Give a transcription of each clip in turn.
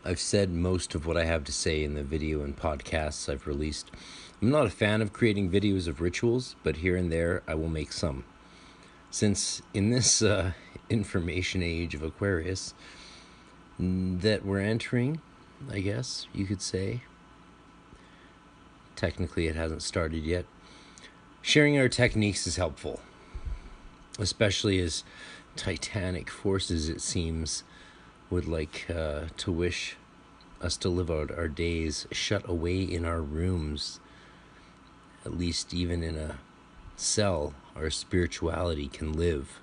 I've said most of what I have to say in the video and podcasts I've released. I'm not a fan of creating videos of rituals, but here and there I will make some. Since in this information age of Aquarius that we're entering, I guess you could say, technically it hasn't started yet, sharing our techniques is helpful, especially as titanic forces, it seems, would like to wish us to live out our days shut away in our rooms, at least even in a cell. Our spirituality can live.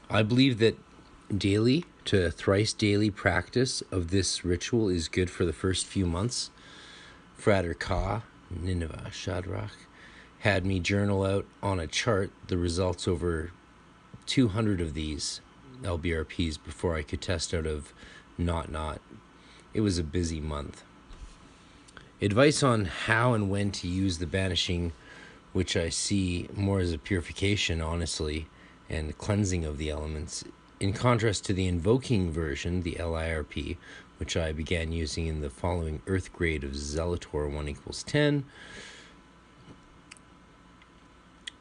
I believe that daily to thrice daily practice of this ritual is good for the first few months. Frater Ka, Nineveh Shadrach, had me journal out on a chart the results over 200 of these Lbrps before I could test out of not. It was a busy month. Advice on how and when to use the banishing, which I see more as a purification, honestly, and cleansing of the elements, in contrast to the invoking version, the Lrp, which I began using in the following Earth grade of Zelator 1 = 10.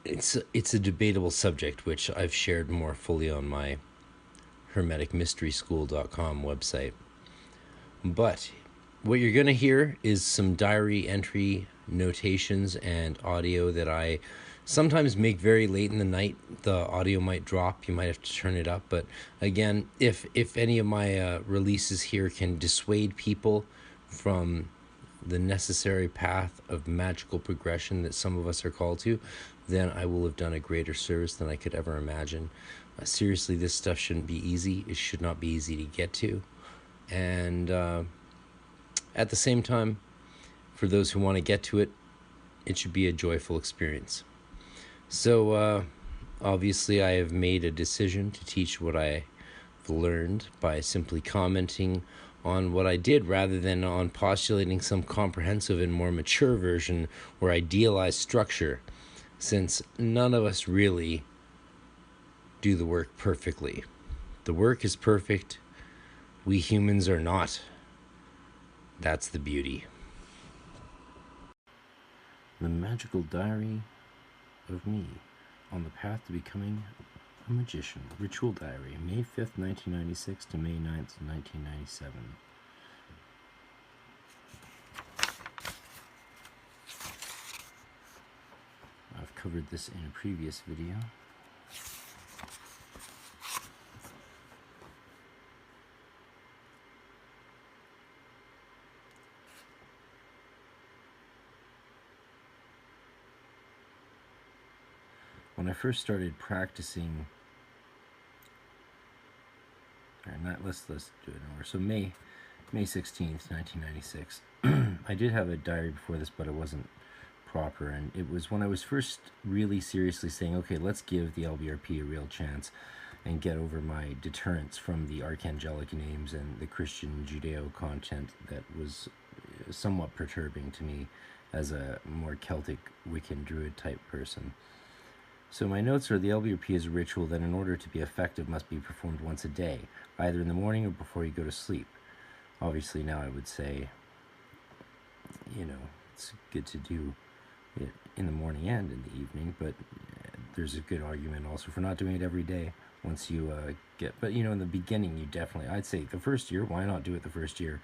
It's a debatable subject, which I've shared more fully on my HERMETICMysteryschool.com website. But what you're going to hear is some diary entry notations and audio that I sometimes make very late in the night. The audio might drop. You might have to turn it up. But again, if any of my releases here can dissuade people from the necessary path of magical progression that some of us are called to, then I will have done a greater service than I could ever imagine. Seriously, this stuff shouldn't be easy. It should not be easy to get to. And at the same time, for those who want to get to it, it should be a joyful experience. So obviously I have made a decision to teach what I've learned by simply commenting on what I did rather than on postulating some comprehensive and more mature version or idealized structure, since none of us really do the work perfectly. The work is perfect. We humans are not. That's the beauty. The Magical Diary of Me on the Path to Becoming a Magician. Ritual Diary, May 5th, 1996 to May 9th, 1997. I've covered this in a previous video. When I first started practicing, let's do it in order. So May 16th, 1996. I did have a diary before this, but it wasn't proper, and it was when I was first really seriously saying, okay, let's give the Lbrp a real chance and get over my deterrence from the archangelic names and the Christian Judeo content that was somewhat perturbing to me as a more Celtic Wiccan Druid type person. So my notes are: the Lbrp is a ritual that in order to be effective must be performed once a day, either in the morning or before you go to sleep. Obviously now I would say, it's good to do it in the morning and in the evening, but there's a good argument also for not doing it every day once you but in the beginning you definitely, I'd say the first year, why not do it the first year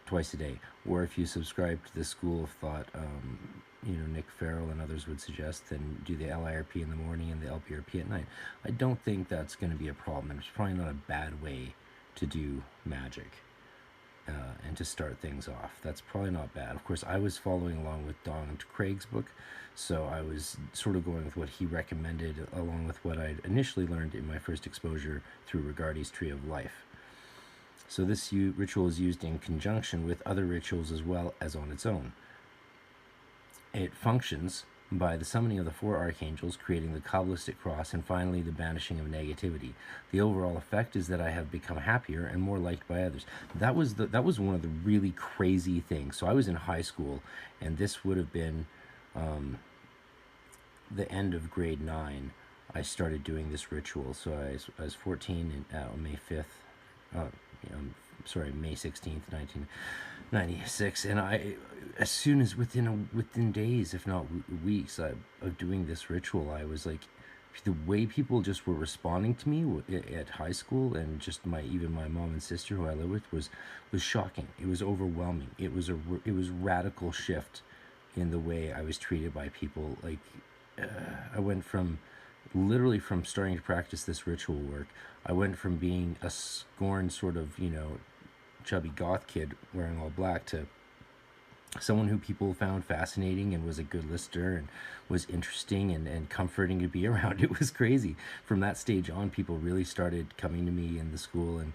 twice a day? Or if you subscribe to the school of thought, Nick Farrell and others would suggest, then do the Lrp in the morning and the Lbrp at night. I don't think that's going to be a problem, and it's probably not a bad way to do magic and to start things off. That's probably not bad. Of course, I was following along with Don Craig's book, so I was sort of going with what he recommended along with what I'd initially learned in my first exposure through Regardie's Tree of Life. So this ritual is used in conjunction with other rituals as well as on its own. It functions by the summoning of the 4 archangels, creating the Kabbalistic Cross, and finally the banishing of negativity. The overall effect is that I have become happier and more liked by others. That was one of the really crazy things. So I was in high school, and this would have been the end of grade 9. I started doing this ritual. So I was 14 and May 5th. May 16th, 1996, and as soon as within days, if not weeks, of doing this ritual, I was like, the way people just were responding to me at high school, and just even my mom and sister who I live with, was shocking. It was overwhelming. It was radical shift in the way I was treated by people. Like, I went from literally from starting to practice this ritual work, I went from being a scorned sort of, chubby goth kid wearing all black to someone who people found fascinating and was a good listener and was interesting and comforting to be around. It was crazy. From that stage on, people really started coming to me in the school, and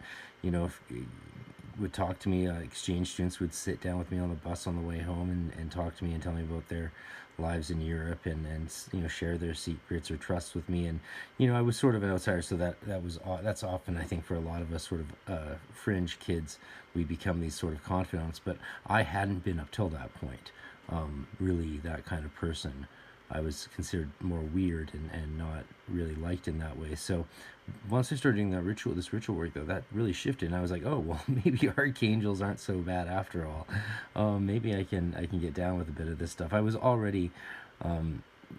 would talk to me. Exchange students would sit down with me on the bus on the way home and talk to me and tell me about their lives in Europe, and share their secrets or trusts with me. And I was sort of an outsider, so that's often, I think, for a lot of us sort of fringe kids, we become these sort of confidants. But I hadn't been up till that point really that kind of person. I was considered more weird and not really liked in that way. So once I started doing this ritual work, though, that really shifted, and I was like, oh, well, maybe archangels aren't so bad after all. Maybe I can get down with a bit of this stuff. I was already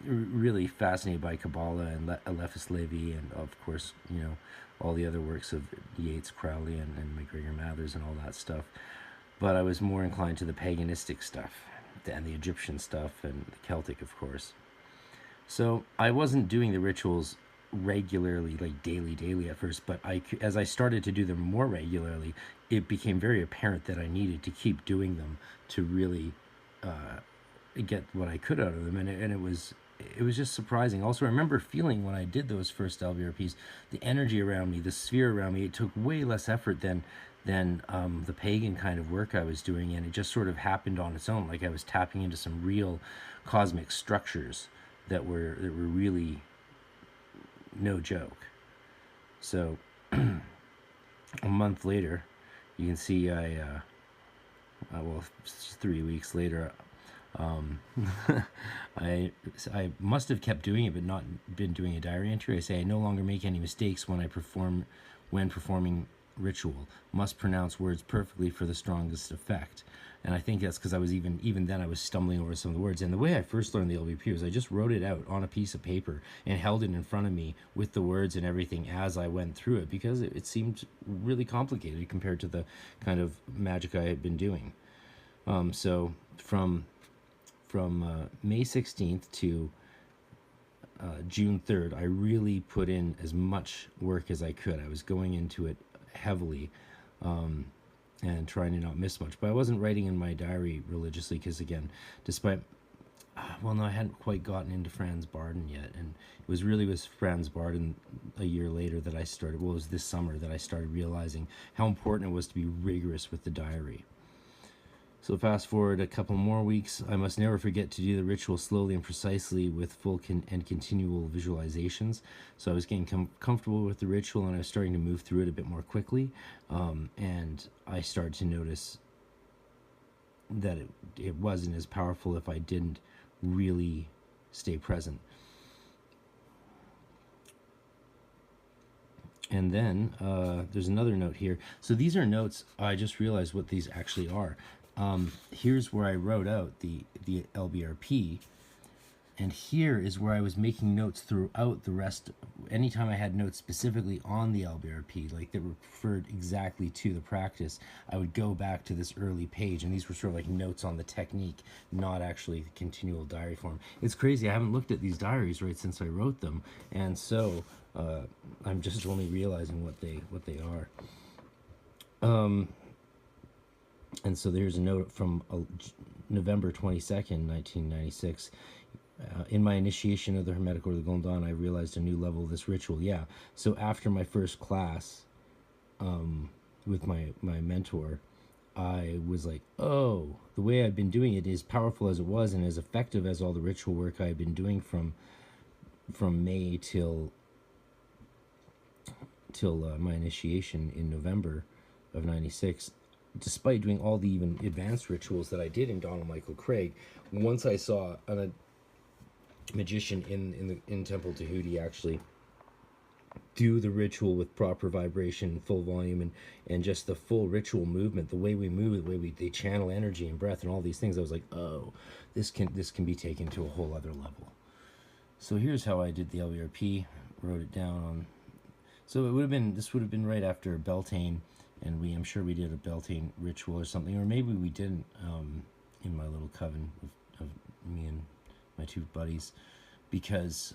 really fascinated by Kabbalah and Eliphas Levi, and of course, all the other works of Yeats, Crowley, and MacGregor Mathers and all that stuff. But I was more inclined to the paganistic stuff and the Egyptian stuff and the Celtic, of course. So I wasn't doing the rituals regularly, like daily at first, but as I started to do them more regularly, it became very apparent that I needed to keep doing them to really get what I could out of them, and it was just surprising. Also, I remember feeling when I did those first Lbrps, the energy around me, the sphere around me, it took way less effort than the pagan kind of work I was doing, and it just sort of happened on its own. Like I was tapping into some real cosmic structures that were really no joke. So a month later, you can see I 3 weeks later, I must have kept doing it but not been doing a diary entry. I say I no longer make any mistakes when performing ritual. Must pronounce words perfectly for the strongest effect. And I think that's because I was even then I was stumbling over some of the words. And the way I first learned the Lbrp was I just wrote it out on a piece of paper and held it in front of me with the words and everything as I went through it, because it seemed really complicated compared to the kind of magic I had been doing. So from May 16th to June 3rd, I really put in as much work as I could. I was going into it heavily and trying to not miss much. But I wasn't writing in my diary religiously because, again, despite... I hadn't quite gotten into Franz Barden yet. And it was really with Franz Barden a year later that I started... Well, it was this summer that I started realizing how important it was to be rigorous with the diary. So fast forward a couple more weeks. I must never forget to do the ritual slowly and precisely with full and continual visualizations. So I was getting comfortable with the ritual, and I was starting to move through it a bit more quickly. And I started to notice that it wasn't as powerful if I didn't really stay present. And then there's another note here. So these are notes. I just realized what these actually are. Here's where I wrote out the Lbrp, and here is where I was making notes throughout the rest. Anytime I had notes specifically on the Lbrp, like that referred exactly to the practice, I would go back to this early page, and these were sort of like notes on the technique, not actually the continual diary form. It's crazy. I haven't looked at these diaries right since I wrote them, and so I'm just only realizing what they are. And so there's a note from November 22nd, 1996. In my initiation of the Hermetic Order of the Golden Dawn, I realized a new level of this ritual. Yeah. So after my first class with my mentor, I was like, oh, the way I've been doing it, is powerful as it was and as effective as all the ritual work I had been doing from May till my initiation in November of 96. Despite doing all the even advanced rituals that I did in Donald Michael Craig, once I saw a magician in Temple Tahuti actually do the ritual with proper vibration, full volume, and just the full ritual movement, the way we move, the way they channel energy and breath and all these things, I was like, oh, this can be taken to a whole other level. So here's how I did the Lbrp. Wrote it down on. So this would have been right after Beltane, and I'm sure we did a Beltane ritual or something, or maybe we didn't, in my little coven of me and my two buddies, because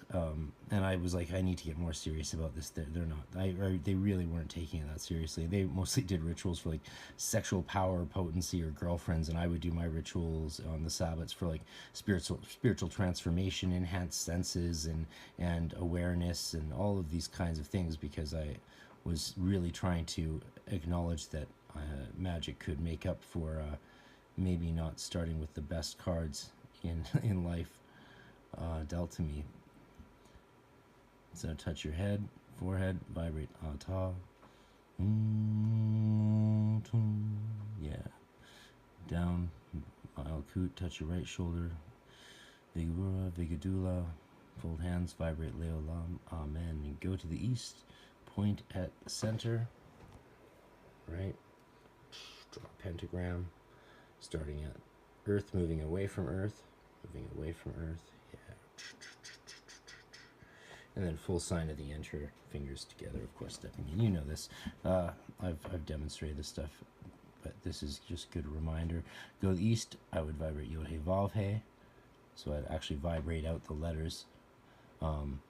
and I was like, I need to get more serious about this. They're not. They really weren't taking it that seriously. They mostly did rituals for like sexual power, potency, or girlfriends, and I would do my rituals on the Sabbats for like spiritual transformation, enhanced senses, and awareness, and all of these kinds of things, because I was really trying to acknowledge that magic could make up for maybe not starting with the best cards in life dealt to me. So touch your head, forehead, vibrate ata. Yeah. Down, Malkut, touch your right shoulder. Vigura, Vigadula, fold hands, vibrate Leolam, Amen. And go to the east, point at the center, right? Draw a pentagram, starting at Earth, moving away from Earth, yeah. And then full sign of the enter, fingers together, of course, stepping in. You know this. I've demonstrated this stuff, but this is just a good reminder. Go east, I would vibrate Yod He Vav He, so I'd actually vibrate out the letters. Then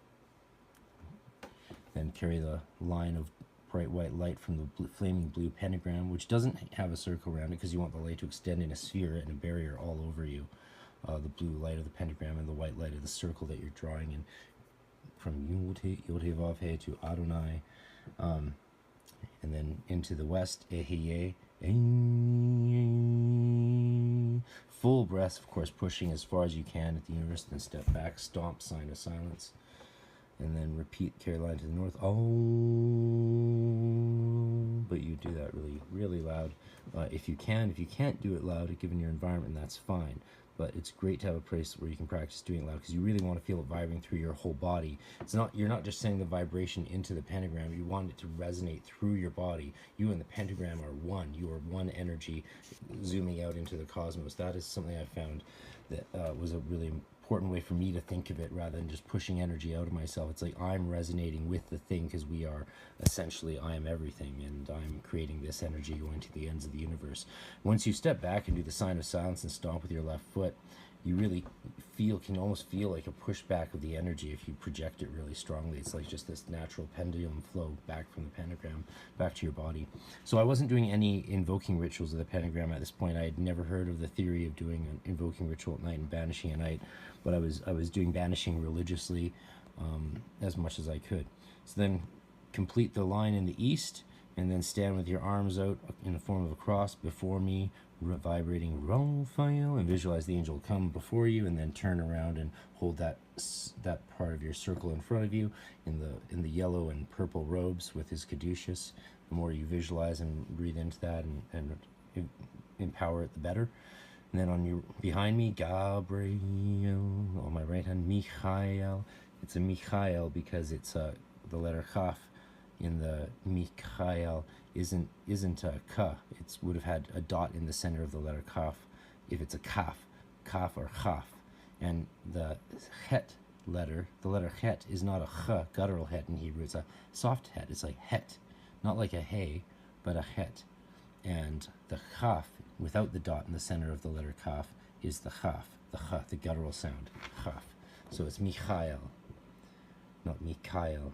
carry the line of bright white light from the flaming blue pentagram, which doesn't have a circle around it because you want the light to extend in a sphere and a barrier all over you. The blue light of the pentagram and the white light of the circle that you're drawing in, from Yod He Vav He to Adonai, and then into the west, Ehyeh, full breath, of course, pushing as far as you can at the universe, then step back, stomp, sign of silence, and then repeat, carry line to the north, oh, but you do that really, really loud, if you can. If you can't do it loud, given your environment, that's fine. But it's great to have a place where you can practice doing it loud, because you really want to feel it vibrating through your whole body. You're not just sending the vibration into the pentagram, you want it to resonate through your body. You and the pentagram are one. You are one energy zooming out into the cosmos. That is something I found that was a really important way for me to think of it, rather than just pushing energy out of myself. It's like I'm resonating with the thing, because we are essentially, I am everything, and I'm creating this energy going to the ends of the universe. Once you step back and do the sign of silence and stomp with your left foot, you really can almost feel like a pushback of the energy if you project it really strongly. It's like just this natural pendulum flow back from the pentagram back to your body. So I wasn't doing any invoking rituals of the pentagram at this point. I had never heard of the theory of doing an invoking ritual at night and banishing at night, but I was doing banishing religiously as much as I could. So then complete the line in the east, and then stand with your arms out in the form of a cross before me, vibrating Raphael, and visualize the angel come before you, and then turn around and hold that part of your circle in front of you in the yellow and purple robes with his caduceus. The more you visualize and breathe into that and empower it, the better. And then behind me, Gabriel, on my right hand, Michael. It's a Michael because it's the letter Chaf in the Michael isn't a ka. It would have had a dot in the center of the letter kaf if it's a kaf or chaf. And the het letter, the letter het, is not a ch, guttural het in Hebrew. It's a soft het. It's like het, not like a hey, but a het. And the chaf, without the dot in the center of the letter kaf, is the chaf, the guttural sound, chaf. So it's Michael, not Mikhail.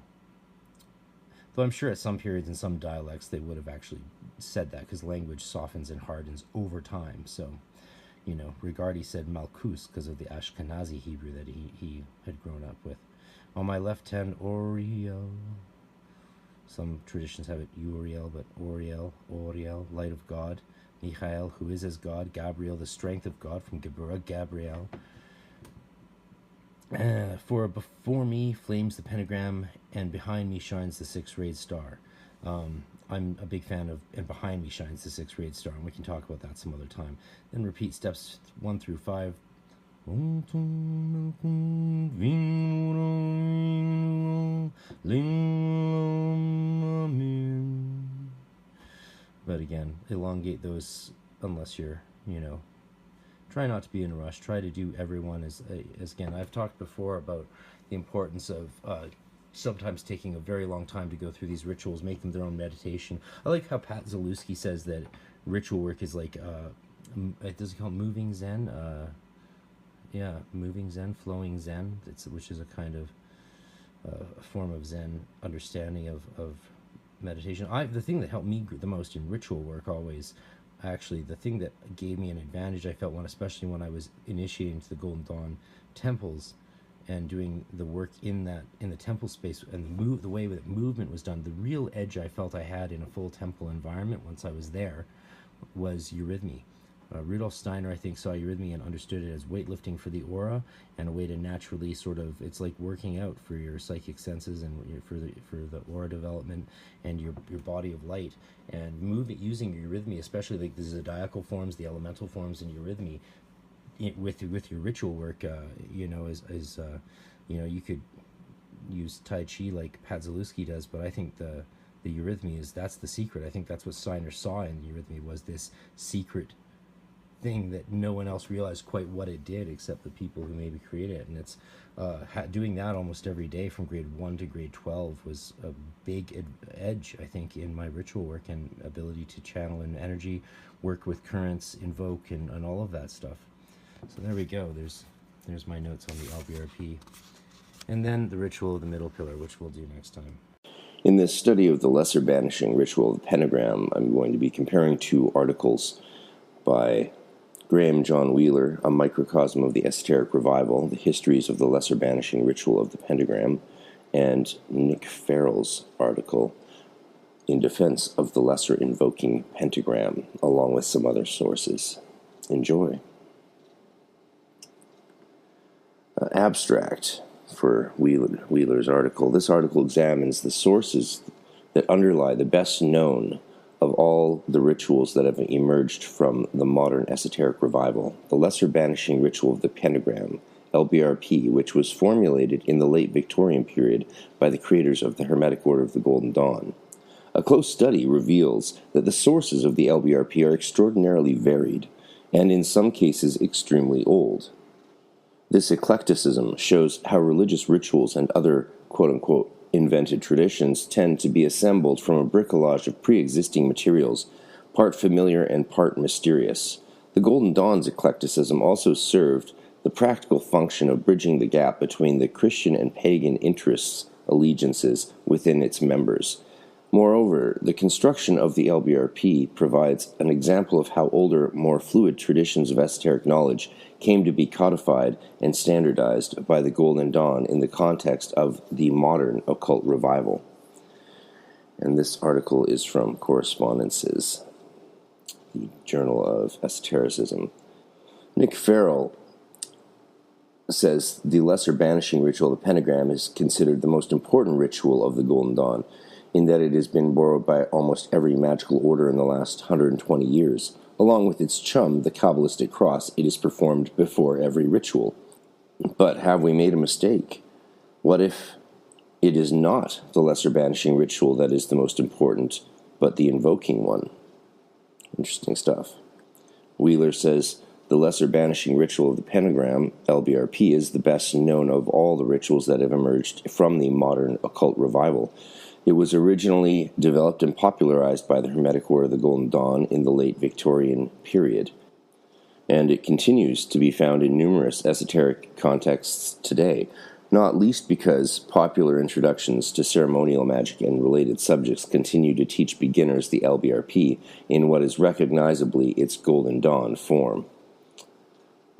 Though I'm sure at some periods in some dialects they would have actually said that, because language softens and hardens over time. So, Rigardi said Malkus because of the Ashkenazi Hebrew that he had grown up with. On my left hand, Oriel. Some traditions have it Uriel, but Oriel, light of God. Michael, who is as God. Gabriel, the strength of God, from Geburah, Gabriel. For before me flames the pentagram, and behind me shines the six-rayed star. I'm a big fan of, and behind me shines the six-rayed star, and we can talk about that some other time. Then repeat steps 1 through 5 But again, elongate those unless you're, try not to be in a rush. Try to do everyone as again, I've talked before about the importance of sometimes taking a very long time to go through these rituals, make them their own meditation. I like how Pat Zalewski says that ritual work is like, does he call it moving Zen? Moving Zen, flowing Zen, which is a kind of a form of Zen understanding of meditation. The thing that helped me the most in ritual work always, actually, the thing that gave me an advantage I felt especially when I was initiating to the Golden Dawn temples and doing the work in the temple space and the way that movement was done, the real edge I felt I had in a full temple environment once I was there was eurythmy. Rudolf Steiner, I think, saw eurythmy and understood it as weightlifting for the aura and a way to naturally it's like working out for your psychic senses and for the aura development and your body of light, and using eurythmy, especially like the zodiacal forms, the elemental forms, and eurythmy with your ritual work, you could use Tai Chi like Pat Zalewski does, but I think the eurythmy that's the secret. I think that's what Steiner saw in eurythmy, was this secret thing that no one else realized quite what it did except the people who maybe created it. And it's doing that almost every day from grade 1 to grade 12 was a big edge, I think, in my ritual work and ability to channel in energy, work with currents, invoke, and all of that stuff. So there we go. There's my notes on the Lbrp. And then the ritual of the middle pillar, which we'll do next time. In this study of the lesser banishing ritual of the pentagram, I'm going to be comparing two articles by Graham John Wheeler, A Microcosm of the Esoteric Revival, The Histories of the Lesser Banishing Ritual of the Pentagram, and Nick Farrell's article, In Defense of the Lesser Invoking Pentagram, along with some other sources. Enjoy. Abstract for Wheeler's article. This article examines the sources that underlie the best known of all the rituals that have emerged from the modern esoteric revival, the lesser banishing ritual of the pentagram, Lbrp, which was formulated in the late Victorian period by the creators of the Hermetic Order of the Golden Dawn. A close study reveals that the sources of the Lbrp are extraordinarily varied, and in some cases extremely old. This eclecticism shows how religious rituals and other quote-unquote invented traditions tend to be assembled from a bricolage of pre-existing materials, part familiar and part mysterious. The Golden Dawn's eclecticism also served the practical function of bridging the gap between the Christian and pagan interests, allegiances within its members. Moreover, the construction of the Lbrp provides an example of how older, more fluid traditions of esoteric knowledge came to be codified and standardized by the Golden Dawn in the context of the modern occult revival. And this article is from Correspondences, the Journal of Esotericism. Nick Farrell says the lesser banishing ritual of the pentagram is considered the most important ritual of the Golden Dawn, in that it has been borrowed by almost every magical order in the last 120 years. Along with its chum, the Kabbalistic Cross, it is performed before every ritual. But have we made a mistake? What if it is not the lesser banishing ritual that is the most important, but the invoking one? Interesting stuff. Wheeler says, the lesser banishing ritual of the pentagram, Lbrp, is the best known of all the rituals that have emerged from the modern occult revival. It was originally developed and popularized by the Hermetic Order of the Golden Dawn in the late Victorian period, and it continues to be found in numerous esoteric contexts today, not least because popular introductions to ceremonial magic and related subjects continue to teach beginners the Lbrp in what is recognizably its Golden Dawn form.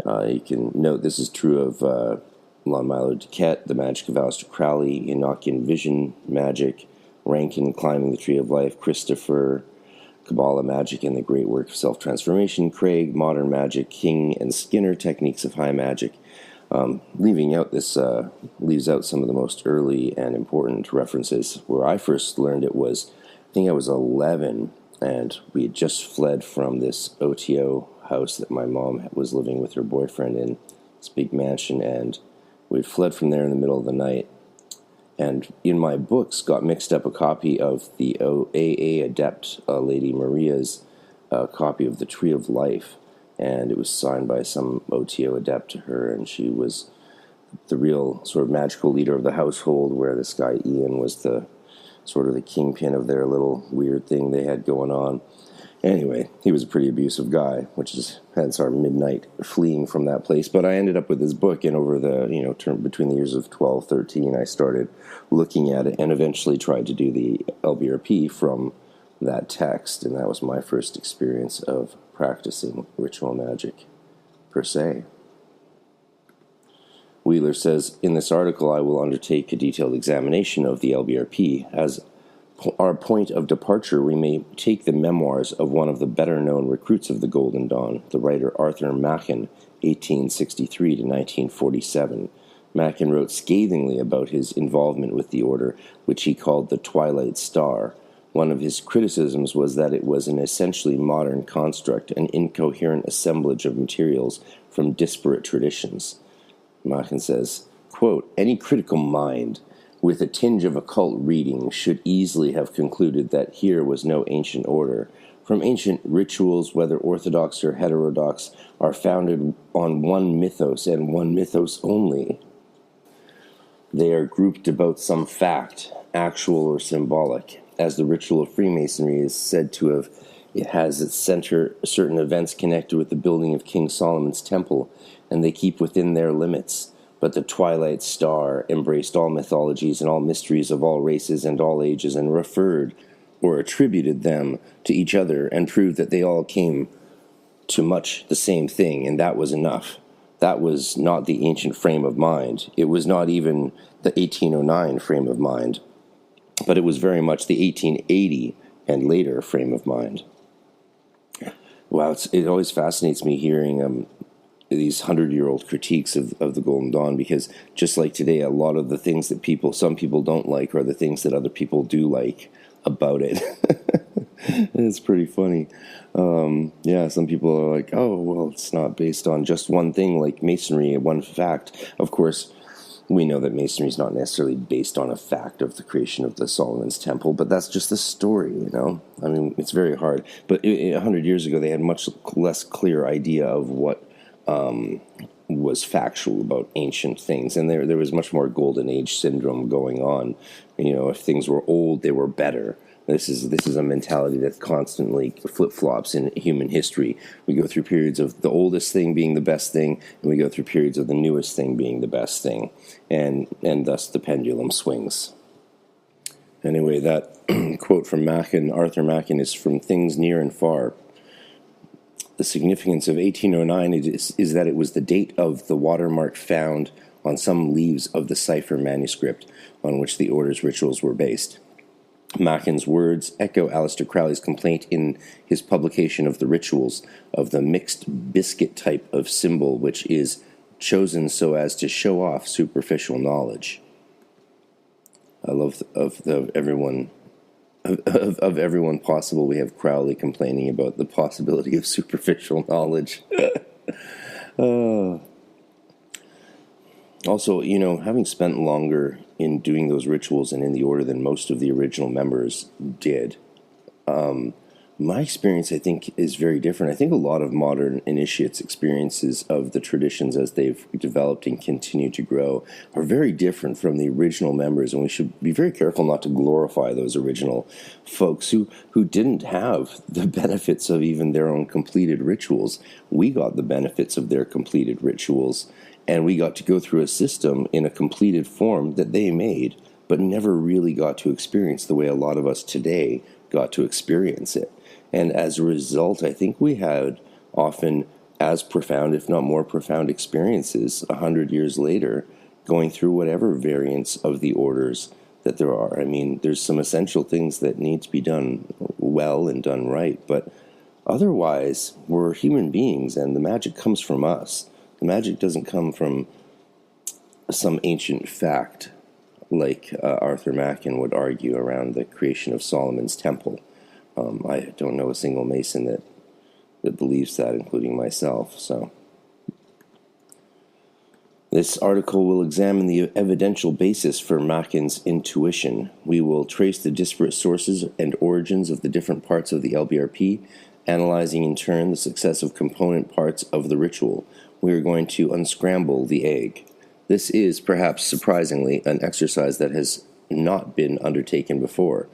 You can note this is true of Lon Milo Duquette, the Magic of Aleister Crowley, Enochian Vision Magic, Rankin Climbing the Tree of Life, Christopher, Kabbalah Magic and the Great Work of Self-Transformation, Craig, Modern Magic, King and Skinner, Techniques of High Magic. Leaves out some of the most early and important references. Where I first learned it was, I think I was 11, and we had just fled from this OTO house that my mom was living with her boyfriend in this big mansion, and we fled from there in the middle of the night. And in my books got mixed up a copy of the AA adept, Lady Maria's copy of the Tree of Life, and it was signed by some OTO adept to her, and she was the real sort of magical leader of the household, where this guy Ian was the sort of the kingpin of their little weird thing they had going on. Anyway, he was a pretty abusive guy, which is hence our midnight fleeing from that place. But I ended up with this book, and over the, term between the years of 12, 13, I started looking at it and eventually tried to do the Lbrp from that text, and that was my first experience of practicing ritual magic, per se. Wheeler says, in this article, I will undertake a detailed examination of the Lbrp. As our point of departure, we may take the memoirs of one of the better-known recruits of the Golden Dawn, the writer Arthur Machen, 1863 to 1947. Machen wrote scathingly about his involvement with the order, which he called the Twilight Star. One of his criticisms was that it was an essentially modern construct, an incoherent assemblage of materials from disparate traditions. Machen says, quote, any critical mind with a tinge of occult reading should easily have concluded that here was no ancient order. From ancient rituals, whether orthodox or heterodox, are founded on one mythos and one mythos only. They are grouped about some fact, actual or symbolic. As the ritual of Freemasonry is said to have, it has its center certain events connected with the building of King Solomon's temple, and they keep within their limits. But the Twilight Star embraced all mythologies and all mysteries of all races and all ages, and referred or attributed them to each other, and proved that they all came to much the same thing, and that was enough. That was not the ancient frame of mind. It was not even the 1809 frame of mind, but it was very much the 1880 and later frame of mind. Wow, it always fascinates me hearing these 100-year-old critiques of the Golden Dawn, because just like today, a lot of the things that some people don't like are the things that other people do like about it. It's pretty funny. Some people are like, oh, well, it's not based on just one thing like Masonry, one fact. Of course, we know that Masonry is not necessarily based on a fact of the creation of the Solomon's Temple, but that's just the story, I mean, it's very hard. But 100 years ago, they had much less clear idea of what was factual about ancient things, and there was much more Golden Age syndrome going on. If things were old, they were better. This is a mentality that constantly flip-flops in human history. We go through periods of the oldest thing being the best thing, and we go through periods of the newest thing being the best thing, and thus the pendulum swings. Anyway, that quote from Machen, Arthur Machen, is from Things Near and Far. The significance of 1809 is that it was the date of the watermark found on some leaves of the cipher manuscript on which the order's rituals were based. Machen's words echo Aleister Crowley's complaint in his publication of the rituals of the mixed biscuit type of symbol, which is chosen so as to show off superficial knowledge. I love of everyone possible, we have Crowley complaining about the possibility of superficial knowledge. Also, having spent longer in doing those rituals and in the order than most of the original members did, my experience, I think, is very different. I think a lot of modern initiates' experiences of the traditions as they've developed and continue to grow are very different from the original members, and we should be very careful not to glorify those original folks who didn't have the benefits of even their own completed rituals. We got the benefits of their completed rituals, and we got to go through a system in a completed form that they made, but never really got to experience the way a lot of us today got to experience it. And as a result, I think we had often as profound, if not more profound, experiences 100 years later, going through whatever variants of the orders that there are. I mean, there's some essential things that need to be done well and done right, but otherwise, we're human beings, and the magic comes from us. The magic doesn't come from some ancient fact, like Arthur Machen would argue around the creation of Solomon's Temple. I don't know a single Mason that believes that, including myself. So, This article will examine the evidential basis for Machen's intuition. We will trace the disparate sources and origins of the different parts of the Lbrp, analyzing in turn the successive component parts of the ritual. We are going to unscramble the egg. This is, perhaps surprisingly, an exercise that has not been undertaken before.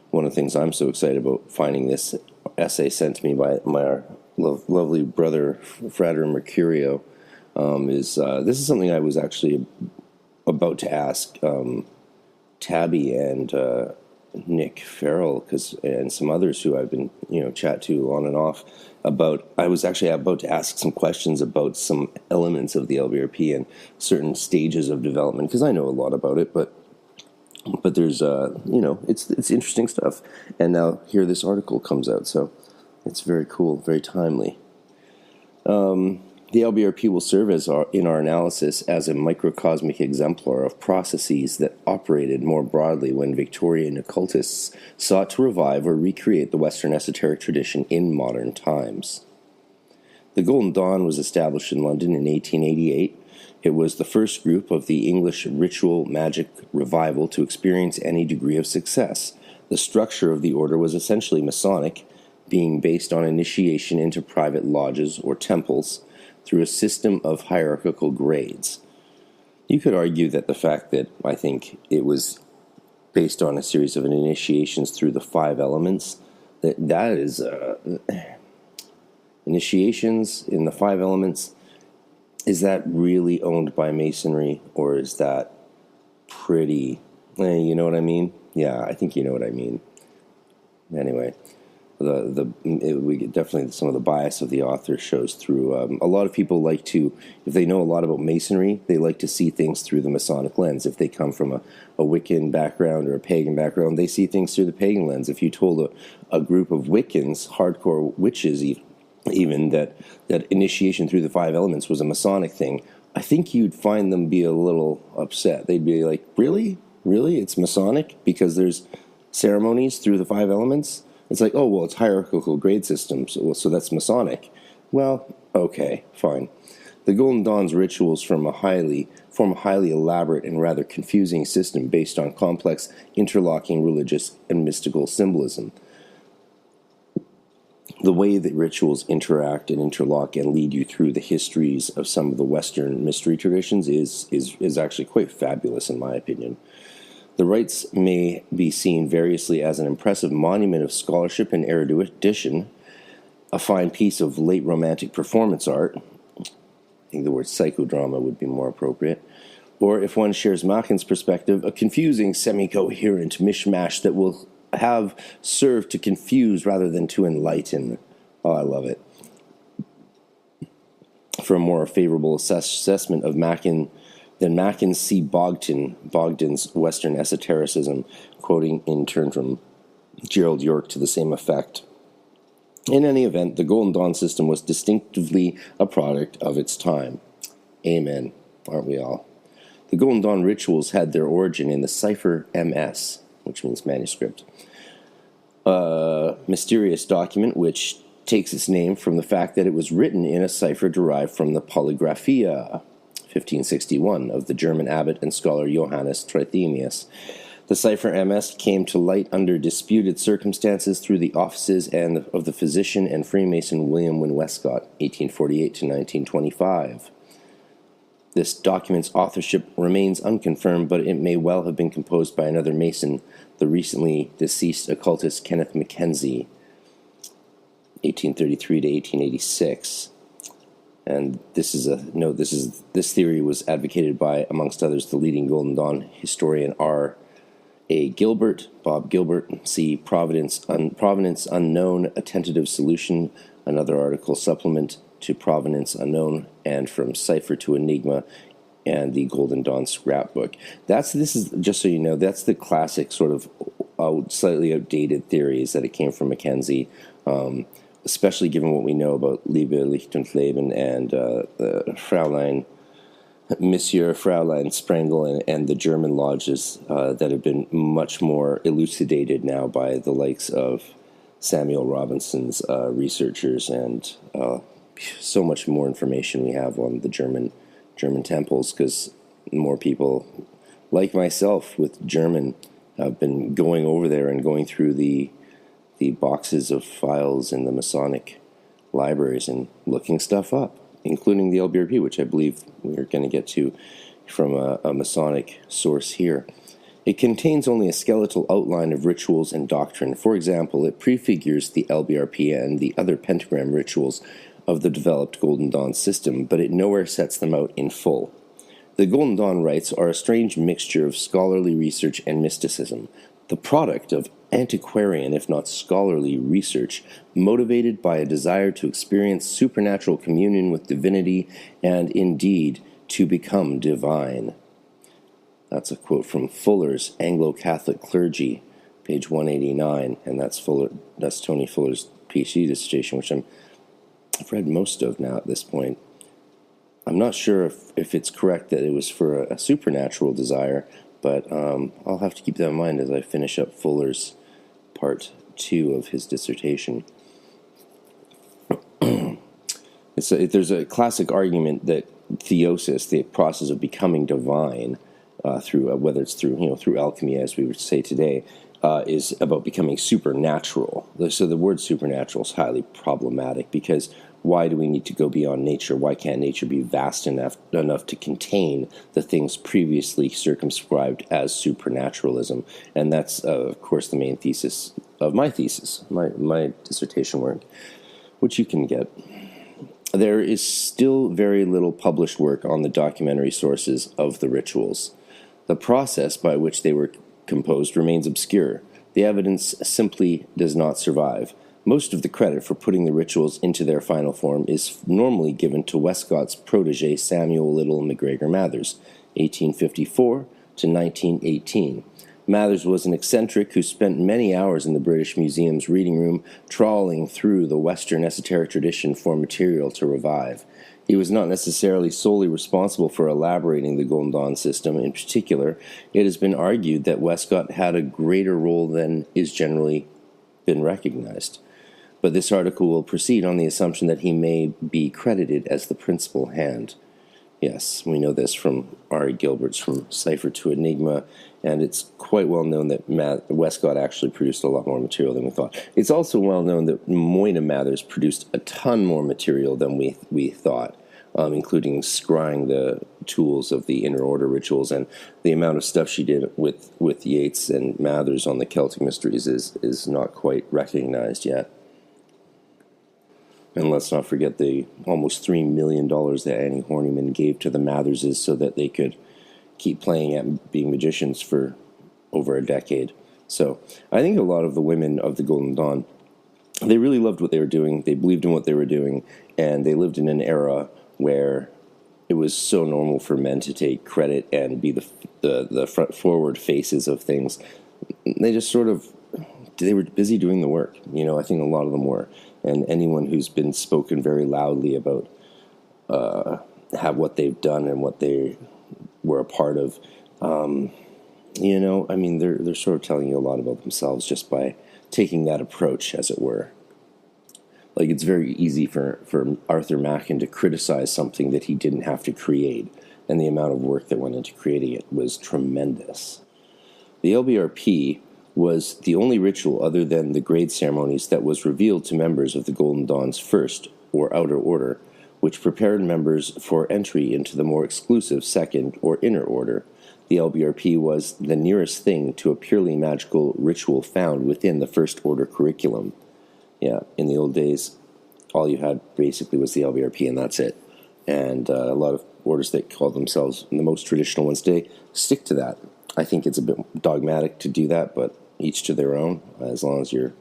One of the things I'm so excited about finding this essay sent to me by my lovely brother, Frater Mercurio, is this is something I was actually about to ask Tabby and Nick Farrell, and some others who I've been chat to on and off about. I was actually about to ask some questions about some elements of the Lbrp and certain stages of development, because I know a lot about it, but there's it's interesting stuff. And now here this article comes out, so it's very cool, very timely. The Lbrp will serve in our analysis as a microcosmic exemplar of processes that operated more broadly when Victorian occultists sought to revive or recreate the Western esoteric tradition in modern times. The Golden Dawn was established in London in 1888. It was the first group of the English ritual magic revival to experience any degree of success. The structure of the order was essentially Masonic, being based on initiation into private lodges or temples, through a system of hierarchical grades. You could argue that the fact that I think it was based on a series of initiations through the 5 elements, that is initiations in the 5 elements, is that really owned by Masonry, or is that pretty, you know what I mean? Yeah, I think you know what I mean. Anyway, we get definitely some of the bias of the author shows through. A lot of people like to, if they know a lot about Masonry, they like to see things through the Masonic lens. If they come from a Wiccan background or a pagan background, they see things through the pagan lens. If you told a group of Wiccans, hardcore witches even, that initiation through the 5 elements was a Masonic thing, I think you'd find them be a little upset. They'd be like, really? It's Masonic? Because there's ceremonies through the 5 elements? It's like, oh, well, it's hierarchical grade systems, so that's Masonic. Well, okay, fine. The Golden Dawn's rituals form a highly elaborate and rather confusing system based on complex, interlocking religious and mystical symbolism. The way that rituals interact and interlock and lead you through the histories of some of the Western mystery traditions is actually quite fabulous, in my opinion. The rites may be seen variously as an impressive monument of scholarship and erudition, a fine piece of late Romantic performance art. I think the word psychodrama would be more appropriate. Or, if one shares Machen's perspective, a confusing, semi-coherent mishmash that will have served to confuse rather than to enlighten. Oh, I love it. For a more favorable assessment of Machen, then Machen C. Bogdan's Western esotericism, quoting in turn from Gerald York to the same effect. In any event, the Golden Dawn system was distinctively a product of its time. Amen, aren't we all? The Golden Dawn rituals had their origin in the cipher MS, which means manuscript, a mysterious document which takes its name from the fact that it was written in a cipher derived from the Polygraphia, 1561, of the German abbot and scholar Johannes Trithemius. The cipher MS came to light under disputed circumstances through the offices of the physician and Freemason William Wynne Westcott, 1848 to 1925. This document's authorship remains unconfirmed, but it may well have been composed by another Mason, the recently deceased occultist Kenneth Mackenzie, 1833 to 1886. And this is a note. This theory was advocated by, amongst others, the leading Golden Dawn historian R. A. Gilbert, Bob Gilbert. See Providence Unknown, A Tentative Solution, another article supplement to Provenance Unknown, and From Cipher to Enigma, and the Golden Dawn scrapbook. This is just so you know, that's the classic sort of slightly outdated theories that it came from Mackenzie. Especially given what we know about Liebe, Licht und Leben and Monsieur Fraulein Sprengel and the German lodges that have been much more elucidated now by the likes of Samuel Robinson's researchers, and so much more information we have on the German German temples, because more people like myself with German have been going over there and going through the boxes of files in the Masonic libraries and looking stuff up, including the Lbrp, which I believe we're going to get to from a Masonic source here. It contains only a skeletal outline of rituals and doctrine. For example, it prefigures the Lbrp and the other pentagram rituals of the developed Golden Dawn system, but it nowhere sets them out in full. The Golden Dawn rites are a strange mixture of scholarly research and mysticism, the product of antiquarian, if not scholarly, research, motivated by a desire to experience supernatural communion with divinity and, indeed, to become divine. That's a quote from Fuller's Anglo-Catholic Clergy, page 189, and that's Tony Fuller's PhD dissertation, which I've read most of now at this point. I'm not sure if it's correct that it was for a supernatural desire, but I'll have to keep that in mind as I finish up Fuller's part 2 of his dissertation. There's a classic argument that theosis, the process of becoming divine, through whether it's through alchemy, as we would say today, is about becoming supernatural. So the word supernatural is highly problematic, because why do we need to go beyond nature? Why can't nature be vast enough to contain the things previously circumscribed as supernaturalism? And that's, of course, the main thesis of my thesis, my dissertation work, which you can get. There is still very little published work on the documentary sources of the rituals. The process by which they were composed remains obscure. The evidence simply does not survive. Most of the credit for putting the rituals into their final form is normally given to Westcott's protege Samuel Little McGregor Mathers, 1854 to 1918. Mathers was an eccentric who spent many hours in the British Museum's reading room trawling through the Western esoteric tradition for material to revive. He was not necessarily solely responsible for elaborating the Golden Dawn system. In particular, it has been argued that Westcott had a greater role than is generally been recognized. But this article will proceed on the assumption that he may be credited as the principal hand. Yes, we know this from R.E. Gilbert's From Cipher to Enigma, and it's quite well known that Westcott actually produced a lot more material than we thought. It's also well known that Moina Mathers produced a ton more material than we thought, including scrying the tools of the Inner Order rituals, and the amount of stuff she did with Yeats and Mathers on the Celtic Mysteries is not quite recognized yet. And let's not forget the almost $3 million that Annie Horniman gave to the Matherses so that they could keep playing at being magicians for over a decade. So I think a lot of the women of the Golden Dawn, they really loved what they were doing, they believed in what they were doing, and they lived in an era where it was so normal for men to take credit and be the front forward faces of things. They just they were busy doing the work. I think a lot of them were. And anyone who's been spoken very loudly about what they've done and what they were a part of, they're sort of telling you a lot about themselves just by taking that approach, as it were. Like, it's very easy for Arthur Machen to criticize something that he didn't have to create, and the amount of work that went into creating it was tremendous. The Lbrp was the only ritual other than the grade ceremonies that was revealed to members of the Golden Dawn's first, or outer order, which prepared members for entry into the more exclusive second, or inner order. The Lbrp was the nearest thing to a purely magical ritual found within the first order curriculum. Yeah, in the old days, all you had basically was the Lbrp, and that's it. And a lot of orders that call themselves the most traditional ones today stick to that. I think it's a bit dogmatic to do that, but each to their own, as long as you're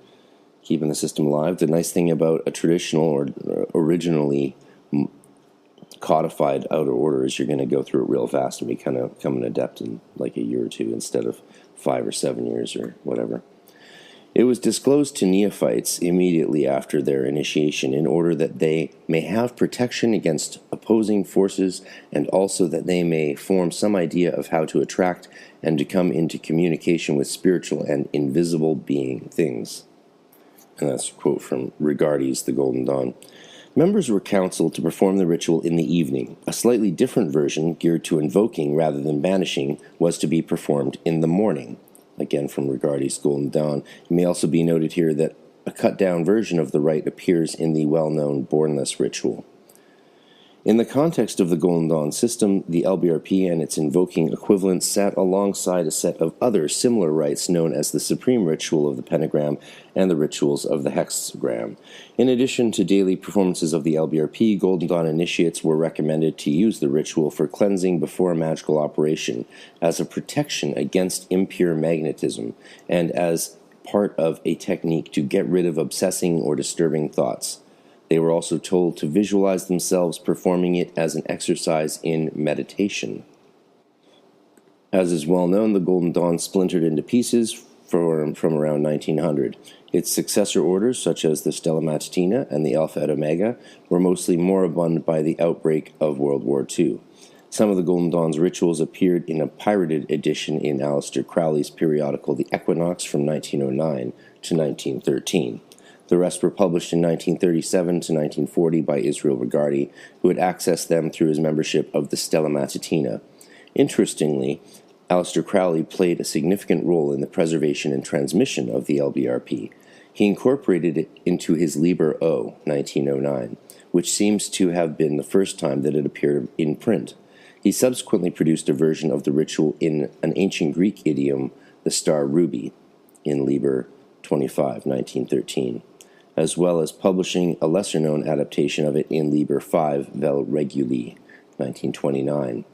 keeping the system alive. The nice thing about a traditional or originally codified outer order is you're going to go through it real fast and become an adept in like a year or two instead of 5 or 7 years or whatever. It was disclosed to neophytes immediately after their initiation in order that they may have protection against opposing forces, and also that they may form some idea of how to attract and to come into communication with spiritual and invisible being things. And that's a quote from Rigardi's The Golden Dawn. Members were counseled to perform the ritual in the evening. A slightly different version, geared to invoking rather than banishing, was to be performed in the morning. Again, from Regardie's Golden Dawn. It may also be noted here that a cut-down version of the rite appears in the well-known Bornless ritual. In the context of the Golden Dawn system, the Lbrp and its invoking equivalents sat alongside a set of other similar rites known as the Supreme Ritual of the Pentagram and the Rituals of the Hexagram. In addition to daily performances of the Lbrp, Golden Dawn initiates were recommended to use the ritual for cleansing before a magical operation, as a protection against impure magnetism, and as part of a technique to get rid of obsessing or disturbing thoughts. They were also told to visualize themselves performing it as an exercise in meditation. As is well known, the Golden Dawn splintered into pieces from around 1900. Its successor orders, such as the Stella Matutina and the Alpha et Omega, were mostly moribund by the outbreak of World War II. Some of the Golden Dawn's rituals appeared in a pirated edition in Aleister Crowley's periodical The Equinox from 1909 to 1913. The rest were published in 1937 to 1940 by Israel Regardie, who had accessed them through his membership of the Stella Matutina. Interestingly, Aleister Crowley played a significant role in the preservation and transmission of the Lbrp. He incorporated it into his Liber O, 1909, which seems to have been the first time that it appeared in print. He subsequently produced a version of the ritual in an ancient Greek idiom, the star ruby, in Liber 25, 1913. As well as publishing a lesser-known adaptation of it in Liber 5, Vel Reguli, 1929.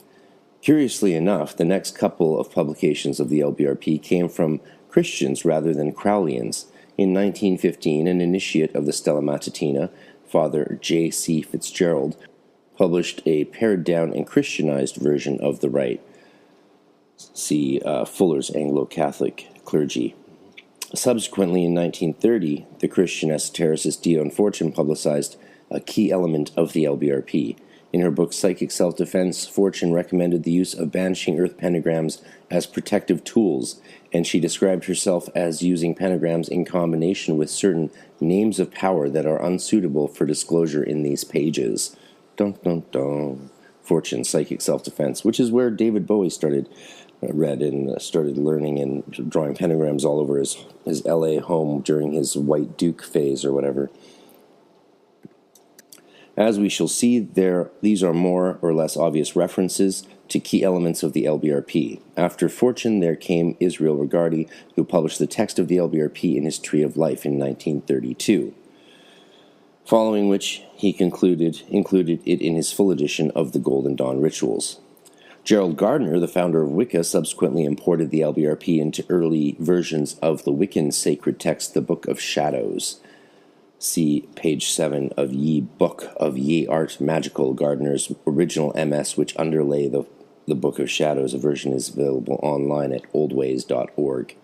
Curiously enough, the next couple of publications of the Lbrp came from Christians rather than Crowleyans. In 1915, an initiate of the Stella Matutina, Father J. C. Fitzgerald, published a pared-down and Christianized version of the rite. See Fuller's Anglo-Catholic Clergy. Subsequently, in 1930, the Christian esotericist Dion Fortune publicized a key element of the Lbrp. In her book Psychic Self-Defense, Fortune recommended the use of banishing earth pentagrams as protective tools, and she described herself as using pentagrams in combination with certain names of power that are unsuitable for disclosure in these pages. Dun dun dun. Fortune, Psychic Self-Defense, which is where David Bowie started learning and drawing pentagrams all over his LA home during his White Duke phase or whatever. As we shall see, these are more or less obvious references to key elements of the Lbrp. After Fortune, there came Israel Regardie, who published the text of the Lbrp in his Tree of Life in 1932, following which he included it in his full edition of the Golden Dawn Rituals. Gerald Gardner, the founder of Wicca, subsequently imported the Lbrp into early versions of the Wiccan sacred text, the Book of Shadows. See page 7 of Ye Book of Ye Art Magical, Gardner's original MS, which underlay the Book of Shadows. A version is available online at oldways.org.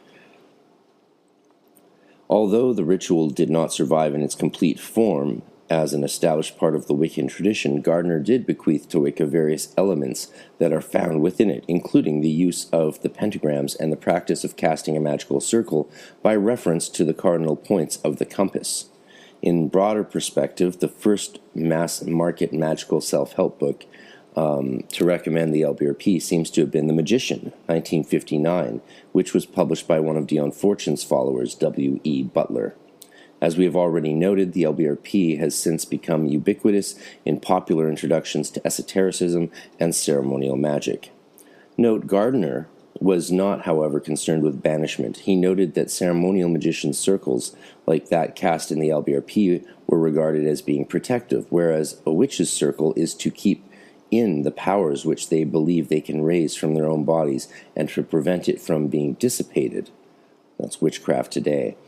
Although the ritual did not survive in its complete form as an established part of the Wiccan tradition, Gardner did bequeath to Wicca various elements that are found within it, including the use of the pentagrams and the practice of casting a magical circle by reference to the cardinal points of the compass. In broader perspective, the first mass-market magical self-help book to recommend the Lbrp seems to have been The Magician, 1959, which was published by one of Dion Fortune's followers, W. E. Butler. As we have already noted, the Lbrp has since become ubiquitous in popular introductions to esotericism and ceremonial magic. Note, Gardner was not, however, concerned with banishment. He noted that ceremonial magicians' circles, like that cast in the Lbrp, were regarded as being protective, whereas a witch's circle is to keep in the powers which they believe they can raise from their own bodies and to prevent it from being dissipated. That's witchcraft today.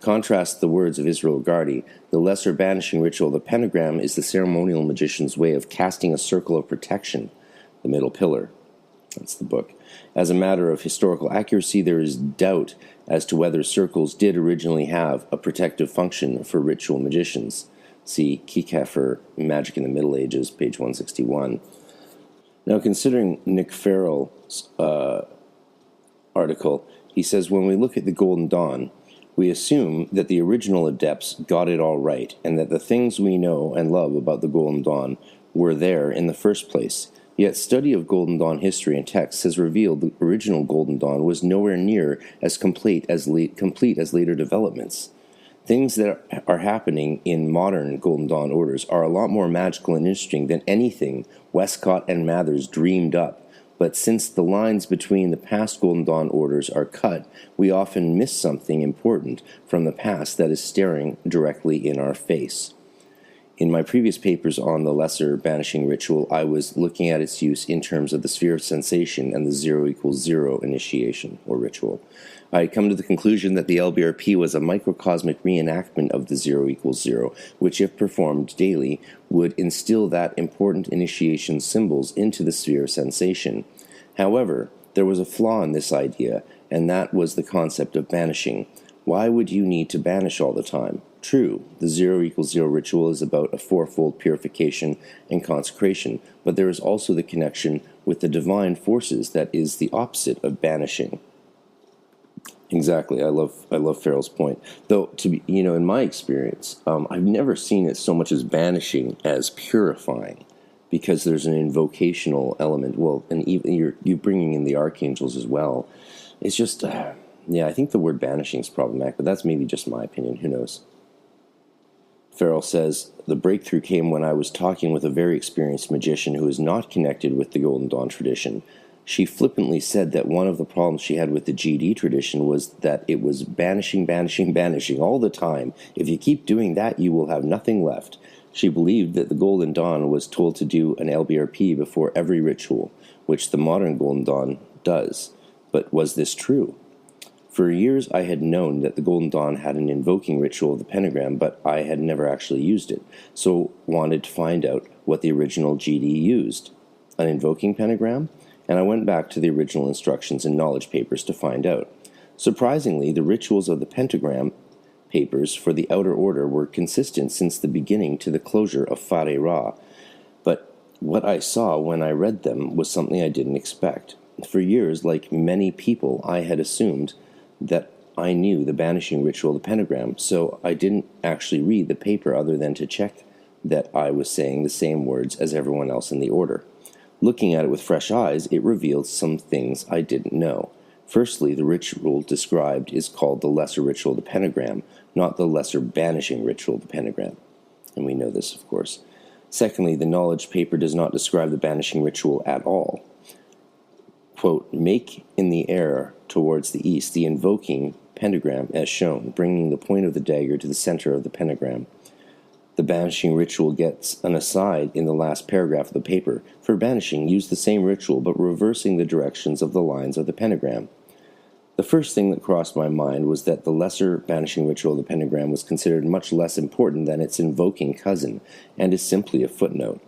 Contrast the words of Israel Regardie. The lesser banishing ritual, the pentagram, is the ceremonial magician's way of casting a circle of protection, the middle pillar. That's the book. As a matter of historical accuracy, there is doubt as to whether circles did originally have a protective function for ritual magicians. See Kiekhaefer, Magic in the Middle Ages, page 161. Now, considering Nick Farrell's article, he says, when we look at the Golden Dawn, We assume that the original adepts got it all right, and that the things we know and love about the Golden Dawn were there in the first place. Yet study of Golden Dawn history and texts has revealed the original Golden Dawn was nowhere near as complete as later developments. Things that are happening in modern Golden Dawn orders are a lot more magical and interesting than anything Westcott and Mathers dreamed up. But since the lines between the past Golden Dawn orders are cut, we often miss something important from the past that is staring directly in our face. In my previous papers on the lesser banishing ritual, I was looking at its use in terms of the sphere of sensation and the 0=0 initiation, or ritual. I had come to the conclusion that the Lbrp was a microcosmic reenactment of the 0=0, which, if performed daily, would instill that important initiation symbols into the sphere of sensation. However, there was a flaw in this idea, and that was the concept of banishing. Why would you need to banish all the time? True, the 0=0 ritual is about a fourfold purification and consecration, but there is also the connection with the divine forces that is the opposite of banishing. Exactly, I love Farrell's point. Though, in my experience, I've never seen it so much as banishing as purifying, because there's an invocational element. Well, and even you're bringing in the archangels as well. It's just, I think the word banishing is problematic, but that's maybe just my opinion. Who knows? Farrell says, the breakthrough came when I was talking with a very experienced magician who is not connected with the Golden Dawn tradition. She flippantly said that one of the problems she had with the GD tradition was that it was banishing all the time. If you keep doing that, you will have nothing left. She believed that the Golden Dawn was told to do an Lbrp before every ritual, which the modern Golden Dawn does. But was this true? For years I had known that the Golden Dawn had an invoking ritual of the pentagram, but I had never actually used it, so wanted to find out what the original GD used. An invoking pentagram? And I went back to the original instructions and knowledge papers to find out. Surprisingly, the rituals of the pentagram papers for the outer order were consistent since the beginning to the closure of Frater, but what I saw when I read them was something I didn't expect. For years, like many people, I had assumed that I knew the banishing ritual of the pentagram, so I didn't actually read the paper other than to check that I was saying the same words as everyone else in the order. Looking at it with fresh eyes, it revealed some things I didn't know. Firstly, the ritual described is called the lesser ritual of the pentagram, not the lesser banishing ritual of the pentagram. And we know this, of course. Secondly, the knowledge paper does not describe the banishing ritual at all. Quote, make in the air towards the east the invoking pentagram as shown, bringing the point of the dagger to the center of the pentagram. The banishing ritual gets an aside in the last paragraph of the paper. For banishing, use the same ritual but reversing the directions of the lines of the pentagram. The first thing that crossed my mind was that the lesser banishing ritual of the pentagram was considered much less important than its invoking cousin, and is simply a footnote.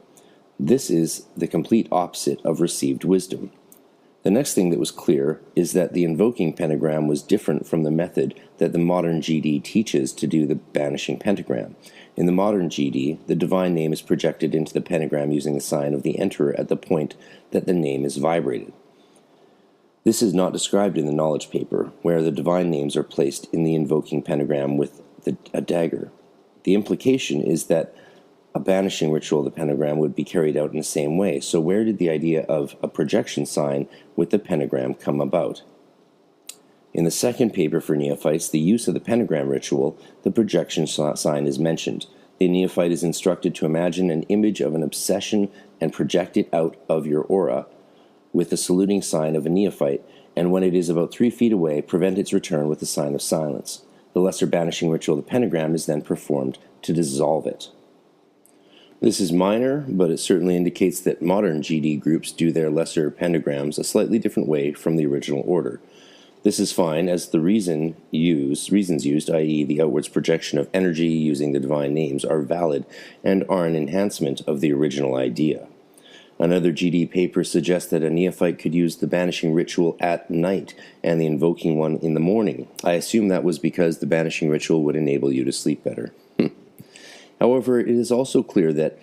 This is the complete opposite of received wisdom. The next thing that was clear is that the invoking pentagram was different from the method that the modern GD teaches to do the banishing pentagram. In the modern GD, the divine name is projected into the pentagram using the sign of the Enterer at the point that the name is vibrated. This is not described in the knowledge paper, where the divine names are placed in the invoking pentagram with a dagger. The implication is that a banishing ritual of the pentagram would be carried out in the same way, so where did the idea of a projection sign with the pentagram come about? In the second paper for neophytes, the use of the pentagram ritual, the projection sign is mentioned. The neophyte is instructed to imagine an image of an obsession and project it out of your aura with the saluting sign of a neophyte, and when it is about 3 feet away, prevent its return with the sign of silence. The lesser banishing ritual of the pentagram is then performed to dissolve it. This is minor, but it certainly indicates that modern GD groups do their lesser pentagrams a slightly different way from the original order. This is fine, as the reasons used, i.e. the outwards projection of energy using the divine names, are valid and are an enhancement of the original idea. Another GD paper suggests that a neophyte could use the banishing ritual at night and the invoking one in the morning. I assume that was because the banishing ritual would enable you to sleep better. However, it is also clear that,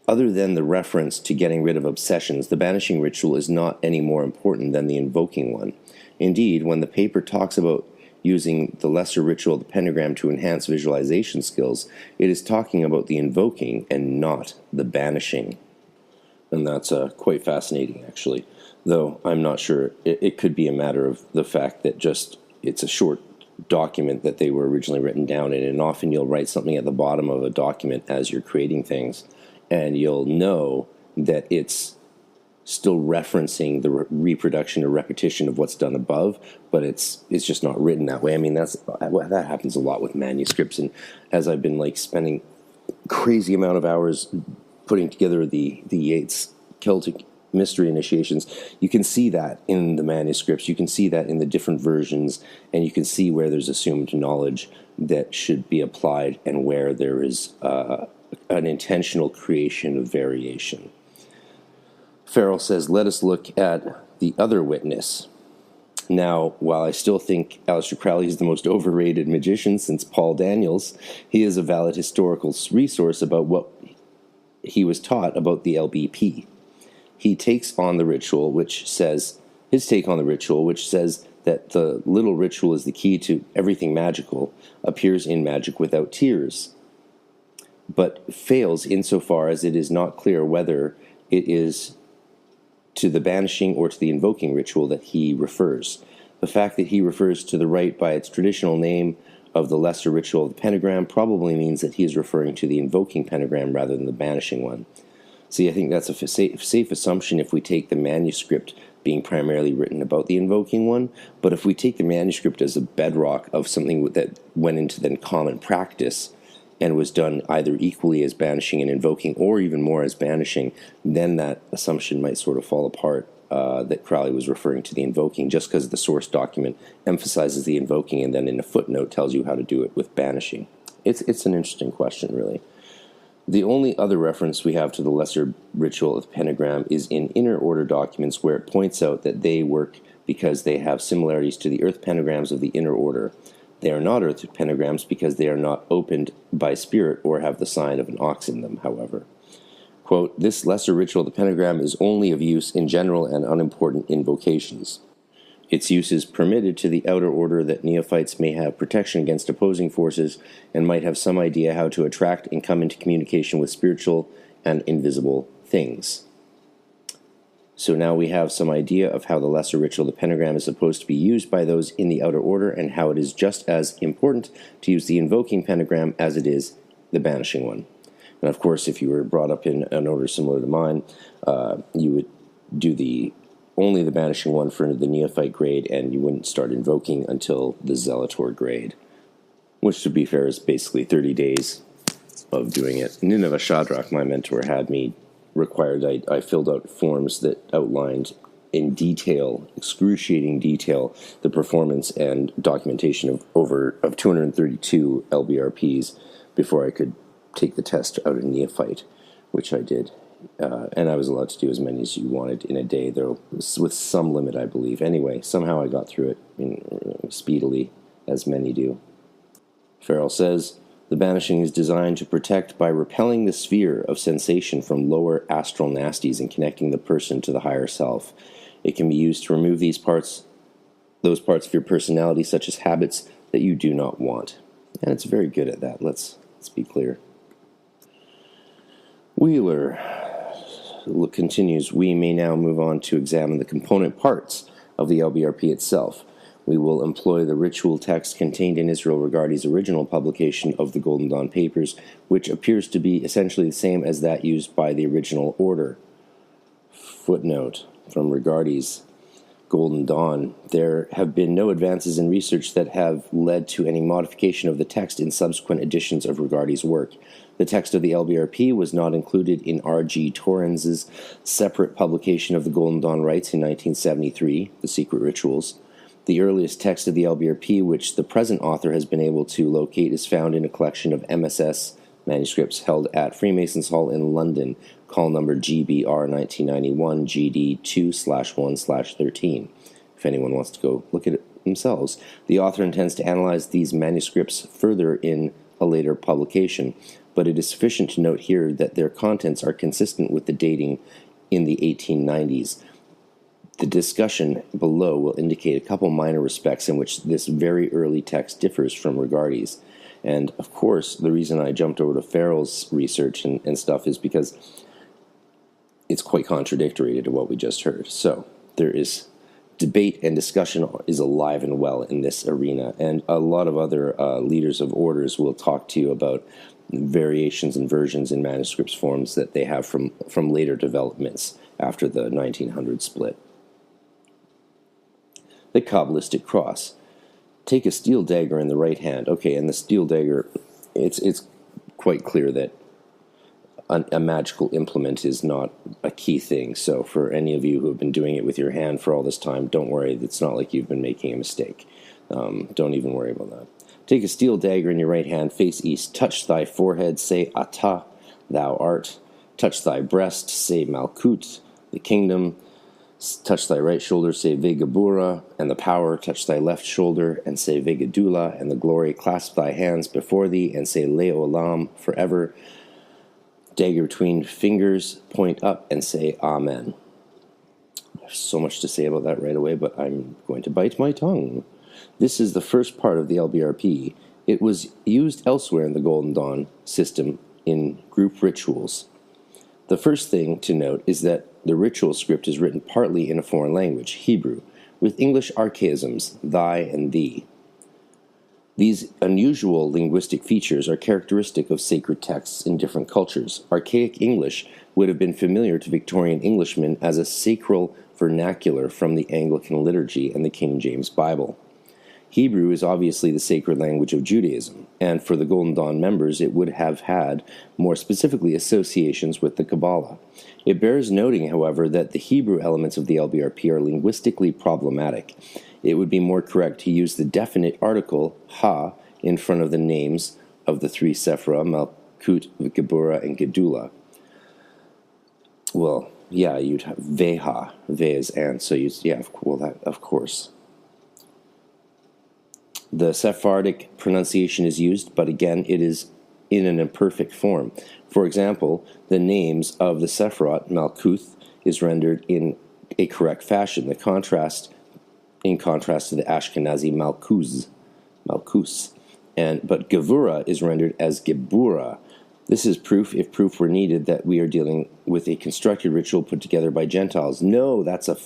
other than the reference to getting rid of obsessions, the banishing ritual is not any more important than the invoking one. Indeed, when the paper talks about using the lesser ritual of the pentagram to enhance visualization skills, it is talking about the invoking and not the banishing. And that's quite fascinating, actually. Though I'm not sure. It could be a matter of the fact that just it's a short document that they were originally written down in, and often you'll write something at the bottom of a document as you're creating things, and you'll know that it's still referencing the reproduction or repetition of what's done above, but it's just not written that way. I mean, that happens a lot with manuscripts, and as I've been spending crazy amount of hours putting together the Yeats Celtic mystery initiations, you can see that in the manuscripts, you can see that in the different versions, and you can see where there's assumed knowledge that should be applied and where there is an intentional creation of variation. Farrell says, let us look at the other witness. Now, while I still think Aleister Crowley is the most overrated magician since Paul Daniels, he is a valid historical resource about what he was taught about the Lbrp. He takes on the ritual, which says that the little ritual is the key to everything magical, appears in Magic Without Tears, but fails insofar as it is not clear whether it is to the banishing or to the invoking ritual that he refers. The fact that he refers to the rite by its traditional name of the lesser ritual of the pentagram probably means that he is referring to the invoking pentagram rather than the banishing one. See, I think that's a safe assumption if we take the manuscript being primarily written about the invoking one, but if we take the manuscript as a bedrock of something that went into then common practice and was done either equally as banishing and invoking or even more as banishing, then that assumption might sort of fall apart, that Crowley was referring to the invoking just because the source document emphasizes the invoking and then in a footnote tells you how to do it with banishing. It's an interesting question, really. The only other reference we have to the lesser ritual of the pentagram is in inner order documents where it points out that they work because they have similarities to the earth pentagrams of the inner order. They are not earth pentagrams because they are not opened by spirit or have the sign of an ox in them, however. Quote, this lesser ritual of the pentagram is only of use in general and unimportant invocations. Its use is permitted to the outer order that neophytes may have protection against opposing forces and might have some idea how to attract and come into communication with spiritual and invisible things. So now we have some idea of how the lesser ritual of the pentagram is supposed to be used by those in the outer order and how it is just as important to use the invoking pentagram as it is the banishing one. And of course, if you were brought up in an order similar to mine, you would do only the banishing one for the neophyte grade, and you wouldn't start invoking until the zealotr grade, which, to be fair, is basically 30 days of doing it. Nineveh Shadrach, my mentor, had me required. I filled out forms that outlined in detail, excruciating detail, the performance and documentation of 232 Lbrps before I could take the test out of neophyte, which I did. And I was allowed to do as many as you wanted in a day, though with some limit, I believe. Anyway, somehow I got through it speedily, as many do. Farrell says, the banishing is designed to protect by repelling the sphere of sensation from lower astral nasties and connecting the person to the higher self. It can be used to remove those parts of your personality, such as habits that you do not want. And it's very good at that, let's be clear. Wheeler continues, we may now move on to examine the component parts of the Lbrp itself. We will employ the ritual text contained in Israel Regardie's original publication of the Golden Dawn Papers, which appears to be essentially the same as that used by the original order. Footnote from Regardie's Golden Dawn. There have been no advances in research that have led to any modification of the text in subsequent editions of Regardie's work. The text of the Lbrp was not included in R.G. Torrens's separate publication of the Golden Dawn Rites in 1973, The Secret Rituals. The earliest text of the Lbrp, which the present author has been able to locate, is found in a collection of MSS manuscripts held at Freemasons Hall in London, call number GBR 1991 GD 2/1/13. If anyone wants to go look at it themselves. The author intends to analyze these manuscripts further in a later publication, but it is sufficient to note here that their contents are consistent with the dating in the 1890s. The discussion below will indicate a couple minor respects in which this very early text differs from Regardi's. And, of course, the reason I jumped over to Farrell's research and stuff is because it's quite contradictory to what we just heard. So there is debate and discussion is alive and well in this arena. And a lot of other leaders of orders will talk to you about variations and versions in manuscripts forms that they have from later developments after the 1900 split. The Kabbalistic Cross. Take a steel dagger in the right hand. Okay, and the steel dagger, it's quite clear that a magical implement is not a key thing. So for any of you who have been doing it with your hand for all this time, don't worry. It's not like you've been making a mistake. Don't even worry about that. Take a steel dagger in your right hand, face east. Touch thy forehead, say Ata, thou art. Touch thy breast, say Malkut, the kingdom. Touch thy right shoulder, say Vegabura, and the power. Touch thy left shoulder, and say Vegadula, and the glory. Clasp thy hands before thee, and say Leolam, forever. Dagger between fingers, point up, and say Amen. There's so much to say about that right away, but I'm going to bite my tongue. This is the first part of the Lbrp. It was used elsewhere in the Golden Dawn system in group rituals. The first thing to note is that the ritual script is written partly in a foreign language, Hebrew, with English archaisms, thy and thee. These unusual linguistic features are characteristic of sacred texts in different cultures. Archaic English would have been familiar to Victorian Englishmen as a sacral vernacular from the Anglican liturgy and the King James Bible. Hebrew is obviously the sacred language of Judaism, and for the Golden Dawn members it would have had, more specifically, associations with the Kabbalah. It bears noting, however, that the Hebrew elements of the Lbrp are linguistically problematic. It would be more correct to use the definite article, ha, in front of the names of the three Sephira, Malkut, Geburah, and Gedula. Well, yeah, you'd have Veha, Ve is and, so of course. The Sephardic pronunciation is used, but again, it is in an imperfect form. For example, the names of the Sephirot, Malkuth, is rendered in a correct fashion. In contrast to the Ashkenazi Malkus, but Gevura is rendered as Gebura. This is proof, if proof were needed, that we are dealing with a constructed ritual put together by Gentiles. No, that's a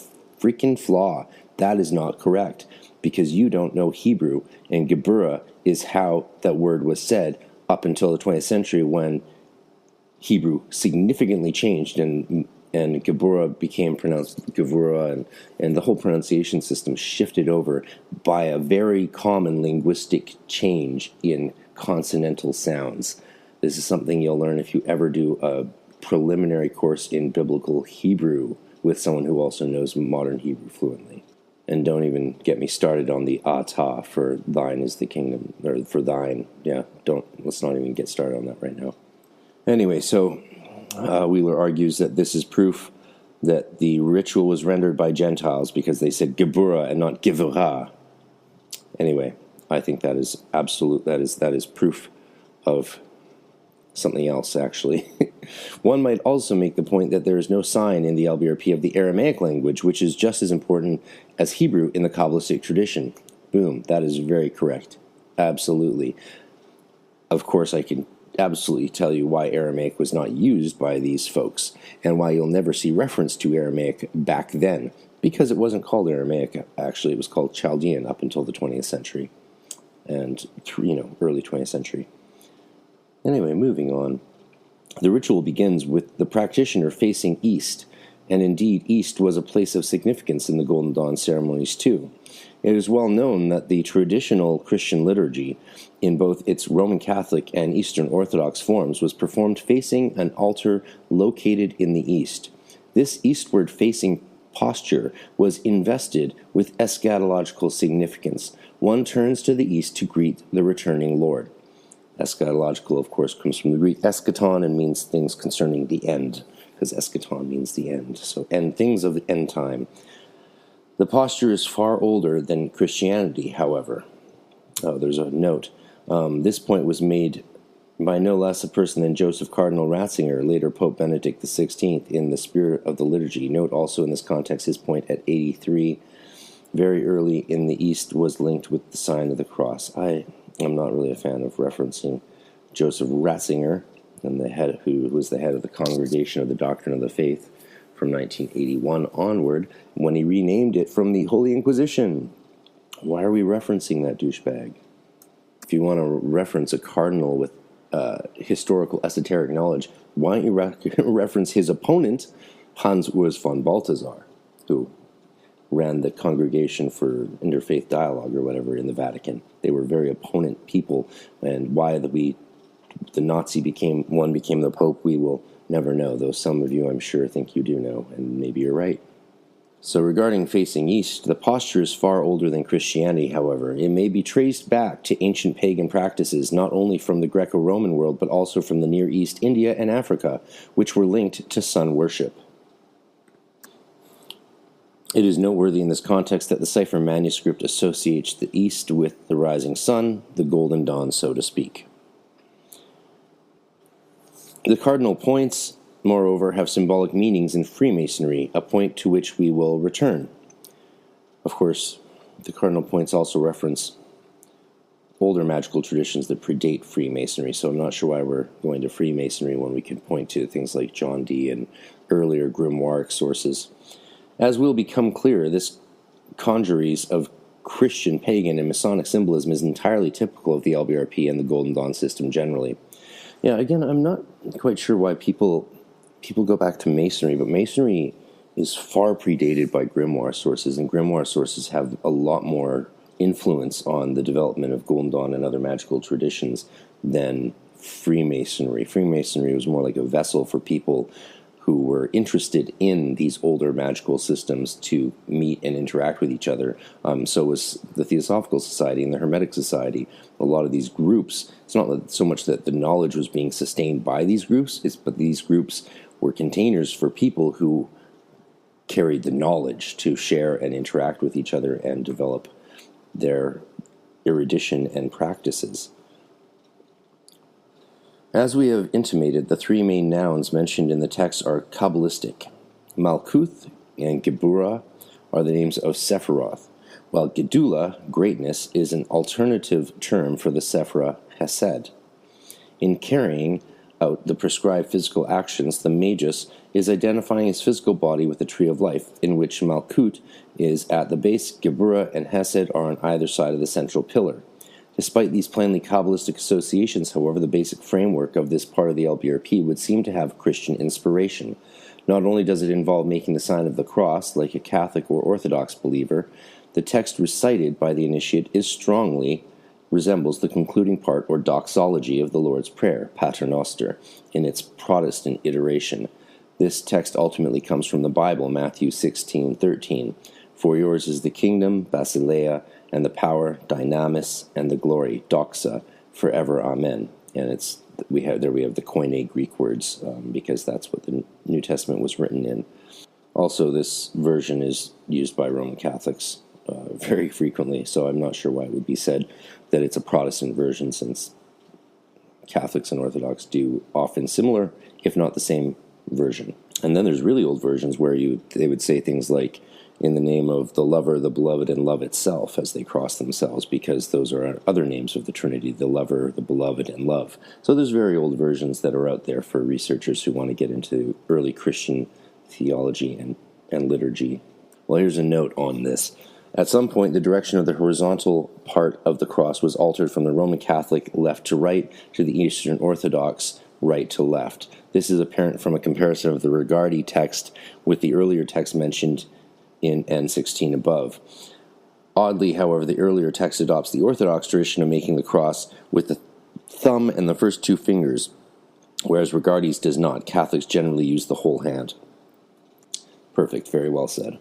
freaking flaw. That is not correct, because you don't know Hebrew, and Gebura is how that word was said up until the 20th century, when Hebrew significantly changed and Gebura became pronounced Gevura, and the whole pronunciation system shifted over by a very common linguistic change in consonantal sounds. This is something you'll learn if you ever do a preliminary course in biblical Hebrew with someone who also knows modern Hebrew fluently. And don't even get me started on the Ata for thine is the kingdom, or for thine. Yeah, let's not even get started on that right now. Anyway, so Wheeler argues that this is proof that the ritual was rendered by Gentiles because they said Gebura and not Gevura. Anyway, I think that is absolute. That is proof of something else, actually. One might also make the point that there is no sign in the Lbrp of the Aramaic language, which is just as important as Hebrew in the Kabbalistic tradition. Boom, that is very correct. Absolutely. Of course, I can absolutely tell you why Aramaic was not used by these folks, and why you'll never see reference to Aramaic back then, because it wasn't called Aramaic. Actually, it was called Chaldean up until the 20th century, and early 20th century. Anyway, moving on. The ritual begins with the practitioner facing east, and indeed east was a place of significance in the Golden Dawn ceremonies too. It is well known that the traditional Christian liturgy, in both its Roman Catholic and Eastern Orthodox forms, was performed facing an altar located in the east. This eastward-facing posture was invested with eschatological significance. One turns to the east to greet the returning Lord. Eschatological, of course, comes from the Greek eschaton and means things concerning the end, because eschaton means the end. So, and things of the end time. The posture is far older than Christianity, however. There's a note. This point was made by no less a person than Joseph Cardinal Ratzinger, later Pope Benedict XVI, in The Spirit of the Liturgy. Note also in this context his point at 83, very early in the East, was linked with the sign of the cross. I am not really a fan of referencing Joseph Ratzinger, and who was the head of the Congregation of the Doctrine of the Faith from 1981 onward, when he renamed it from the Holy Inquisition. Why are we referencing that douchebag? If you want to reference a cardinal with historical esoteric knowledge, why don't you reference his opponent, Hans Urs von Balthasar, who ran the Congregation for Interfaith Dialogue or whatever in the Vatican. They were very opponent people, and why the Nazi became the Pope, we will never know, though some of you, I'm sure, think you do know, and maybe you're right. So regarding facing east, the posture is far older than Christianity, however. It may be traced back to ancient pagan practices, not only from the Greco-Roman world, but also from the Near East, India, and Africa, which were linked to sun worship. It is noteworthy in this context that the cipher manuscript associates the east with the rising sun, the golden dawn, so to speak. The cardinal points, moreover, have symbolic meanings in Freemasonry, a point to which we will return. Of course, the cardinal points also reference older magical traditions that predate Freemasonry, so I'm not sure why we're going to Freemasonry when we can point to things like John Dee and earlier grimoire sources. As will become clearer, this congeries of Christian, pagan, and Masonic symbolism is entirely typical of the Lbrp and the Golden Dawn system generally. Yeah, again, I'm not quite sure why people go back to Masonry, but Masonry is far predated by grimoire sources, and grimoire sources have a lot more influence on the development of Golden Dawn and other magical traditions than Freemasonry. Freemasonry was more like a vessel for people who were interested in these older magical systems to meet and interact with each other. So was the Theosophical Society and the Hermetic Society. A lot of these groups, it's not so much that the knowledge was being sustained by these groups, but these groups were containers for people who carried the knowledge to share and interact with each other and develop their erudition and practices. As we have intimated, the three main nouns mentioned in the text are Kabbalistic. Malkuth and Geburah are the names of Sephiroth, while Gedula, greatness, is an alternative term for the Sephirah Hesed. In carrying out the prescribed physical actions, the Magus is identifying his physical body with the tree of life, in which Malkut is at the base, Geburah and Hesed are on either side of the central pillar. Despite these plainly Kabbalistic associations, however, the basic framework of this part of the Lbrp would seem to have Christian inspiration. Not only does it involve making the sign of the cross, like a Catholic or Orthodox believer, the text recited by the initiate strongly resembles the concluding part or doxology of the Lord's Prayer, Pater Noster, in its Protestant iteration. This text ultimately comes from the Bible, Matthew 16:13. For yours is the kingdom, basileia, and the power, dynamis, and the glory, doxa, forever, amen. And we have the Koine Greek words, because that's what the New Testament was written in. Also, this version is used by Roman Catholics very frequently, so I'm not sure why it would be said that it's a Protestant version, since Catholics and Orthodox do often similar, if not the same version. And then there's really old versions where they would say things like, in the name of the lover, the beloved, and love itself, as they cross themselves, because those are other names of the Trinity, the lover, the beloved, and love. So there's very old versions that are out there for researchers who want to get into early Christian theology and liturgy. Well, here's a note on this. At some point, the direction of the horizontal part of the cross was altered from the Roman Catholic left to right to the Eastern Orthodox right to left. This is apparent from a comparison of the Regardi text with the earlier text mentioned in N16 above. Oddly, however, the earlier text adopts the Orthodox tradition of making the cross with the thumb and the first two fingers, whereas Regardi's does not. Catholics generally use the whole hand. Perfect, very well said.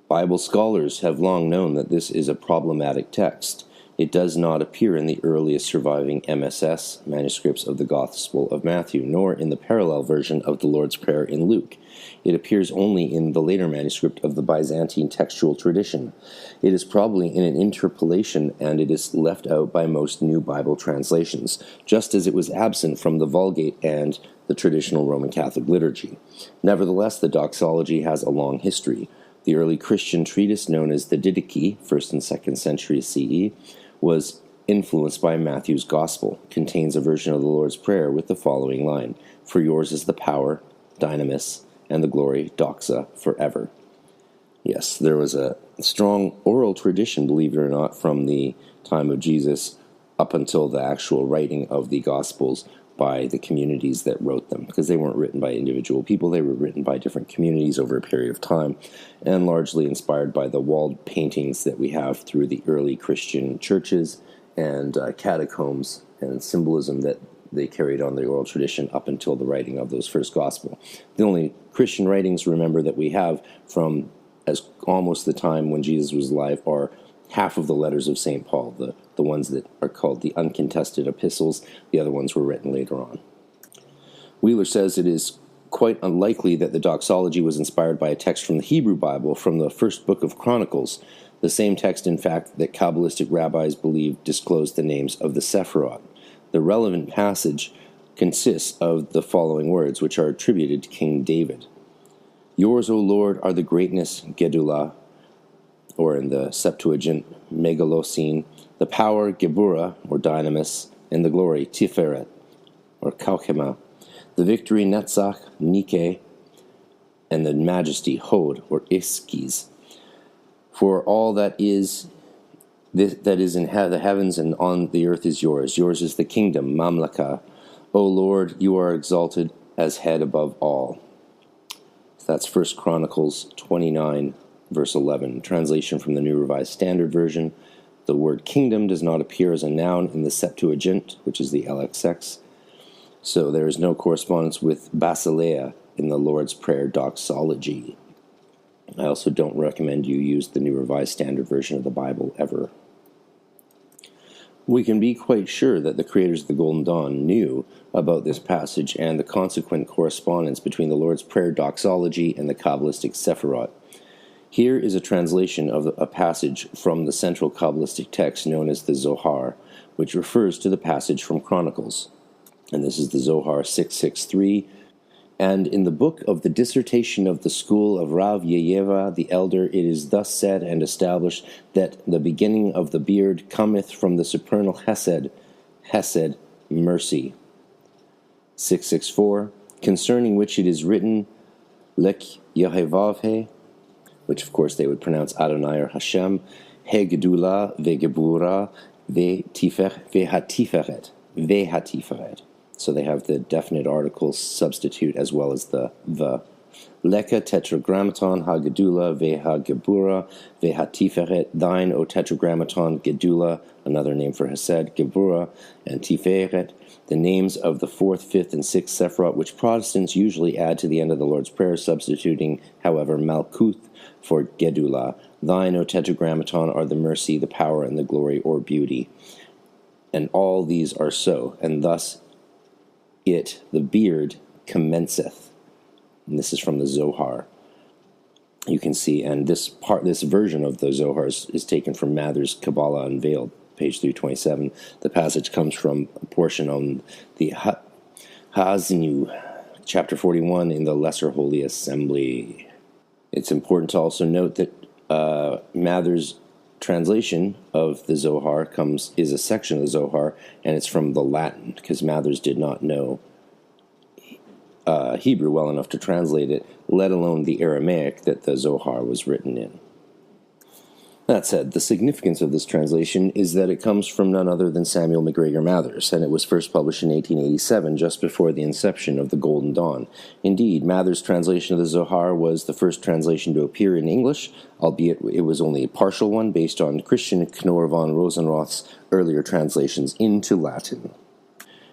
Bible scholars have long known that this is a problematic text. It does not appear in the earliest surviving MSS manuscripts of the Gospel of Matthew, nor in the parallel version of the Lord's Prayer in Luke. It appears only in the later manuscript of the Byzantine textual tradition. It is probably in an interpolation, and it is left out by most new Bible translations, just as it was absent from the Vulgate and the traditional Roman Catholic liturgy. Nevertheless, the doxology has a long history. The early Christian treatise known as the Didache, 1st and 2nd century CE, was influenced by Matthew's Gospel, contains a version of the Lord's Prayer with the following line, "For yours is the power, dynamis, and the glory, doxa, forever." Yes, there was a strong oral tradition, believe it or not, from the time of Jesus up until the actual writing of the Gospels by the communities that wrote them, because they weren't written by individual people, they were written by different communities over a period of time, and largely inspired by the walled paintings that we have through the early Christian churches and catacombs and symbolism that they carried on the oral tradition up until the writing of those first gospel. The only Christian writings, remember, that we have from as almost the time when Jesus was alive are half of the letters of St. Paul, the ones that are called the uncontested epistles. The other ones were written later on. Wheeler says it is quite unlikely that the doxology was inspired by a text from the Hebrew Bible, from the first book of Chronicles, the same text, in fact, that Kabbalistic rabbis believe disclosed the names of the Sephirot. The relevant passage consists of the following words, which are attributed to King David. "Yours, O Lord, are the greatness, Gedula," or in the Septuagint, Megalosine, the power, Gebura, or dynamis, and the glory, Tiferet, or Kauchema, the victory, Netzach, Nike, and the majesty, Hod, or Iskis. For all that is in the heavens and on the earth is yours. Yours is the kingdom, Mamlaka. O Lord, you are exalted as head above all. That's 1 Chronicles 29, verse 11. Translation from the New Revised Standard Version. The word kingdom does not appear as a noun in the Septuagint, which is the LXX. So there is no correspondence with Basileia in the Lord's Prayer doxology. I also don't recommend you use the New Revised Standard Version of the Bible ever. We can be quite sure that the creators of the Golden Dawn knew about this passage and the consequent correspondence between the Lord's Prayer doxology and the Kabbalistic Sephirot. Here is a translation of a passage from the central Kabbalistic text known as the Zohar, which refers to the passage from Chronicles. And this is the Zohar 663. And in the book of the dissertation of the school of Rav Yeyeva the elder, it is thus said and established that the beginning of the beard cometh from the supernal Hesed, mercy. 664, concerning which it is written, Lek Yehevavhe, which of course they would pronounce Adonai or Hashem, He Gedula, Ve Gebura, Ve Hatiferet. So they have the definite article substitute as well as the. Leka tetragrammaton ha gedula ve ha gebura ve ha tiferet. Thine, O tetragrammaton, gedula, another name for Hesed, gebura, and tiferet, the names of the 4th, 5th, and 6th Sephirot, which Protestants usually add to the end of the Lord's Prayer, substituting, however, Malkuth for gedula. Thine, O tetragrammaton, are the mercy, the power, and the glory or beauty. And all these are so, and thus the beard, commenceth. And this is from the Zohar. You can see, and this version of the Zohar is taken from Mather's Kabbalah Unveiled, page 327. The passage comes from a portion on the Ha'azinu, chapter 41, in the Lesser Holy Assembly. It's important to also note that Mather's translation of the Zohar is a section of the Zohar, and it's from the Latin, because Mathers did not know Hebrew well enough to translate it, let alone the Aramaic that the Zohar was written in. That said, the significance of this translation is that it comes from none other than Samuel MacGregor Mathers, and it was first published in 1887, just before the inception of the Golden Dawn. Indeed, Mathers' translation of the Zohar was the first translation to appear in English, albeit it was only a partial one based on Christian Knorr von Rosenroth's earlier translations into Latin.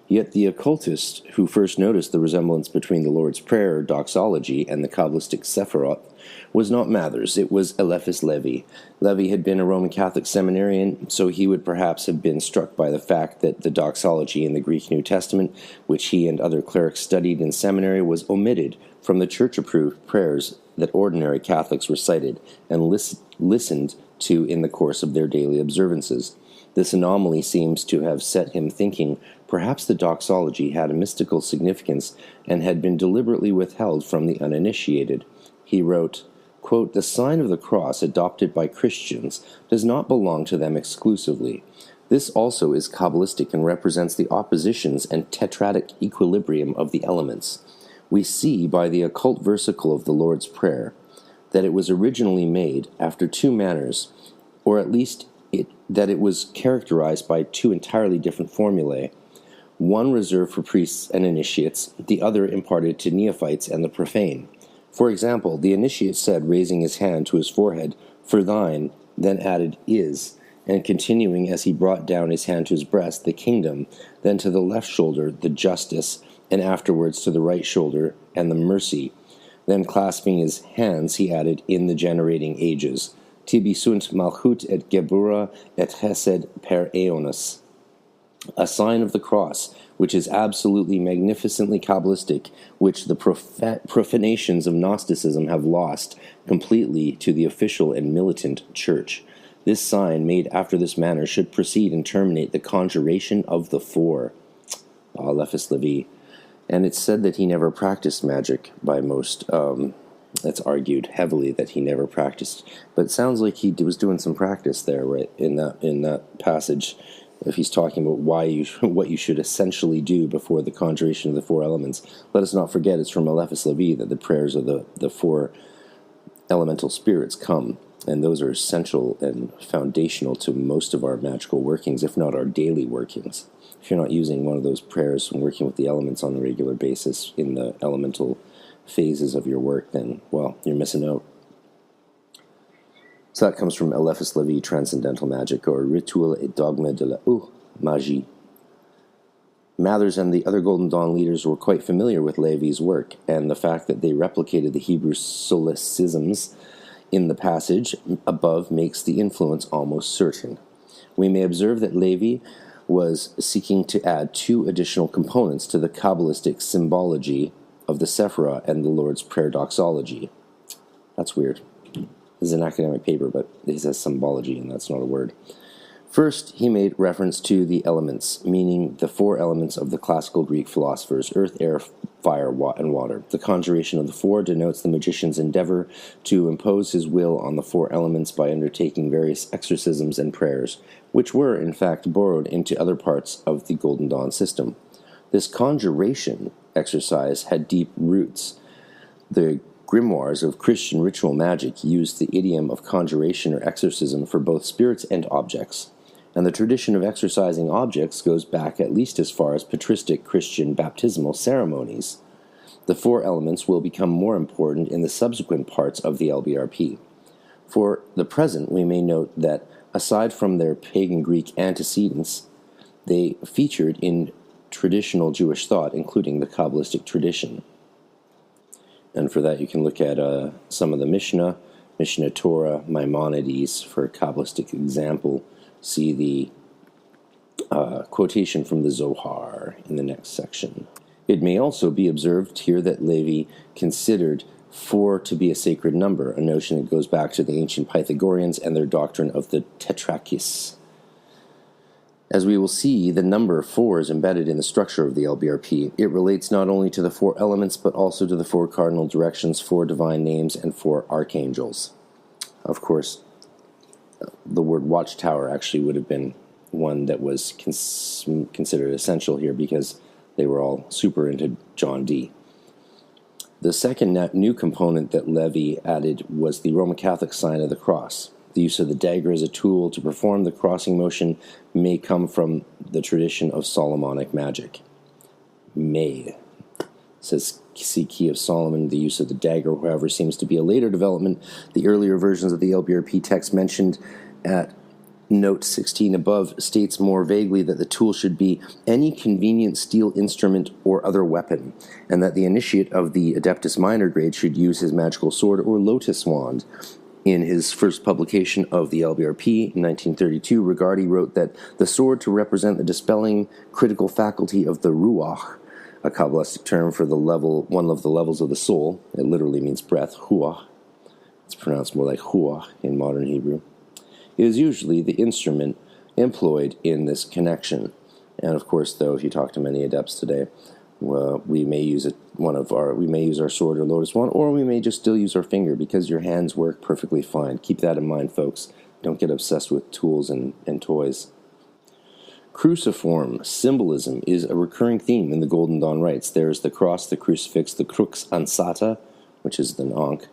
Yet the occultist who first noticed the resemblance between the Lord's Prayer doxology and the Kabbalistic Sephiroth was not Mathers, it was Eliphas Levi. Levi had been a Roman Catholic seminarian, so he would perhaps have been struck by the fact that the doxology in the Greek New Testament, which he and other clerics studied in seminary, was omitted from the church-approved prayers that ordinary Catholics recited and listened to in the course of their daily observances. This anomaly seems to have set him thinking perhaps the doxology had a mystical significance and had been deliberately withheld from the uninitiated. He wrote, quote, "The sign of the cross adopted by Christians does not belong to them exclusively. This also is Kabbalistic and represents the oppositions and tetratic equilibrium of the elements. We see by the occult versicle of the Lord's Prayer that it was originally made after two manners, or at least that it was characterized by two entirely different formulae, one reserved for priests and initiates, the other imparted to neophytes and the profane. For example, the initiate said, raising his hand to his forehead, 'For thine,' then added 'is,' and continuing as he brought down his hand to his breast, 'the kingdom,' then to the left shoulder, 'the justice,' and afterwards to the right shoulder, and 'the mercy.' Then clasping his hands, he added, 'in the generating ages.' Tibi sunt malchut et gebura et chesed per aeonis. A sign of the cross, which is absolutely magnificently Kabbalistic, which the profanations of Gnosticism have lost completely to the official and militant church. This sign, made after this manner, should precede and terminate the conjuration of the four." Eliphas Levi. And it's said that he never practiced magic by most. It's argued heavily that he never practiced, but it sounds like he was doing some practice there, right, in that passage. If he's talking about what you should essentially do before the conjuration of the four elements, let us not forget it's from Eliphas Levi that the prayers of the four elemental spirits come, and those are essential and foundational to most of our magical workings, if not our daily workings. If you're not using one of those prayers and working with the elements on a regular basis in the elemental phases of your work, then, well, you're missing out. So that comes from Eliphas Levi, Transcendental Magic, or Ritual et Dogme de la Magie. Mathers and the other Golden Dawn leaders were quite familiar with Levi's work, and the fact that they replicated the Hebrew solecisms in the passage above makes the influence almost certain. We may observe that Levi was seeking to add two additional components to the Kabbalistic symbology of the Sephirah and the Lord's Prayer doxology. That's weird. This is an academic paper, but it says symbology, and that's not a word. First, he made reference to the elements, meaning the four elements of the classical Greek philosophers, earth, air, fire, and water. The conjuration of the four denotes the magician's endeavor to impose his will on the four elements by undertaking various exorcisms and prayers, which were, in fact, borrowed into other parts of the Golden Dawn system. This conjuration exercise had deep roots. The grimoires of Christian ritual magic used the idiom of conjuration or exorcism for both spirits and objects, and the tradition of exorcising objects goes back at least as far as patristic Christian baptismal ceremonies. The four elements will become more important in the subsequent parts of the Lbrp. For the present, we may note that, aside from their pagan Greek antecedents, they featured in traditional Jewish thought, including the Kabbalistic tradition. And for that, you can look at some of the Mishnah Torah, Maimonides, for a Kabbalistic example. See the quotation from the Zohar in the next section. It may also be observed here that Levi considered 4 to be a sacred number, a notion that goes back to the ancient Pythagoreans and their doctrine of the tetrakis. As we will see, the number 4 is embedded in the structure of the Lbrp. It relates not only to the 4 elements, but also to the 4 cardinal directions, 4 divine names, and 4 archangels. Of course, the word watchtower actually would have been one that was considered essential here because they were all super into John Dee. The second new component that Levi added was the Roman Catholic sign of the cross. The use of the dagger as a tool to perform the crossing motion may come from the tradition of Solomonic magic. May. It says, see Key of Solomon, the use of the dagger, however, seems to be a later development. The earlier versions of the Lbrp text mentioned at Note 16 above states more vaguely that the tool should be any convenient steel instrument or other weapon, and that the initiate of the Adeptus Minor grade should use his magical sword or lotus wand. In his first publication of the Lbrp in 1932, Rigardi wrote that the sword to represent the dispelling critical faculty of the Ruach, a Kabbalistic term for one of the levels of the soul. It literally means breath, Huach. It's pronounced more like Huach in modern Hebrew. Is usually the instrument employed in this connection. And of course, though, if you talk to many adepts today, we may use our sword or lotus wand, or we may just still use our finger because your hands work perfectly fine. Keep that in mind, folks. Don't get obsessed with tools and toys. Cruciform symbolism is a recurring theme in the Golden Dawn rites. There is the cross, the crucifix, the crux ansata, which is the Ankh,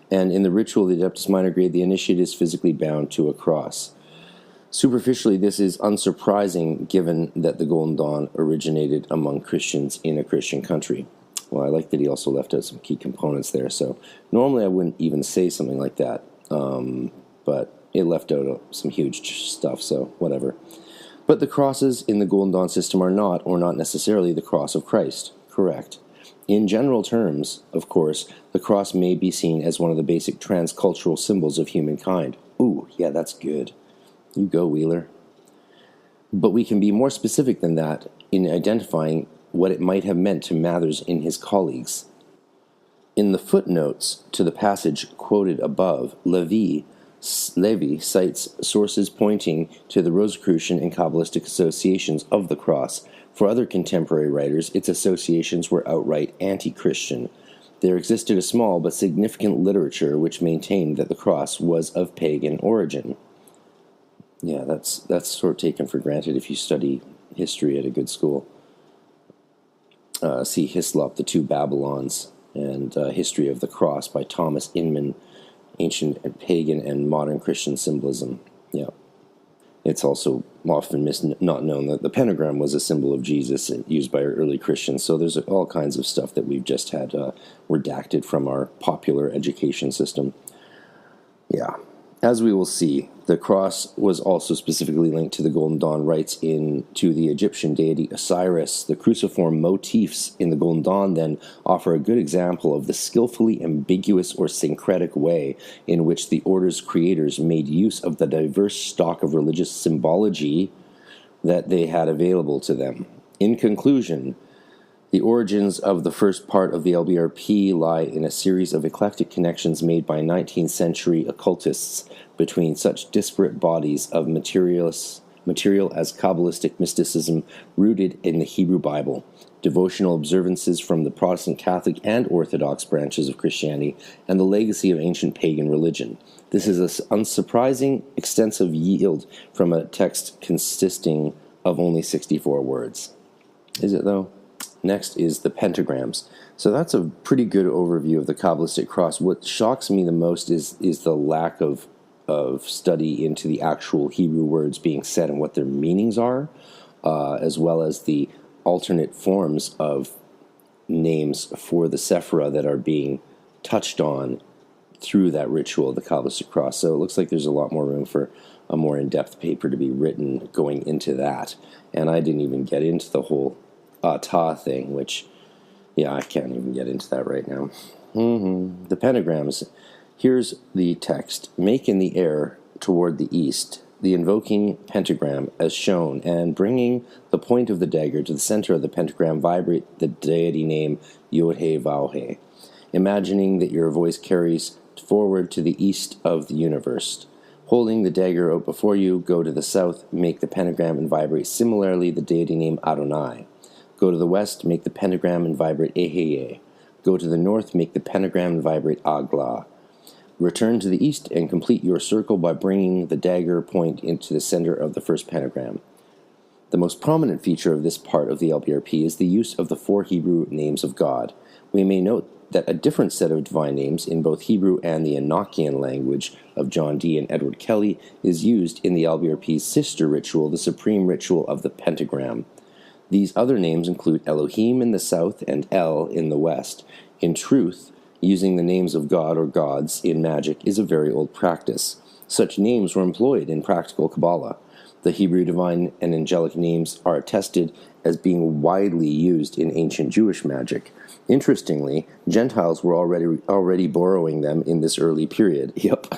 and in the ritual of the Adeptus Minor grade, the initiate is physically bound to a cross. Superficially, this is unsurprising given that the Golden Dawn originated among Christians in a Christian country. Well, I like that he also left out some key components there, so normally I wouldn't even say something like that, but it left out some huge stuff, so whatever. But the crosses in the Golden Dawn system are not, or not necessarily, the cross of Christ. Correct. In general terms, of course, the cross may be seen as one of the basic transcultural symbols of humankind. Ooh, yeah, that's good. You go, Wheeler. But we can be more specific than that in identifying what it might have meant to Mathers and his colleagues. In the footnotes to the passage quoted above, Levi cites sources pointing to the Rosicrucian and Kabbalistic associations of the cross. For other contemporary writers, its associations were outright anti-Christian. There existed a small but significant literature which maintained that the cross was of pagan origin. Yeah, that's sort of taken for granted if you study history at a good school. See Hislop, The Two Babylons, and History of the Cross by Thomas Inman, Ancient and Pagan and Modern Christian Symbolism. Yeah. It's also often not known that the pentagram was a symbol of Jesus used by early Christians. So there's all kinds of stuff that we've just had redacted from our popular education system. Yeah. As we will see, the cross was also specifically linked to the Golden Dawn rites to the Egyptian deity Osiris. The cruciform motifs in the Golden Dawn then offer a good example of the skillfully ambiguous or syncretic way in which the order's creators made use of the diverse stock of religious symbology that they had available to them. In conclusion, the origins of the first part of the Lbrp lie in a series of eclectic connections made by 19th century occultists between such disparate bodies of material as Kabbalistic mysticism rooted in the Hebrew Bible, devotional observances from the Protestant, Catholic, and Orthodox branches of Christianity, and the legacy of ancient pagan religion. This is an unsurprising, extensive yield from a text consisting of only 64 words. Is it, though? Next is the pentagrams. So that's a pretty good overview of the Kabbalistic Cross. What shocks me the most is the lack of study into the actual Hebrew words being said and what their meanings are, as well as the alternate forms of names for the Sephira that are being touched on through that ritual of the Kabbalistic Cross. So it looks like there's a lot more room for a more in-depth paper to be written going into that. And I didn't even get into the whole ta thing, which, yeah, I can't even get into that right now. The pentagrams. Here's the text. Make in the air toward the east the invoking pentagram as shown, and bringing the point of the dagger to the center of the pentagram, vibrate the deity name Yod-He Vav-He, imagining that your voice carries forward to the east of the universe. Holding the dagger out before you, go to the south, make the pentagram and vibrate similarly the deity name Adonai. Go to the west, make the pentagram and vibrate Eheye. Go to the north, make the pentagram and vibrate Agla. Return to the east and complete your circle by bringing the dagger point into the center of the first pentagram. The most prominent feature of this part of the Lbrp is the use of the 4 Hebrew names of God. We may note that a different set of divine names in both Hebrew and the Enochian language of John Dee and Edward Kelly is used in the Lbrp's sister ritual, the supreme ritual of the pentagram. These other names include Elohim in the south and El in the west. In truth, using the names of God or gods in magic is a very old practice. Such names were employed in practical Kabbalah. The Hebrew divine and angelic names are attested as being widely used in ancient Jewish magic. Interestingly, Gentiles were already borrowing them in this early period. Yep.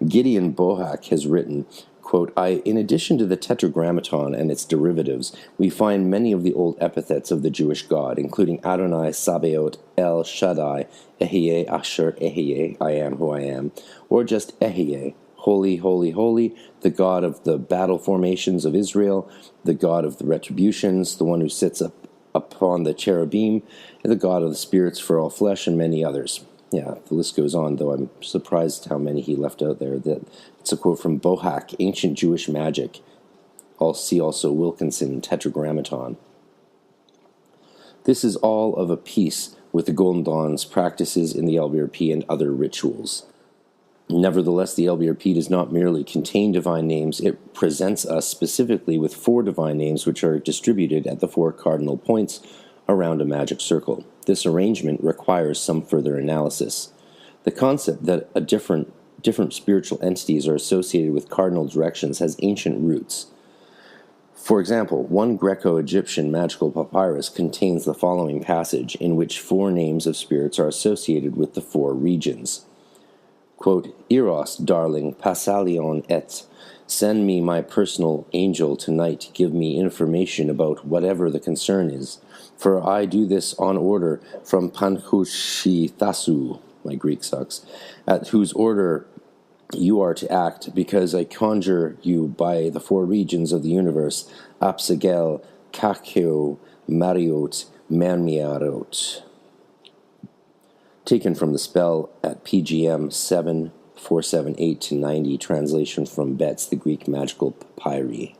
Gideon Bohak has written, quote, in addition to the Tetragrammaton and its derivatives, we find many of the old epithets of the Jewish God, including Adonai, Sabaoth, El Shaddai, Ehyeh, Asher, Ehyeh, I am who I am, or just Ehyeh, holy, holy, holy, the God of the battle formations of Israel, the God of the retributions, the one who sits upon the cherubim, and the God of the spirits for all flesh, and many others. Yeah, the list goes on, though I'm surprised how many he left out there. It's a quote from Bohak, Ancient Jewish Magic. I'll see also Wilkinson, Tetragrammaton. This is all of a piece with the Golden Dawn's practices in the Lbrp and other rituals. Nevertheless, the Lbrp does not merely contain divine names, it presents us specifically with 4 divine names which are distributed at the 4 cardinal points around a magic circle. This arrangement requires some further analysis. The concept that different spiritual entities are associated with cardinal directions has ancient roots. For example, one Greco-Egyptian magical papyrus contains the following passage in which 4 names of spirits are associated with the 4 regions. Quote, Eros, darling, Passalion et, send me my personal angel tonight, give me information about whatever the concern is, for I do this on order from Panchushithasu, my Greek sucks, at whose order you are to act, because I conjure you by the 4 regions of the universe, Apsagel, Kakeo, Mariot, Manmiarot. Taken from the spell at PGM 7478-90, translation from Betz, the Greek magical papyri.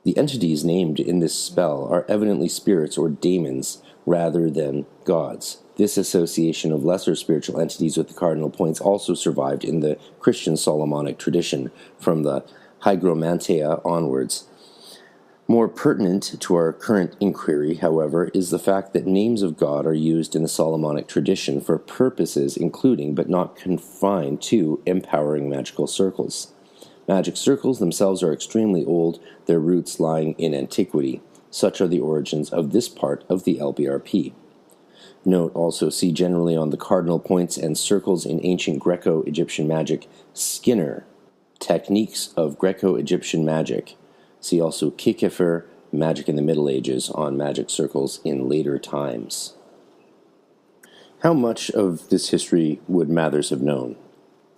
The entities named in this spell are evidently spirits or daemons rather than gods. This association of lesser spiritual entities with the cardinal points also survived in the Christian Solomonic tradition from the Hygromanteia onwards. More pertinent to our current inquiry, however, is the fact that names of God are used in the Solomonic tradition for purposes including, but not confined to, empowering magical circles. Magic circles themselves are extremely old, their roots lying in antiquity. Such are the origins of this part of the Lbrp. Note also, see generally on the cardinal points and circles in ancient Greco-Egyptian magic, Skinner, Techniques of Greco-Egyptian Magic. See also Kiefer, Magic in the Middle Ages, on magic circles in later times. How much of this history would Mathers have known?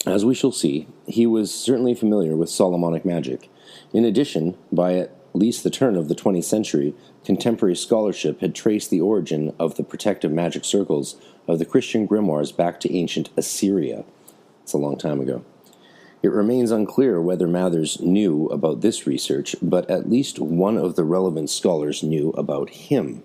As we shall see, he was certainly familiar with Solomonic magic. In addition, by at least the turn of the 20th century, contemporary scholarship had traced the origin of the protective magic circles of the Christian grimoires back to ancient Assyria. It's a long time ago. It remains unclear whether Mathers knew about this research, but at least one of the relevant scholars knew about him.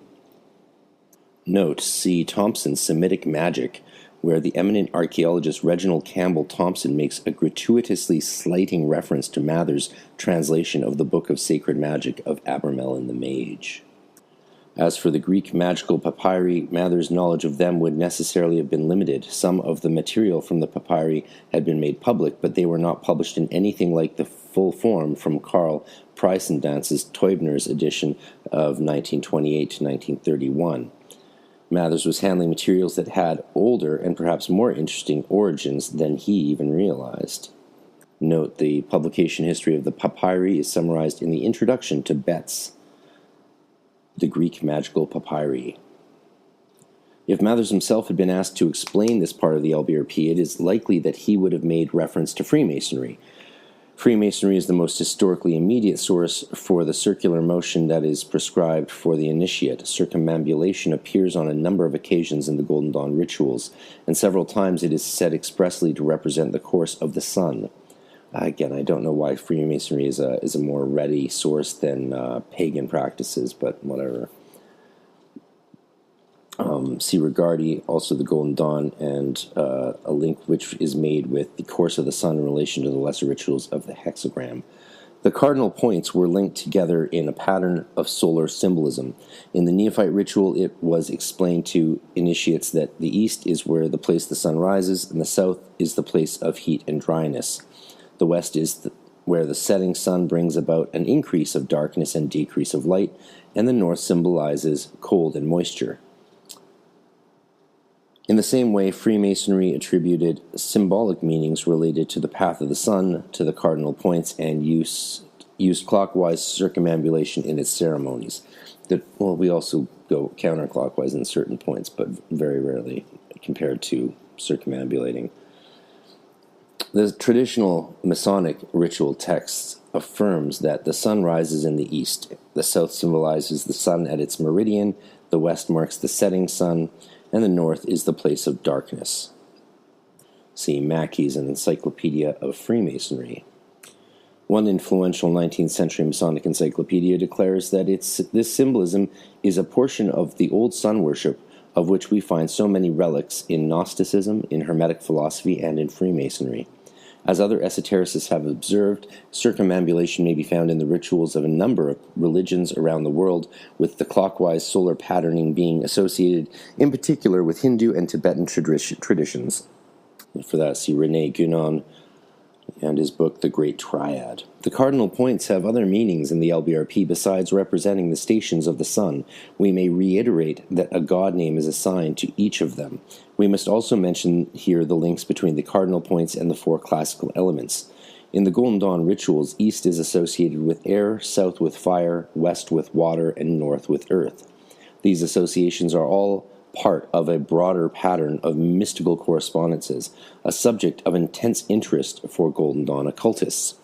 Note, see Thompson's Semitic Magic, where the eminent archaeologist Reginald Campbell Thompson makes a gratuitously slighting reference to Mathers' translation of the Book of Sacred Magic of Abramelin the Mage. As for the Greek magical papyri, Mathers' knowledge of them would necessarily have been limited. Some of the material from the papyri had been made public, but they were not published in anything like the full form from Karl Preisendanz's Teubner's edition of 1928 to 1931. Mathers was handling materials that had older and perhaps more interesting origins than he even realized. Note, the publication history of the papyri is summarized in the introduction to Betz, the Greek magical papyri. If Mathers himself had been asked to explain this part of the Lbrp, it is likely that he would have made reference to Freemasonry. Freemasonry is the most historically immediate source for the circular motion that is prescribed for the initiate. Circumambulation appears on a number of occasions in the Golden Dawn rituals, and several times it is said expressly to represent the course of the sun. Again, I don't know why Freemasonry is a more ready source than pagan practices, but whatever. See Regardi, also the Golden Dawn, and a link which is made with the course of the sun in relation to the lesser rituals of the Hexagram. The cardinal points were linked together in a pattern of solar symbolism. In the neophyte ritual, it was explained to initiates that the east is where the place the sun rises, and the south is the place of heat and dryness. The west is where the setting sun brings about an increase of darkness and decrease of light, and the north symbolizes cold and moisture. In the same way, Freemasonry attributed symbolic meanings related to the path of the sun to the cardinal points and used clockwise circumambulation in its ceremonies. We also go counterclockwise in certain points, but very rarely compared to circumambulating. The traditional Masonic ritual text affirms that the sun rises in the east. The south symbolizes the sun at its meridian, the west marks the setting sun, and the north is the place of darkness. See Mackey's An Encyclopedia of Freemasonry. One influential 19th century Masonic encyclopedia declares that this symbolism is a portion of the old sun worship of which we find so many relics in Gnosticism, in Hermetic philosophy, and in Freemasonry. As other esotericists have observed, circumambulation may be found in the rituals of a number of religions around the world, with the clockwise solar patterning being associated in particular with Hindu and Tibetan traditions. And for that, see René Guénon and his book, The Great Triad. The cardinal points have other meanings in the Lbrp besides representing the stations of the sun. We may reiterate that a god name is assigned to each of them. We must also mention here the links between the cardinal points and the four classical elements. In the Golden Dawn rituals, east is associated with air, south with fire, west with water, and north with earth. These associations are all part of a broader pattern of mystical correspondences, a subject of intense interest for Golden Dawn occultists.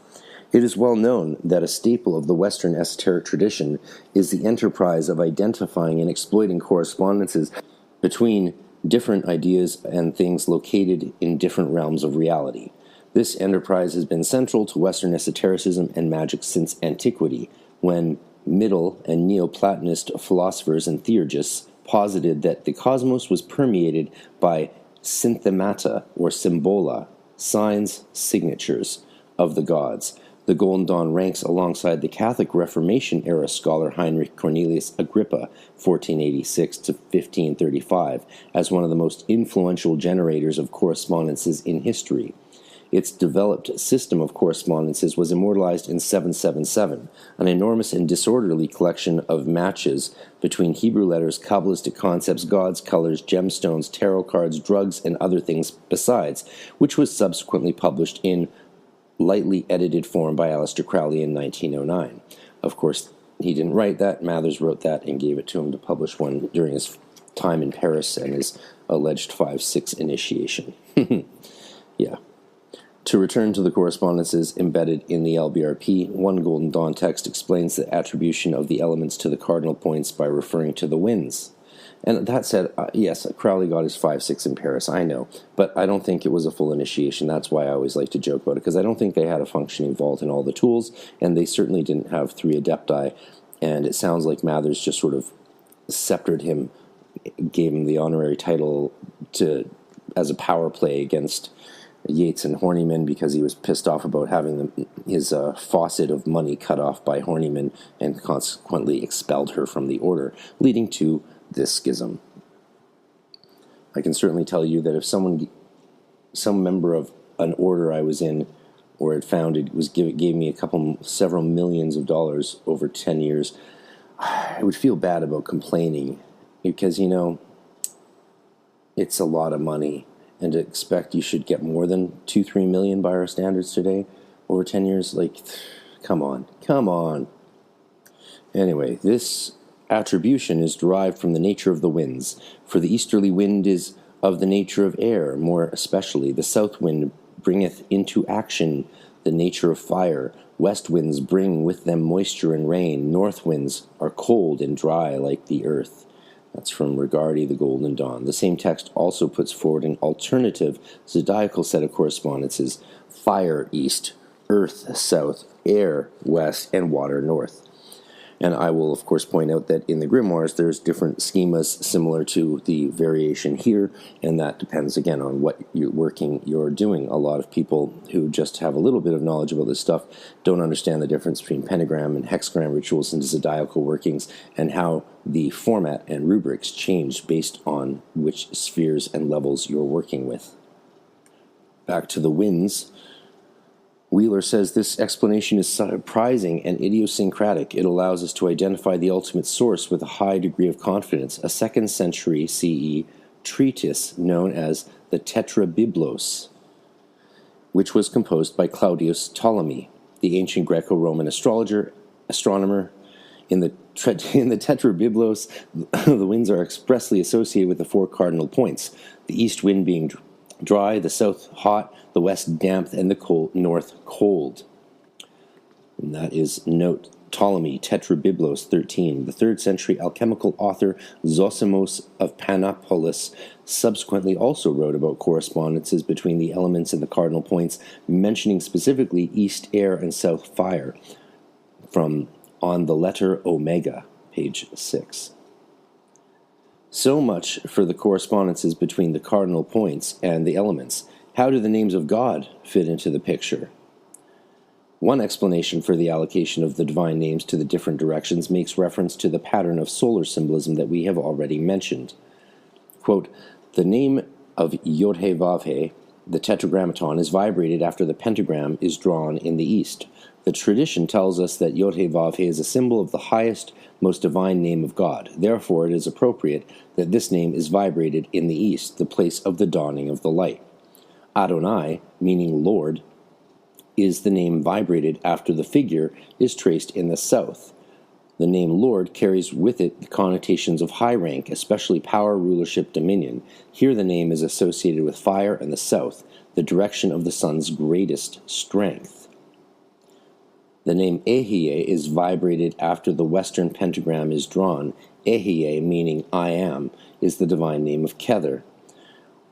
It is well known that a staple of the Western esoteric tradition is the enterprise of identifying and exploiting correspondences between different ideas and things located in different realms of reality. This enterprise has been central to Western esotericism and magic since antiquity, when Middle and Neoplatonist philosophers and theurgists posited that the cosmos was permeated by synthemata or symbola, signs, signatures of the gods. The Golden Dawn ranks alongside the Catholic Reformation-era scholar Heinrich Cornelius Agrippa, 1486 to 1535, as one of the most influential generators of correspondences in history. Its developed system of correspondences was immortalized in 777, an enormous and disorderly collection of matches between Hebrew letters, Kabbalistic concepts, gods, colors, gemstones, tarot cards, drugs, and other things besides, which was subsequently published in lightly edited form by Aleister Crowley in 1909. Of course, he didn't write that. Mathers wrote that and gave it to him to publish one during his time in Paris and his alleged 5-6 initiation. Yeah. To return to the correspondences embedded in the Lbrp, one Golden Dawn text explains the attribution of the elements to the cardinal points by referring to the winds. And that said, yes, Crowley got his 5-6 in Paris, I know, but I don't think it was a full initiation. That's why I always like to joke about it, because I don't think they had a functioning vault and all the tools, and they certainly didn't have 3 adepti, and it sounds like Mathers just sort of sceptered him, gave him the honorary title as a power play against Yates and Horniman because he was pissed off about having his faucet of money cut off by Horniman and consequently expelled her from the order, leading to this schism. I can certainly tell you that if some member of an order I was in or had founded gave me several millions of dollars over 10 years, I would feel bad about complaining because, it's a lot of money. And to expect you should get more than 2-3 million by our standards today over 10 years, come on. Anyway, this attribution is derived from the nature of the winds, for the easterly wind is of the nature of air, more especially the south wind bringeth into action the nature of fire, west winds bring with them moisture and rain, north winds are cold and dry like the earth. That's from Rigardi, The Golden Dawn. The same text also puts forward an alternative zodiacal set of correspondences: fire east, earth south, air west, and water north. And I will, of course, point out that in the grimoires, there's different schemas similar to the variation here, and that depends, again, on what working you're doing. A lot of people who just have a little bit of knowledge about this stuff don't understand the difference between pentagram and hexagram rituals and zodiacal workings, and how the format and rubrics change based on which spheres and levels you're working with. Back to the winds. Wheeler says this explanation is surprising and idiosyncratic. It allows us to identify the ultimate source with a high degree of confidence. A 2nd century CE treatise known as the Tetrabiblos, which was composed by Claudius Ptolemy, the ancient Greco-Roman astronomer. In the Tetrabiblos, the winds are expressly associated with the 4 cardinal points, the east wind being dry, the south hot, the west damp, and the north cold. And that is note Ptolemy, Tetrabiblos 13. The 3rd century alchemical author Zosimos of Panopolis subsequently also wrote about correspondences between the elements and the cardinal points, mentioning specifically east air and south fire, from On the Letter Omega, page 6. So much for the correspondences between the cardinal points and the elements. How do the names of God fit into the picture? One explanation for the allocation of the divine names to the different directions makes reference to the pattern of solar symbolism that we have already mentioned. Quote, the name of Yod-He-Vav-He, the tetragrammaton, is vibrated after the pentagram is drawn in the east. The tradition tells us that Yod-He-Vav-He is a symbol of the highest, most divine name of God. Therefore, it is appropriate that this name is vibrated in the east, the place of the dawning of the light. Adonai, meaning Lord, is the name vibrated after the figure is traced in the south. The name Lord carries with it the connotations of high rank, especially power, rulership, dominion. Here the name is associated with fire and the south, the direction of the sun's greatest strength. The name Ehie is vibrated after the western pentagram is drawn. Ehie, meaning I am, is the divine name of Kether.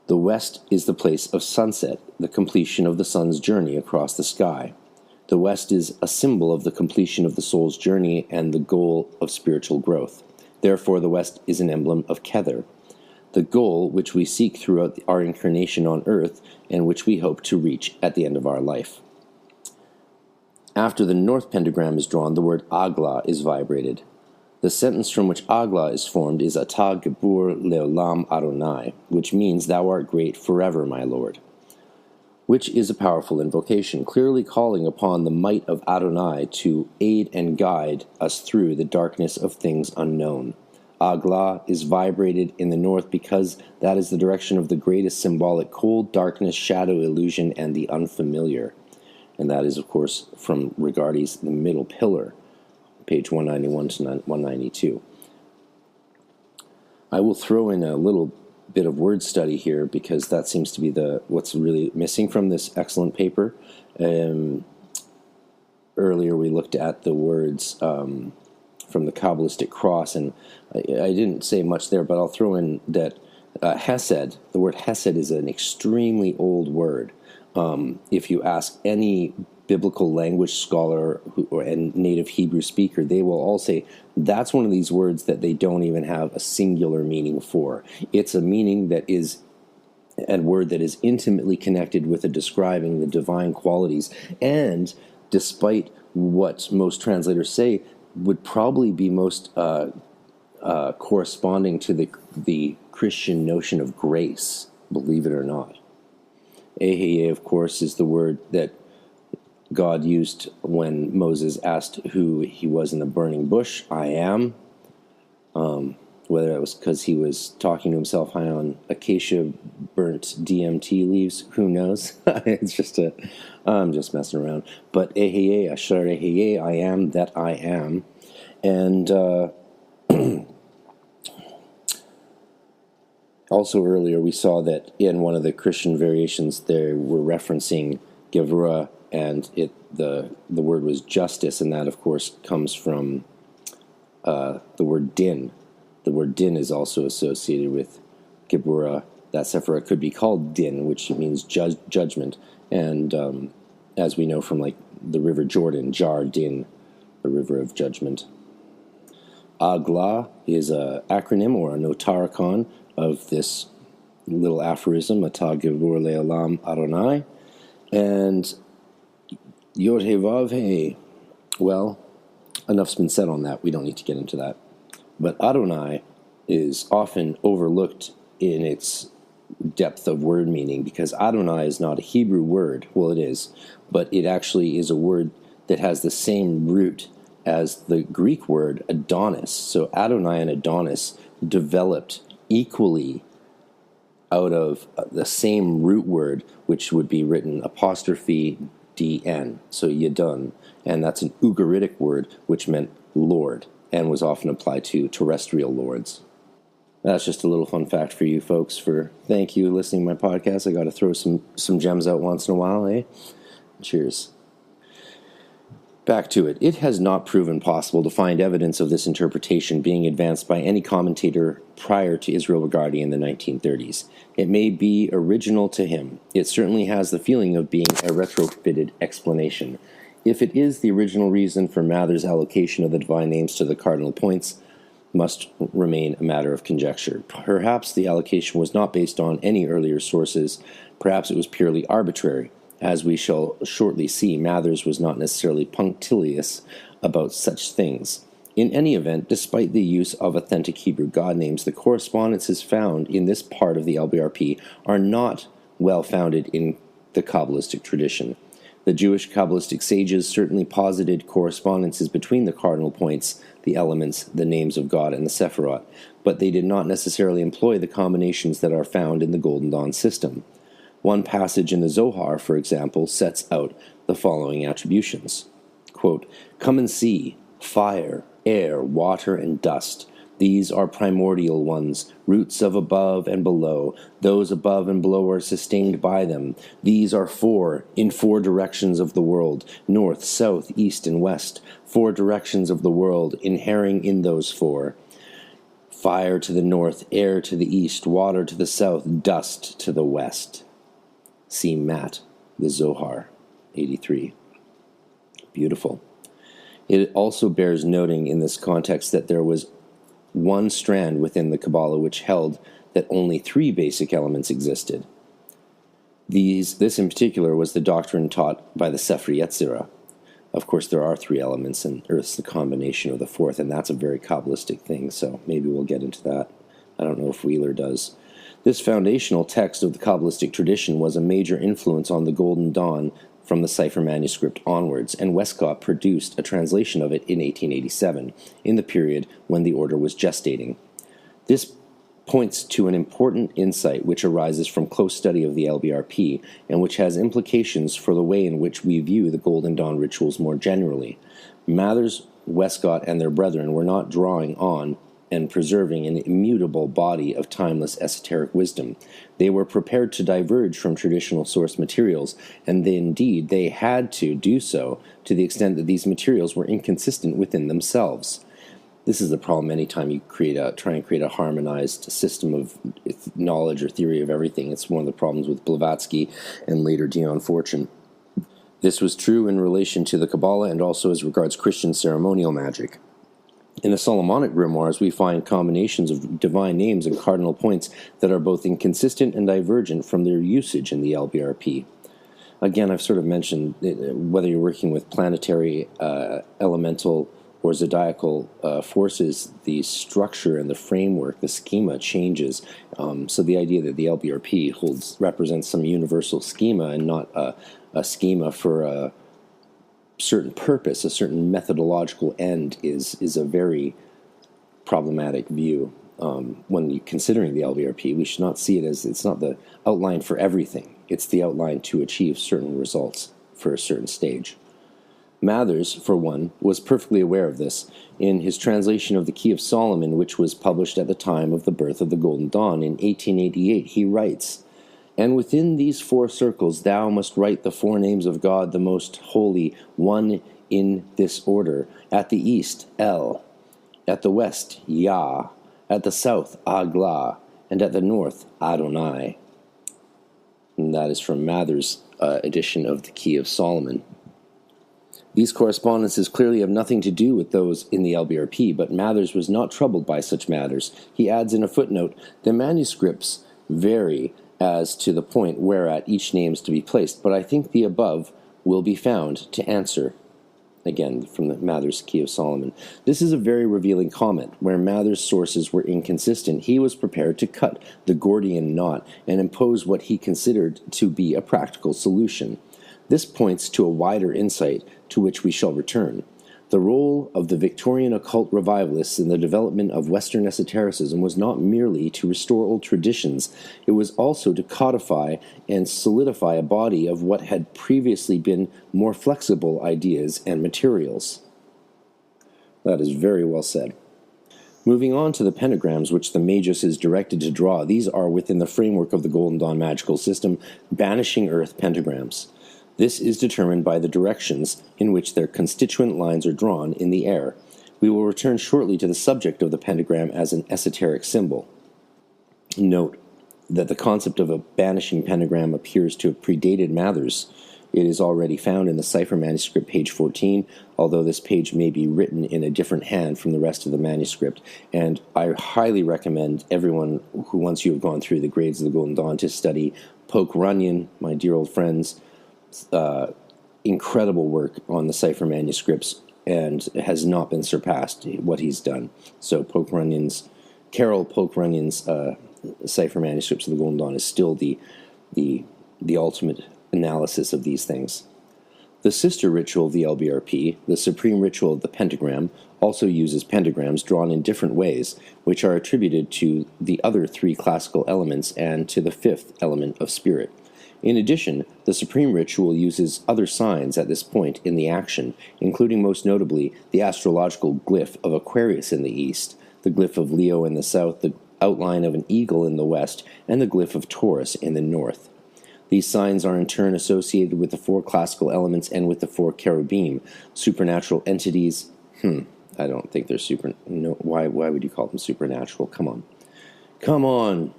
The west is the place of sunset, the completion of the sun's journey across the sky. The west is a symbol of the completion of the soul's journey and the goal of spiritual growth. Therefore, the west is an emblem of Kether, the goal which we seek throughout our incarnation on earth and which we hope to reach at the end of our life. After the north pentagram is drawn, the word Agla is vibrated. The sentence from which Agla is formed is Ata Gebur Leolam Adonai, which means Thou art great forever, my Lord, which is a powerful invocation, clearly calling upon the might of Adonai to aid and guide us through the darkness of things unknown. Agla is vibrated in the north because that is the direction of the greatest symbolic cold, darkness, shadow, illusion, and the unfamiliar. And that is, of course, from Rigardi's The Middle Pillar, page 191 to 192. I will throw in a little bit of word study here because that seems to be what's really missing from this excellent paper. Earlier we looked at the words from the Kabbalistic Cross, and I didn't say much there, but I'll throw in that Hesed, the word Hesed is an extremely old word. If you ask any biblical language scholar and native Hebrew speaker, they will all say that's one of these words that they don't even have a singular meaning for. It's a meaning that is a word that is intimately connected with describing the divine qualities, and despite what most translators say, would probably be most corresponding to the Christian notion of grace, believe it or not. Eheye, of course, is the word that God used when Moses asked who he was in the burning bush. I am. Whether it was because he was talking to himself high on acacia burnt DMT leaves, who knows? I'm just messing around. But Eheye, Asher Eheye, I am that I am. And also earlier we saw that in one of the Christian variations they were referencing Gevurah, and the word was justice, and that of course comes from the word din. The word din is also associated with Gevurah. That Sephirah could be called din, which means judgment, and as we know from like the river Jordan, Jar Din, the river of judgment. Agla is an acronym or a notaricon of this little aphorism, Ata Gevur Le'olam Adonai. And Yod He Vav He, well, enough's been said on that. We don't need to get into that. But Adonai is often overlooked in its depth of word meaning, because Adonai is not a Hebrew word. Well, it is, but it actually is a word that has the same root as the Greek word Adonis. So Adonai and Adonis developed equally out of the same root word, which would be written apostrophe DN, so Yadun, and that's an Ugaritic word which meant Lord and was often applied to terrestrial lords. That's just a little fun fact for you folks. Thank you listening to my podcast. I got to throw some gems out once in a while, eh? Cheers. Back to it. It has not proven possible to find evidence of this interpretation being advanced by any commentator prior to Israel Regardie in the 1930s. It may be original to him. It certainly has the feeling of being a retrofitted explanation. If it is the original reason for Mather's allocation of the divine names to the cardinal points, must remain a matter of conjecture. Perhaps the allocation was not based on any earlier sources. Perhaps it was purely arbitrary. As we shall shortly see, Mathers was not necessarily punctilious about such things. In any event, despite the use of authentic Hebrew god names, the correspondences found in this part of the Lbrp are not well founded in the Kabbalistic tradition. The Jewish Kabbalistic sages certainly posited correspondences between the cardinal points, the elements, the names of God, and the Sephirot, but they did not necessarily employ the combinations that are found in the Golden Dawn system. One passage in the Zohar, for example, sets out the following attributions. Quote, "Come and see, fire, air, water, and dust. These are primordial ones, roots of above and below. Those above and below are sustained by them. These are four, in four directions of the world, north, south, east, and west. Four directions of the world, inhering in those four. Fire to the north, air to the east, water to the south, dust to the west." See Matt, the Zohar, 83. Beautiful. It also bears noting in this context that there was one strand within the Kabbalah which held that only three basic elements existed. This in particular was the doctrine taught by the Sefer Yetzirah. Of course, there are three elements, and Earth's the combination of the fourth, and that's a very Kabbalistic thing, so maybe we'll get into that. I don't know if Wheeler does. This foundational text of the Kabbalistic tradition was a major influence on the Golden Dawn from the cipher manuscript onwards, and Westcott produced a translation of it in 1887, in the period when the order was gestating. This points to an important insight which arises from close study of the Lbrp, and which has implications for the way in which we view the Golden Dawn rituals more generally. Mathers, Westcott, and their brethren were not drawing on and preserving an immutable body of timeless esoteric wisdom. They were prepared to diverge from traditional source materials, and indeed they had to do so to the extent that these materials were inconsistent within themselves. This is the problem anytime you try and create a harmonized system of knowledge or theory of everything. It's one of the problems with Blavatsky and later Dion Fortune. This was true in relation to the Kabbalah and also as regards Christian ceremonial magic. In the Solomonic grimoires, we find combinations of divine names and cardinal points that are both inconsistent and divergent from their usage in the Lbrp. Again, I've sort of mentioned whether you're working with planetary, elemental, or zodiacal forces, the structure and the framework, the schema changes. So the idea that the Lbrp represents some universal schema and not a schema for a certain purpose, a certain methodological end is a very problematic view. When you're considering the Lbrp, we should not see it as it's not the outline for everything. It's the outline to achieve certain results for a certain stage. Mathers, for one, was perfectly aware of this. In his translation of the Key of Solomon, which was published at the time of the birth of the Golden Dawn in 1888, he writes, "And within these four circles thou must write the four names of God the most holy, one in this order. At the east, El. At the west, Yah. At the south, Agla. And at the north, Adonai." And that is from Mather's edition of the Key of Solomon. These correspondences clearly have nothing to do with those in the Lbrp, but Mathers was not troubled by such matters. He adds in a footnote, the manuscripts vary as to the point whereat each name is to be placed, but I think the above will be found to answer. Again, from the Mathers Key of Solomon. This is a very revealing comment. Where Mathers' sources were inconsistent, he was prepared to cut the Gordian knot and impose what he considered to be a practical solution. This points to a wider insight to which we shall return. The role of the Victorian occult revivalists in the development of Western esotericism was not merely to restore old traditions, it was also to codify and solidify a body of what had previously been more flexible ideas and materials. That is very well said. Moving on to the pentagrams which the Magus is directed to draw, these are within the framework of the Golden Dawn magical system, Banishing Earth pentagrams. This is determined by the directions in which their constituent lines are drawn in the air. We will return shortly to the subject of the pentagram as an esoteric symbol. Note that the concept of a banishing pentagram appears to have predated Mathers. It is already found in the cipher manuscript, page 14, although this page may be written in a different hand from the rest of the manuscript. And I highly recommend everyone who, once you have gone through the grades of the Golden Dawn, to study Poke Runyon, my dear old friends, incredible work on the cipher manuscripts, and has not been surpassed what he's done. So Carol Poke Runyon's cipher manuscripts of the Golden Dawn is still the ultimate analysis of these things. The sister ritual of the Lbrp, the supreme ritual of the pentagram, also uses pentagrams drawn in different ways, which are attributed to the other three classical elements and to the fifth element of spirit. In addition, the Supreme Ritual uses other signs at this point in the action, including most notably the astrological glyph of Aquarius in the east, the glyph of Leo in the south, the outline of an eagle in the west, and the glyph of Taurus in the north. These signs are in turn associated with the four classical elements and with the four cherubim, supernatural entities. I don't think they're why would you call them supernatural? Come on.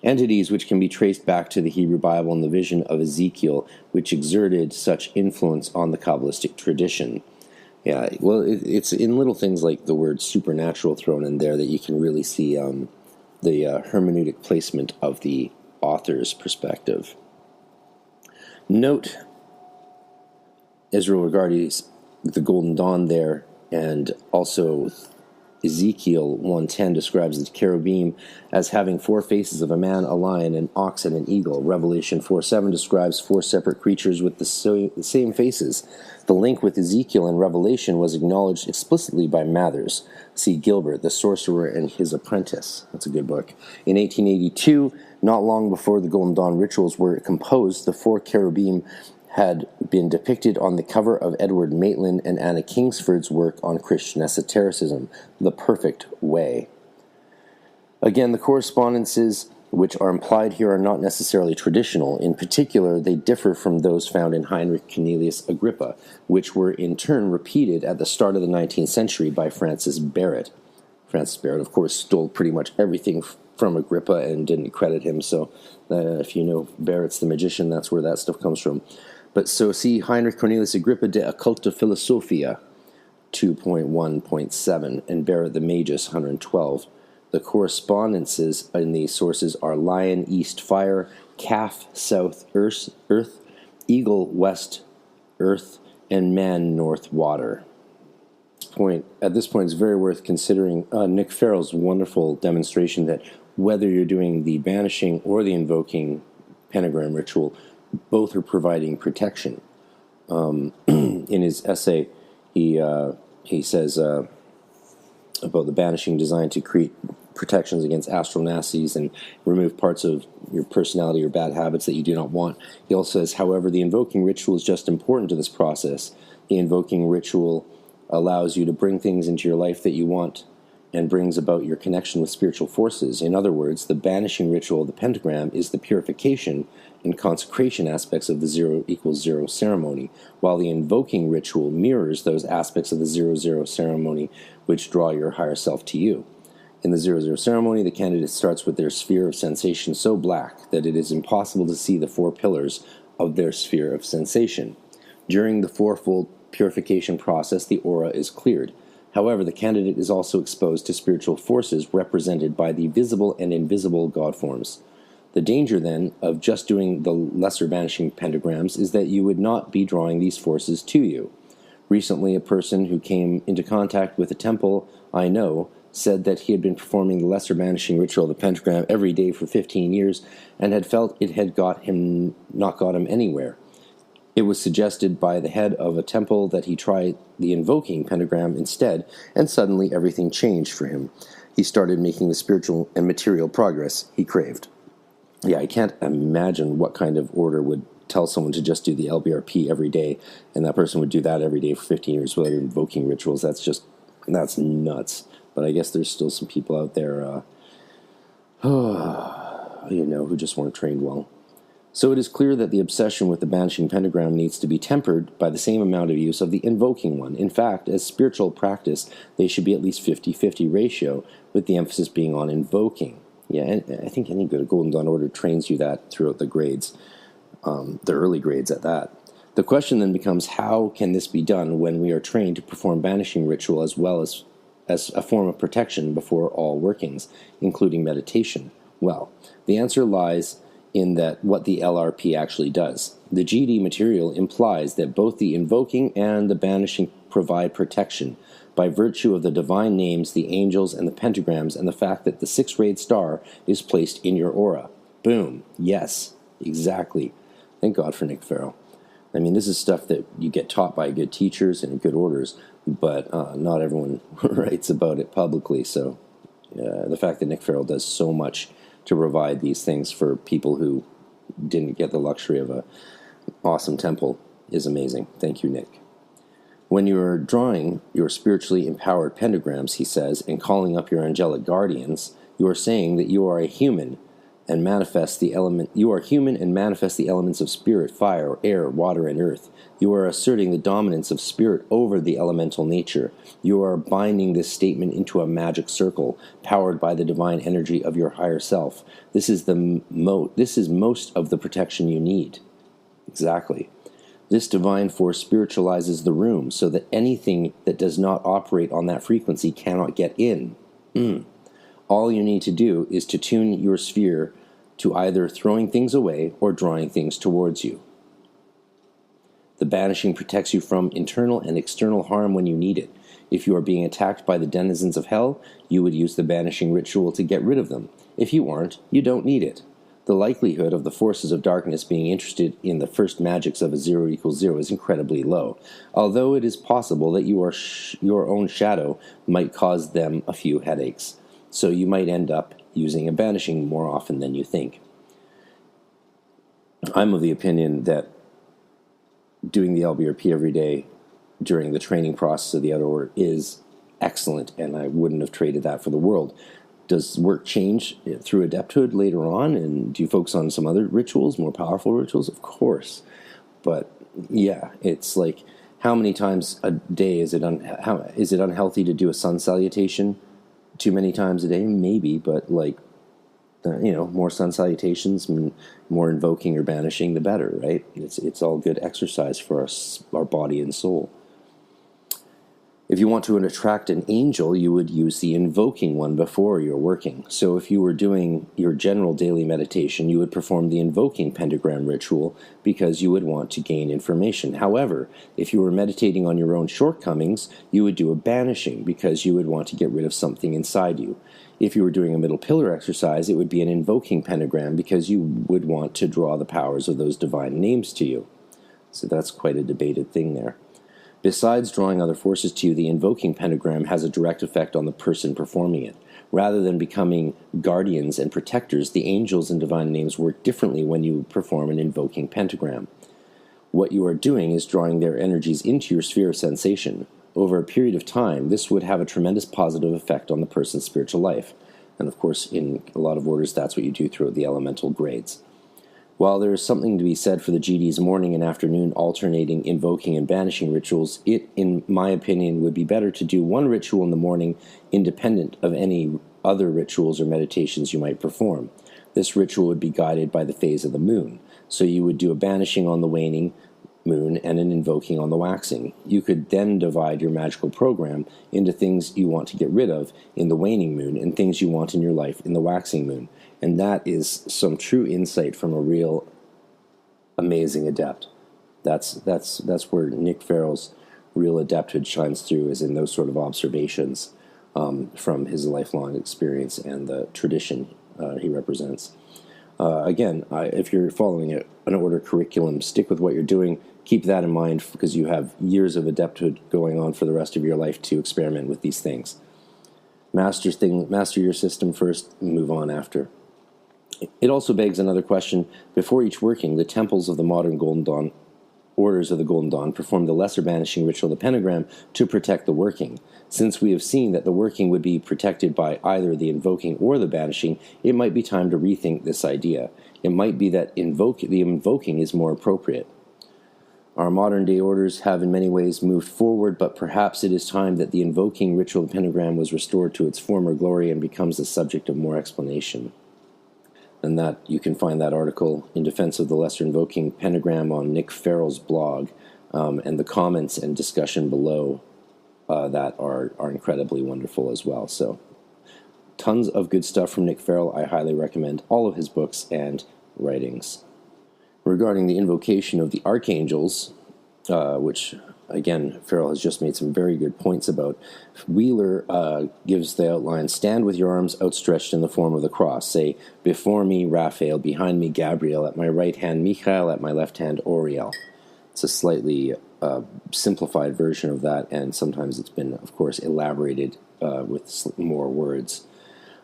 Entities which can be traced back to the Hebrew Bible and the vision of Ezekiel, which exerted such influence on the Kabbalistic tradition. Yeah, well, it's in little things like the word supernatural thrown in there that you can really see the hermeneutic placement of the author's perspective. Note, Israel regards the Golden Dawn there, and also Ezekiel 1:10 describes the cherubim as having four faces of a man, a lion, an ox, and an eagle. Revelation 4:7 describes four separate creatures with the same faces. The link with Ezekiel and Revelation was acknowledged explicitly by Mathers. See Gilbert, The Sorcerer and His Apprentice. That's a good book. In 1882, not long before the Golden Dawn rituals were composed, the four cherubim had been depicted on the cover of Edward Maitland and Anna Kingsford's work on Christian esotericism, The Perfect Way. Again, the correspondences which are implied here are not necessarily traditional. In particular, they differ from those found in Heinrich Cornelius Agrippa, which were in turn repeated at the start of the 19th century by Francis Barrett. Francis Barrett, of course, stole pretty much everything from Agrippa and didn't credit him, so if you know Barrett's the magician, that's where that stuff comes from. But so see Heinrich Cornelius Agrippa de Occulta Philosophia 2.1.7 and Barrett the Magus 112. The correspondences in these sources are lion east fire, calf south earth, eagle west earth, and man north water. At this point, it's very worth considering Nick Farrell's wonderful demonstration that whether you're doing the banishing or the invoking pentagram ritual, both are providing protection. In his essay, he says about the banishing designed to create protections against astral nasties and remove parts of your personality or bad habits that you do not want. He also says, however, the invoking ritual is just important to this process. The invoking ritual allows you to bring things into your life that you want and brings about your connection with spiritual forces. In other words, the banishing ritual of the pentagram is the purification and consecration aspects of the 0=0 ceremony, while the invoking ritual mirrors those aspects of the 0-0 ceremony which draw your higher self to you. In the 0-0 ceremony, the candidate starts with their sphere of sensation so black that it is impossible to see the four pillars of their sphere of sensation. During the fourfold purification process, the aura is cleared. However, the candidate is also exposed to spiritual forces represented by the visible and invisible God forms. The danger, then, of just doing the lesser banishing pentagrams is that you would not be drawing these forces to you. Recently, a person who came into contact with a temple I know said that he had been performing the lesser banishing ritual of the pentagram every day for 15 years and had felt it had not got him anywhere. It was suggested by the head of a temple that he try the Invoking Pentagram instead, and suddenly everything changed for him. He started making the spiritual and material progress he craved. Yeah, I can't imagine what kind of order would tell someone to just do the Lbrp every day, and that person would do that every day for 15 years without invoking rituals. That's nuts. But I guess there's still some people out there, who just weren't trained well. So it is clear that the obsession with the banishing pentagram needs to be tempered by the same amount of use of the invoking one. In fact, as spiritual practice, they should be at least 50-50 ratio, with the emphasis being on invoking. Yeah, and I think any good Golden Dawn order trains you that throughout the grades, the early grades at that. The question then becomes, how can this be done when we are trained to perform banishing ritual as well as a form of protection before all workings, including meditation? Well, the answer lies in that what the Lrp actually does. The GD material implies that both the invoking and the banishing provide protection by virtue of the divine names, the angels, and the pentagrams, and the fact that the 6-rayed star is placed in your aura. Boom. Yes, exactly. Thank God for Nick Farrell. I mean, this is stuff that you get taught by good teachers and good orders, but not everyone writes about it publicly. So the fact that Nick Farrell does so much to provide these things for people who didn't get the luxury of an awesome temple is amazing. Thank you, Nick. When you are drawing your spiritually empowered pentagrams, he says, and calling up your angelic guardians, you are saying that you are a human and manifest the elements of spirit, fire, air, water, and earth. You are asserting the dominance of spirit over the elemental nature. You are binding this statement into a magic circle, powered by the divine energy of your higher self. This is most of the protection you need. Exactly. This divine force spiritualizes the room so that anything that does not operate on that frequency cannot get in. All you need to do is to tune your sphere to either throwing things away or drawing things towards you. The banishing protects you from internal and external harm when you need it. If you are being attacked by the denizens of hell, you would use the banishing ritual to get rid of them. If you aren't, you don't need it. The likelihood of the forces of darkness being interested in the first magics of a 0 = 0 is incredibly low, although it is possible that your own shadow might cause them a few headaches. So you might end up using a banishing more often than you think. I'm of the opinion that doing the Lbrp every day during the training process of the outer order is excellent, and I wouldn't have traded that for the world. Does work change through adepthood later on, and do you focus on some other rituals, more powerful rituals? Of course. But yeah, it's like, how many times a day is it unhealthy to do a sun salutation? Too many times a day? Maybe, but more sun salutations, more invoking or banishing, the better, right? It's all good exercise for our body and soul. If you want to attract an angel, you would use the invoking one before you're working. So if you were doing your general daily meditation, you would perform the Invoking Pentagram ritual because you would want to gain information. However, if you were meditating on your own shortcomings, you would do a banishing because you would want to get rid of something inside you. If you were doing a middle pillar exercise, it would be an Invoking Pentagram because you would want to draw the powers of those divine names to you. So that's quite a debated thing there. Besides drawing other forces to you, the Invoking Pentagram has a direct effect on the person performing it. Rather than becoming guardians and protectors, the angels and divine names work differently when you perform an Invoking Pentagram. What you are doing is drawing their energies into your sphere of sensation. Over a period of time, this would have a tremendous positive effect on the person's spiritual life. And of course, in a lot of orders, that's what you do throughout the elemental grades. While there is something to be said for the GD's morning and afternoon alternating invoking and banishing rituals, it, in my opinion, would be better to do one ritual in the morning independent of any other rituals or meditations you might perform. This ritual would be guided by the phase of the moon. So you would do a banishing on the waning, moon and an invoking on the waxing. You could then divide your magical program into things you want to get rid of in the waning moon and things you want in your life in the waxing moon. And that is some true insight from a real amazing adept. That's where Nick Farrell's real adepthood shines through, is in those sort of observations from his lifelong experience and the tradition he represents. Again, if you're following an order curriculum, stick with what you're doing. Keep that in mind, because you have years of adepthood going on for the rest of your life to experiment with these things. Master your system first, move on after. It also begs another question. Before each working, the temples of the modern Golden Dawn orders of the Golden Dawn perform the lesser banishing ritual, the pentagram, to protect the working. Since we have seen that the working would be protected by either the invoking or the banishing, it might be time to rethink this idea. It might be that the invoking is more appropriate. Our modern-day orders have in many ways moved forward, but perhaps it is time that the invoking ritual, the pentagram, was restored to its former glory and becomes the subject of more explanation. And that you can find that article in defense of the lesser invoking pentagram on Nick Farrell's blog, and the comments and discussion below that are incredibly wonderful as well. So tons of good stuff from Nick Farrell. I highly recommend all of his books and writings. Regarding the invocation of the archangels, which again, Farrell has just made some very good points about. Wheeler gives the outline: stand with your arms outstretched in the form of the cross. Say, before me, Raphael; behind me, Gabriel; at my right hand, Michael; at my left hand, Uriel. It's a slightly simplified version of that, and sometimes it's been, of course, elaborated with more words.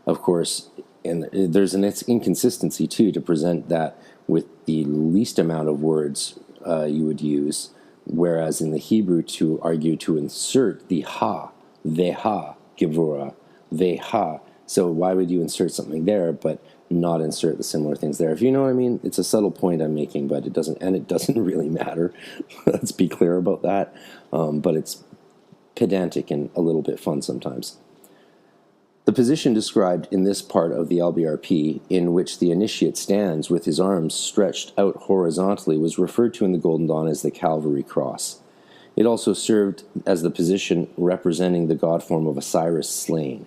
Of course, and there's an inconsistency, too, to present that with the least amount of words you would use, whereas in the Hebrew to argue to insert the ha, veha, gevura, veha. So why would you insert something there but not insert the similar things there? If you know what I mean, it's a subtle point I'm making, but it doesn't really matter. Let's be clear about that. But it's pedantic and a little bit fun sometimes. The position described in this part of the Lbrp, in which the initiate stands with his arms stretched out horizontally, was referred to in the Golden Dawn as the Calvary Cross. It also served as the position representing the god form of Osiris slain,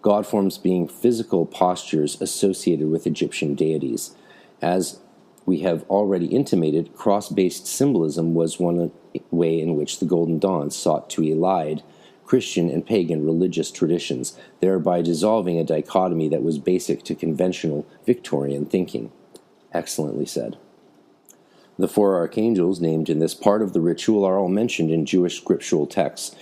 god forms being physical postures associated with Egyptian deities. As we have already intimated, cross-based symbolism was one way in which the Golden Dawn sought to elide Christian and pagan religious traditions, thereby dissolving a dichotomy that was basic to conventional Victorian thinking. Excellently said. The four archangels named in this part of the ritual are all mentioned in Jewish scriptural texts.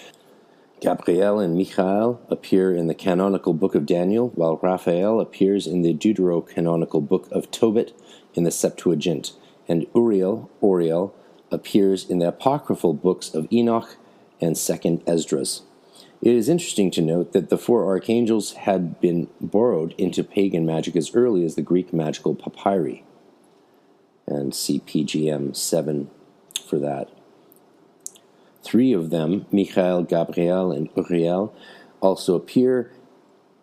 Gabriel and Michael appear in the canonical book of Daniel, while Raphael appears in the deuterocanonical book of Tobit in the Septuagint, and Uriel, appears in the apocryphal books of Enoch and 2nd Esdras. It is interesting to note that the four archangels had been borrowed into pagan magic as early as the Greek magical papyri. And see PGM 7 for that. Three of them, Michael, Gabriel, and Uriel, also appear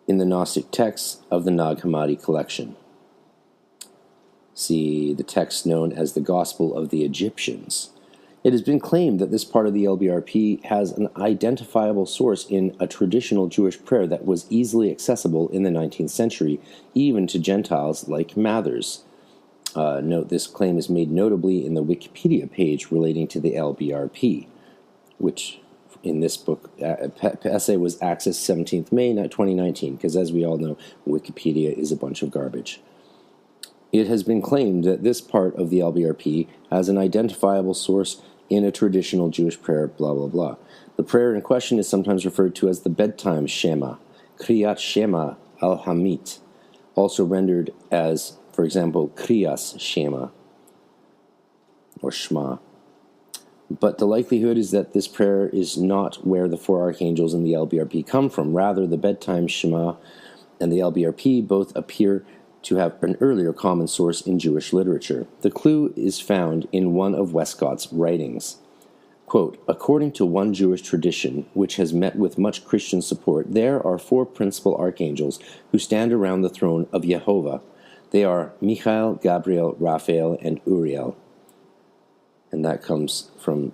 in the Gnostic texts of the Nag Hammadi collection. See the text known as the Gospel of the Egyptians. It has been claimed that this part of the Lbrp has an identifiable source in a traditional Jewish prayer that was easily accessible in the 19th century, even to Gentiles like Mathers. Note, this claim is made notably in the Wikipedia page relating to the Lbrp, which in this book, essay was accessed 17th May 2019, because as we all know, Wikipedia is a bunch of garbage. It has been claimed that this part of the Lbrp has an identifiable source in a traditional Jewish prayer, blah, blah, blah. The prayer in question is sometimes referred to as the bedtime Shema, Kriyat Shema al-Hamit, also rendered as, for example, Kriyas Shema, or Shema. But the likelihood is that this prayer is not where the four archangels in the Lbrp come from. Rather, the bedtime Shema and the Lbrp both appear to have an earlier common source in Jewish literature. The clue is found in one of Westcott's writings. Quote, according to one Jewish tradition, which has met with much Christian support, there are four principal archangels who stand around the throne of Jehovah. They are Michael, Gabriel, Raphael, and Uriel. And that comes from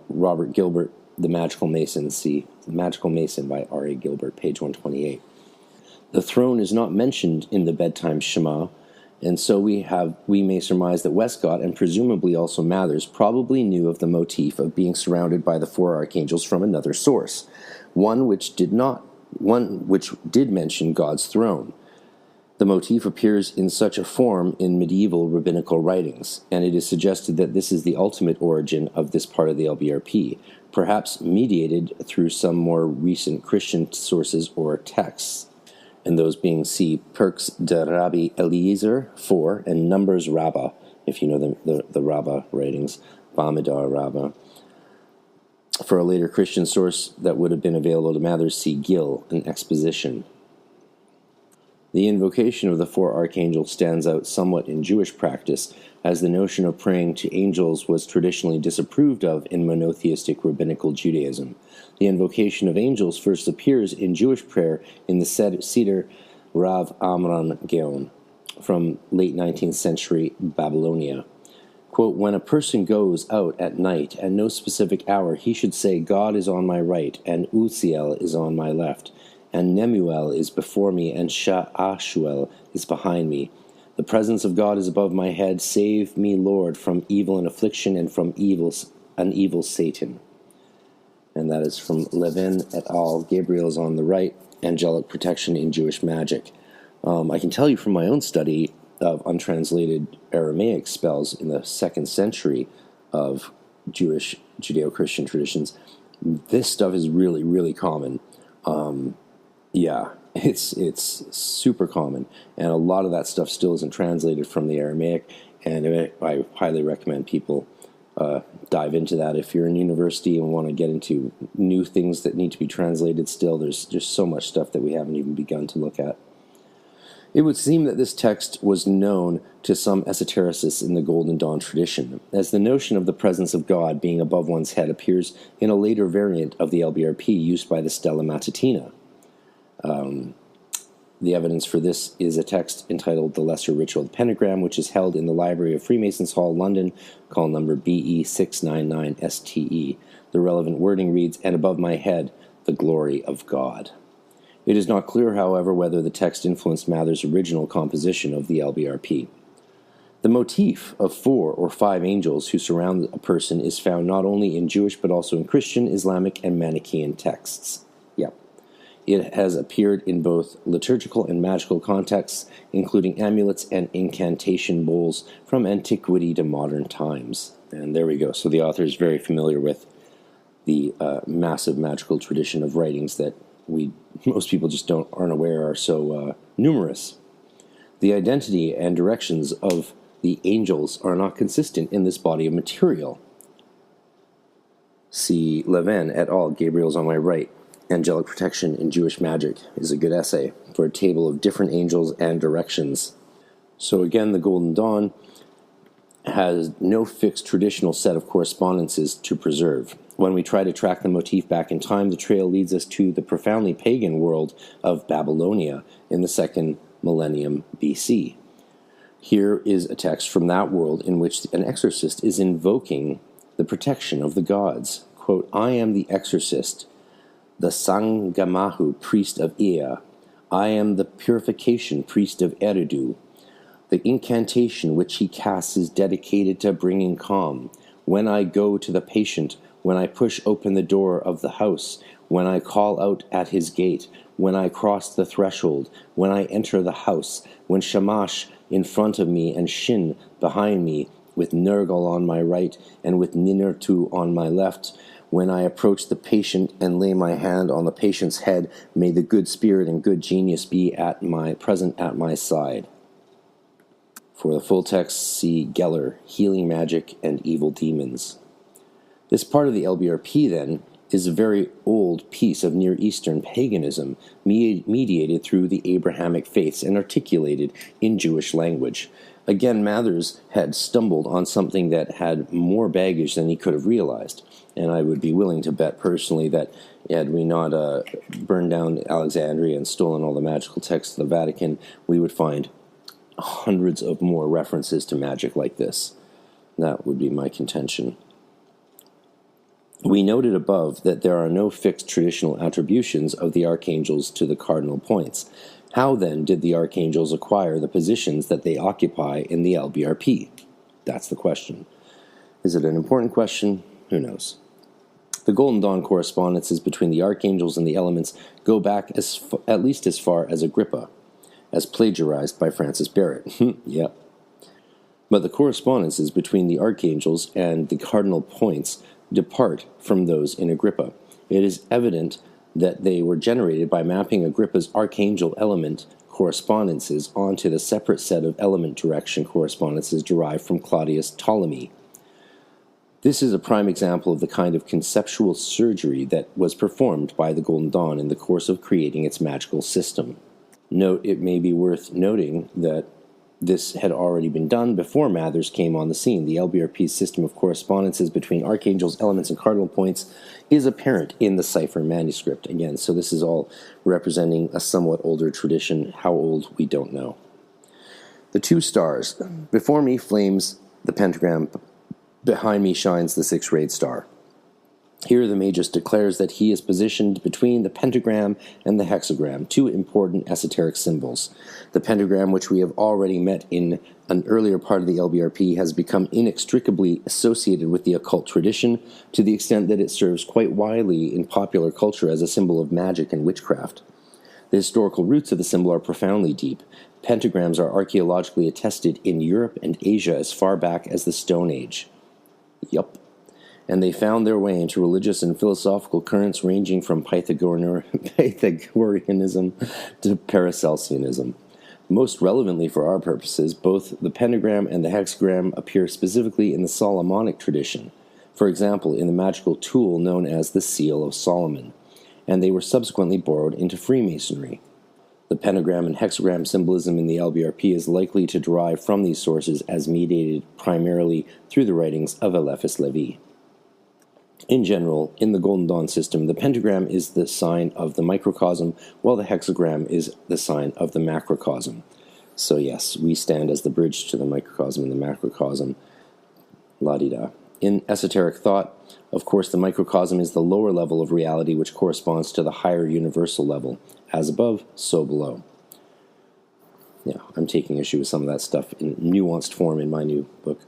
Robert Gilbert, The Magical Mason. See The Magical Mason by R.A. Gilbert, page 128. The throne is not mentioned in the bedtime Shema, and so we may surmise that Westcott, and presumably also Mathers, probably knew of the motif of being surrounded by the four archangels from another source, one which did mention God's throne. The motif appears in such a form in medieval rabbinical writings, and it is suggested that this is the ultimate origin of this part of the Lbrp, perhaps mediated through some more recent Christian sources or texts, and those being see Perks de Rabbi Eliezer 4 and Numbers Rabbah, if you know the Rabbah writings, Bamidbar Rabbah. For a later Christian source that would have been available to Mathers, see Gill, an exposition. The invocation of the four archangels stands out somewhat in Jewish practice, as the notion of praying to angels was traditionally disapproved of in monotheistic rabbinical Judaism. The invocation of angels first appears in Jewish prayer in the Seder Rav Amram Gaon from late 19th century Babylonia. Quote, when a person goes out at night at no specific hour, he should say, God is on my right, and Uziel is on my left, and Nemuel is before me, and Sha'ashuel is behind me. The presence of God is above my head. Save me, Lord, from evil and affliction and from an evil Satan. And that is from Levin et al. Gabriel is on the right. Angelic protection in Jewish magic. I can tell you from my own study of untranslated Aramaic spells in the 2nd century of Jewish Judeo-Christian traditions, this stuff is really, really common. Yeah, it's super common, and a lot of that stuff still isn't translated from the Aramaic, and I highly recommend people dive into that. If you're in university and want to get into new things that need to be translated still, there's just so much stuff that we haven't even begun to look at. It would seem that this text was known to some esotericists in the Golden Dawn tradition, as the notion of the presence of God being above one's head appears in a later variant of the Lbrp used by the Stella Matutina. The evidence for this is a text entitled The Lesser Ritual of the Pentagram, which is held in the Library of Freemasons Hall, London, call number BE699STE. The relevant wording reads, and above my head, the glory of God. It is not clear, however, whether the text influenced Mather's original composition of the Lbrp. The motif of 4 or 5 angels who surround a person is found not only in Jewish but also in Christian, Islamic, and Manichaean texts. It has appeared in both liturgical and magical contexts, including amulets and incantation bowls from antiquity to modern times. And there we go. So the author is very familiar with the massive magical tradition of writings that most people just aren't aware are so numerous. The identity and directions of the angels are not consistent in this body of material. See Levin et al. Gabriel's on my right. Angelic Protection in Jewish Magic is a good essay for a table of different angels and directions. So again, the Golden Dawn has no fixed traditional set of correspondences to preserve. When we try to track the motif back in time, the trail leads us to the profoundly pagan world of Babylonia in the 2nd millennium BC. Here is a text from that world in which an exorcist is invoking the protection of the gods. Quote, I am the exorcist, the Sangamahu, priest of Ea. I am the purification priest of Eridu. The incantation which he casts is dedicated to bringing calm. When I go to the patient, when I push open the door of the house, when I call out at his gate, when I cross the threshold, when I enter the house, when Shamash in front of me and Shin behind me, with Nergal on my right and with Ninurtu on my left, when I approach the patient and lay my hand on the patient's head, may the good spirit and good genius be present at my side. For the full text, see Geller, Healing Magic and Evil Demons. This part of the Lbrp, then, is a very old piece of Near Eastern paganism, mediated through the Abrahamic faiths and articulated in Jewish language. Again, Mathers had stumbled on something that had more baggage than he could have realized, and I would be willing to bet personally that had we not burned down Alexandria and stolen all the magical texts of the Vatican, we would find hundreds of more references to magic like this. That would be my contention. We noted above that there are no fixed traditional attributions of the archangels to the cardinal points. How then did the archangels acquire the positions that they occupy in the Lbrp? That's the question. Is it an important question? Who knows? The Golden Dawn correspondences between the archangels and the elements go back at least as far as Agrippa, as plagiarized by Francis Barrett. Yep. But the correspondences between the archangels and the cardinal points depart from those in Agrippa. It is evident that they were generated by mapping Agrippa's archangel element correspondences onto the separate set of element direction correspondences derived from Claudius Ptolemy. This is a prime example of the kind of conceptual surgery that was performed by the Golden Dawn in the course of creating its magical system. Note, it may be worth noting that this had already been done before Mathers came on the scene. The Lbrp's system of correspondences between archangels, elements, and cardinal points is apparent in the cipher manuscript. Again, so this is all representing a somewhat older tradition. How old, we don't know. The two stars. Before me flames the pentagram. Behind me shines the six-rayed star. Here the Magus declares that he is positioned between the pentagram and the hexagram, two important esoteric symbols. The pentagram, which we have already met in an earlier part of the Lbrp, has become inextricably associated with the occult tradition to the extent that it serves quite widely in popular culture as a symbol of magic and witchcraft. The historical roots of the symbol are profoundly deep. Pentagrams are archaeologically attested in Europe and Asia as far back as the Stone Age. Yup. And they found their way into religious and philosophical currents ranging from Pythagoreanism to Paracelsianism. Most relevantly for our purposes, both the pentagram and the hexagram appear specifically in the Solomonic tradition, for example, in the magical tool known as the Seal of Solomon, and they were subsequently borrowed into Freemasonry. The pentagram and hexagram symbolism in the Lbrp is likely to derive from these sources as mediated primarily through the writings of Eliphas Levi. In general, in the Golden Dawn system, the pentagram is the sign of the microcosm, while the hexagram is the sign of the macrocosm. So yes, we stand as the bridge to the microcosm and the macrocosm. La-di-da. In esoteric thought, of course, the microcosm is the lower level of reality which corresponds to the higher universal level. As above, so below. Yeah, I'm taking issue with some of that stuff in nuanced form in my new book.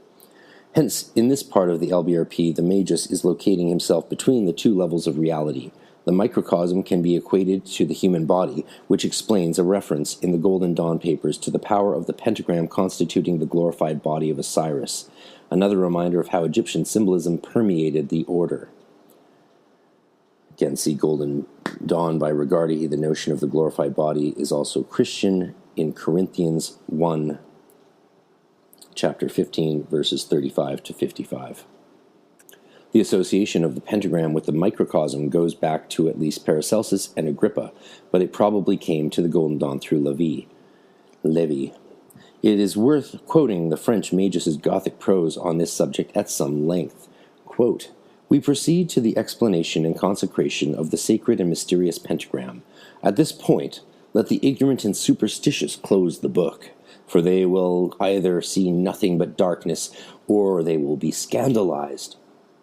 Hence, in this part of the Lbrp, the Magus is locating himself between the two levels of reality. The microcosm can be equated to the human body, which explains a reference in the Golden Dawn papers to the power of the pentagram constituting the glorified body of Osiris, another reminder of how Egyptian symbolism permeated the order. Again, see Golden Dawn by Regardi. The notion of the glorified body is also Christian in Corinthians 1, chapter 15, verses 35 to 55. The association of the pentagram with the microcosm goes back to at least Paracelsus and Agrippa, but it probably came to the Golden Dawn through Levi. It is worth quoting the French Magus's Gothic prose on this subject at some length. Quote, "We proceed to the explanation and consecration of the sacred and mysterious pentagram. At this point, let the ignorant and superstitious close the book, for they will either see nothing but darkness, or they will be scandalized.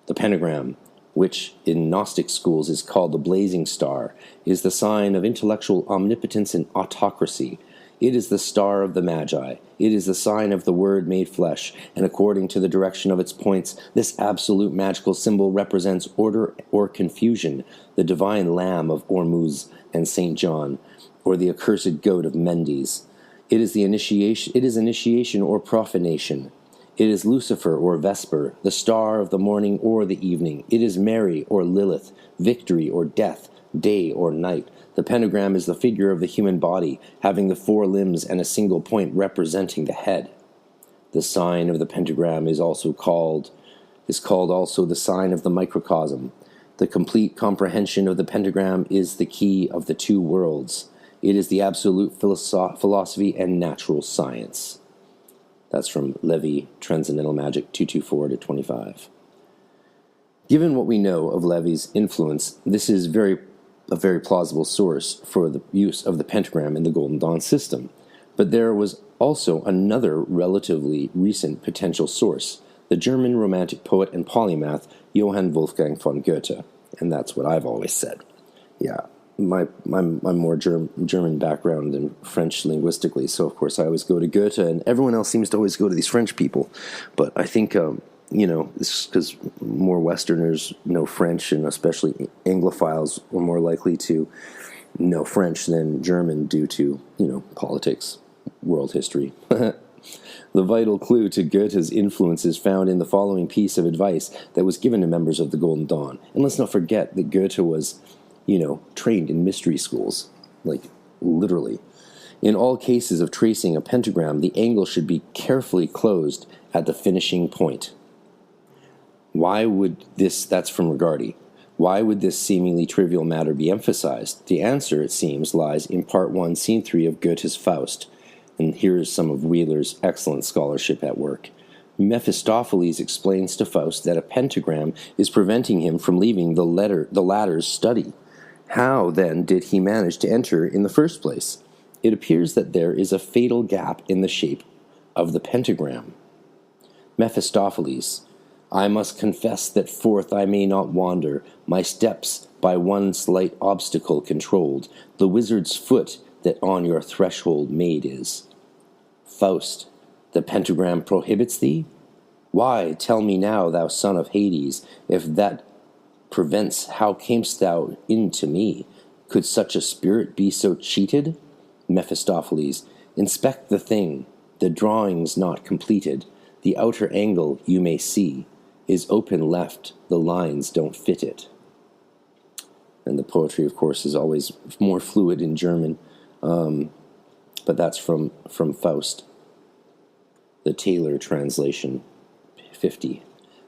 The pentagram, which in Gnostic schools is called the blazing star, is the sign of intellectual omnipotence and autocracy. It is the star of the Magi. It is the sign of the Word made flesh, and according to the direction of its points, this absolute magical symbol represents order or confusion, the divine lamb of Ormuz and St. John, or the accursed goat of Mendes. It is initiation or profanation. It is Lucifer or Vesper, the star of the morning or the evening. It is Mary or Lilith, victory or death, day or night. The pentagram is the figure of the human body, having the four limbs and a single point representing the head. The sign of the pentagram is called also the sign of the microcosm. The complete comprehension of the pentagram is the key of the two worlds. It is the absolute philosophy and natural science." That's from Levi, Transcendental Magic 224-25. Given what we know of Levi's influence, this is a very plausible source for the use of the pentagram in the Golden Dawn system. But there was also another relatively recent potential source, the German Romantic poet and polymath Johann Wolfgang von Goethe. And that's what I've always said. Yeah, my more German background than French linguistically, so of course I always go to Goethe, and everyone else seems to always go to these French people. But I think, this is because more Westerners know French, and especially Anglophiles are more likely to know French than German due to, politics, world history. The vital clue to Goethe's influence is found in the following piece of advice that was given to members of the Golden Dawn. And let's not forget that Goethe was, trained in mystery schools, like literally. In all cases of tracing a pentagram, the angle should be carefully closed at the finishing point. That's from Rigardi. Why would this seemingly trivial matter be emphasized? The answer, it seems, lies in Part 1, Scene 3 of Goethe's Faust. And here is some of Wheeler's excellent scholarship at work. Mephistopheles explains to Faust that a pentagram is preventing him from leaving the latter's study. How, then, did he manage to enter in the first place? It appears that there is a fatal gap in the shape of the pentagram. Mephistopheles, I must confess that forth I may not wander, my steps by one slight obstacle controlled, the wizard's foot that on your threshold made is. Faust, the pentagram prohibits thee? Why, tell me now, thou son of Hades, if that prevents, how camest thou into me? Could such a spirit be so cheated? Mephistopheles, inspect the thing, the drawing's not completed, the outer angle you may see is open left, the lines don't fit it. And the poetry, of course, is always more fluid in German, but that's from Faust. The Taylor translation, 50.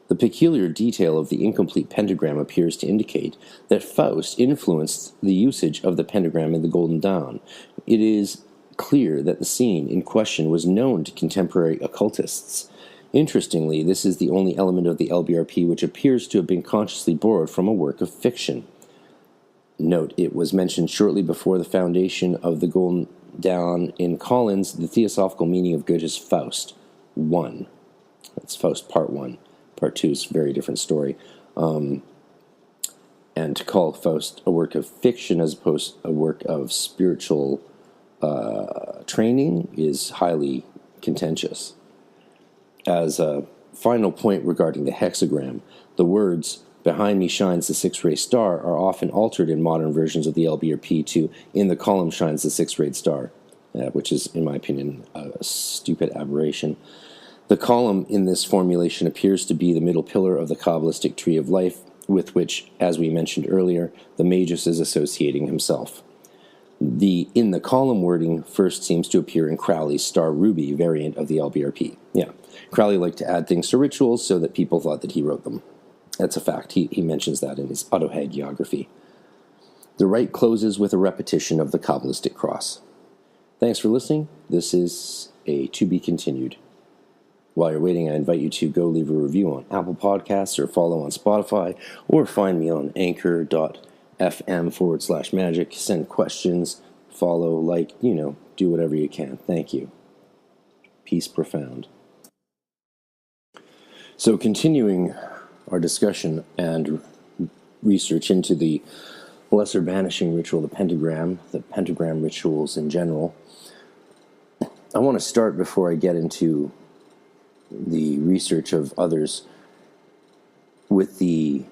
The peculiar detail of the incomplete pentagram appears to indicate that Faust influenced the usage of the pentagram in the Golden Dawn. It is clear that the scene in question was known to contemporary occultists. Interestingly, this is the only element of the Lbrp which appears to have been consciously borrowed from a work of fiction. Note, it was mentioned shortly before the foundation of the Golden Dawn in Collins, The Theosophical Meaning of Goethe's Faust 1. That's Faust Part 1. Part 2 is a very different story. And to call Faust a work of fiction as opposed to a work of spiritual training is highly contentious. As a final point regarding the hexagram, the words, behind me shines the six-rayed star, are often altered in modern versions of the Lbrp to, in the column shines the six-rayed star, which is, in my opinion, a stupid aberration. The column in this formulation appears to be the middle pillar of the Kabbalistic tree of life, with which, as we mentioned earlier, the Magus is associating himself. The in the column wording first seems to appear in Crowley's Star Ruby variant of the Lbrp. Yeah, Crowley liked to add things to rituals so that people thought that he wrote them. That's a fact. He mentions that in his autohagiography. The rite closes with a repetition of the Kabbalistic Cross. Thanks for listening. This is a to be continued. While you're waiting, I invite you to go leave a review on Apple Podcasts or follow on Spotify or find me on anchor.fm/magic. Send questions, follow, do whatever you can. Thank you. Peace profound. So continuing our discussion and research into the lesser banishing ritual, the pentagram rituals in general, I want to start before I get into the research of others with the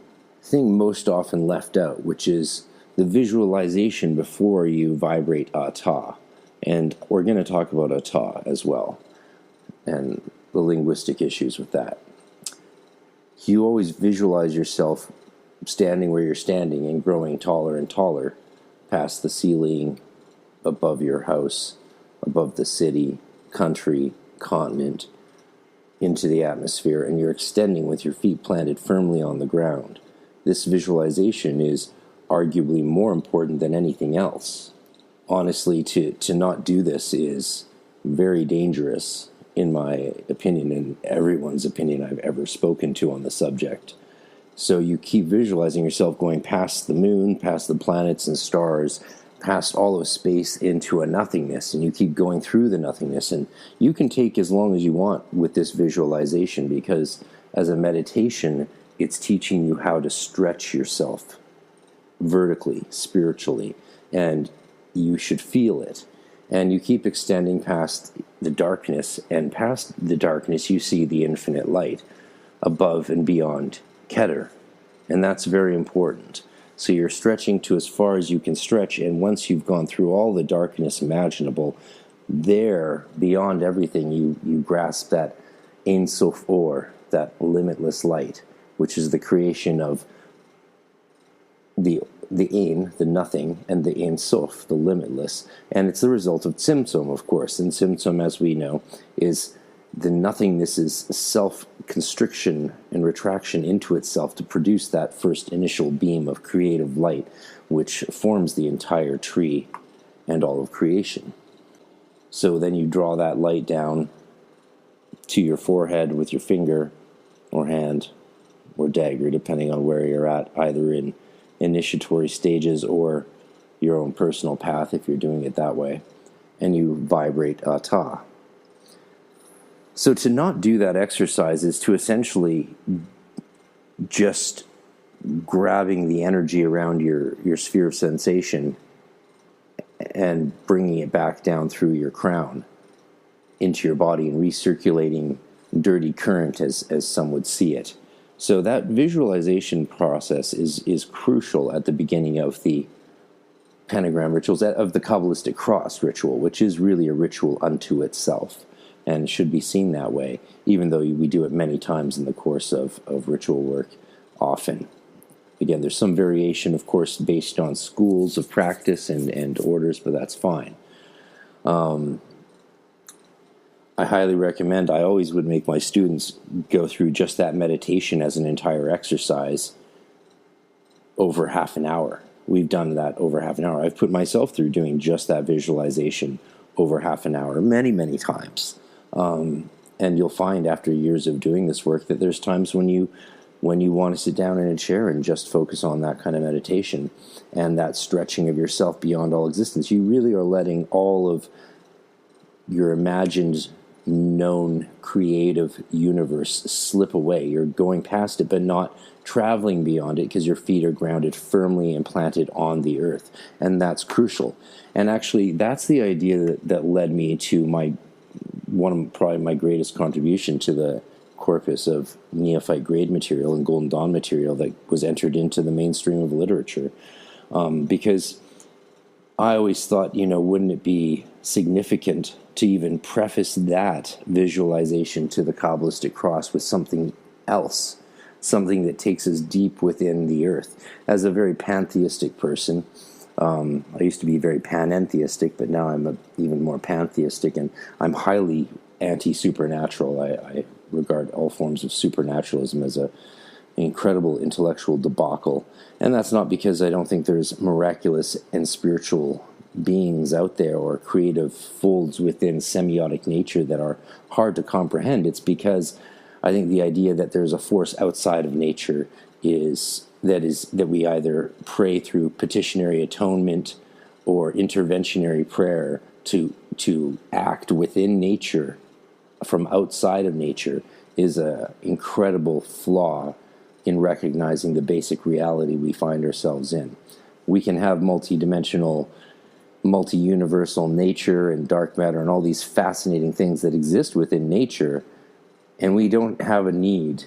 thing most often left out, which is the visualization before you vibrate Ata. And we're going to talk about Ata as well, and the linguistic issues with that. You always visualize yourself standing where you're standing and growing taller and taller past the ceiling, above your house, above the city, country, continent, into the atmosphere, and you're extending with your feet planted firmly on the ground. This visualization is arguably more important than anything else. Honestly, to not do this is very dangerous, in my opinion, and everyone's opinion I've ever spoken to on the subject. So you keep visualizing yourself going past the moon, past the planets and stars, past all of space into a nothingness, and you keep going through the nothingness, and you can take as long as you want with this visualization, because as a meditation, it's teaching you how to stretch yourself vertically, spiritually, and you should feel it. And you keep extending past the darkness, and past the darkness you see the infinite light above and beyond Keter. And that's very important. So you're stretching to as far as you can stretch, and once you've gone through all the darkness imaginable, there, beyond everything, you grasp that Ein Sof Or, that limitless light, which is the creation of the Ein, the nothing, and the Ein Sof, the limitless. And it's the result of Tzimtzum, of course. And Tzimtzum, as we know, is the nothingness is self-constriction and retraction into itself to produce that first initial beam of creative light, which forms the entire tree and all of creation. So then you draw that light down to your forehead with your finger or hand or dagger, depending on where you're at, either in initiatory stages or your own personal path if you're doing it that way, and you vibrate Ata. So to not do that exercise is to essentially just grabbing the energy around your sphere of sensation and bringing it back down through your crown into your body and recirculating dirty current, as some would see it. So that visualization process is crucial at the beginning of the pentagram rituals, of the Kabbalistic Cross ritual, which is really a ritual unto itself and should be seen that way, even though we do it many times in the course of ritual work often. Again, there's some variation, of course, based on schools of practice and orders, but that's fine. I highly recommend, I always would make my students go through just that meditation as an entire exercise over half an hour. We've done that over half an hour. I've put myself through doing just that visualization over half an hour many, many times. And you'll find after years of doing this work that there's times when you want to sit down in a chair and just focus on that kind of meditation and that stretching of yourself beyond all existence. You really are letting all of your imagined known creative universe slip away. You're going past it, but not traveling beyond it, because your feet are grounded firmly and planted on the earth. And that's crucial. And actually, that's the idea that led me to one of probably my greatest contribution to the corpus of neophyte grade material and Golden Dawn material that was entered into the mainstream of literature. Because I always thought, wouldn't it be significant to even preface that visualization to the Kabbalistic Cross with something else, something that takes us deep within the earth. As a very pantheistic person, I used to be very panentheistic, but now I'm even more pantheistic, and I'm highly anti-supernatural. I regard all forms of supernaturalism as an incredible intellectual debacle, and that's not because I don't think there's miraculous and spiritual beings out there or creative folds within semiotic nature that are hard to comprehend. It's because I think the idea that there's a force outside of nature that we either pray through petitionary atonement or interventionary prayer to act within nature from outside of nature is an incredible flaw in recognizing the basic reality we find ourselves in. We can have multi-dimensional, multi-universal nature and dark matter and all these fascinating things that exist within nature, and we don't have a need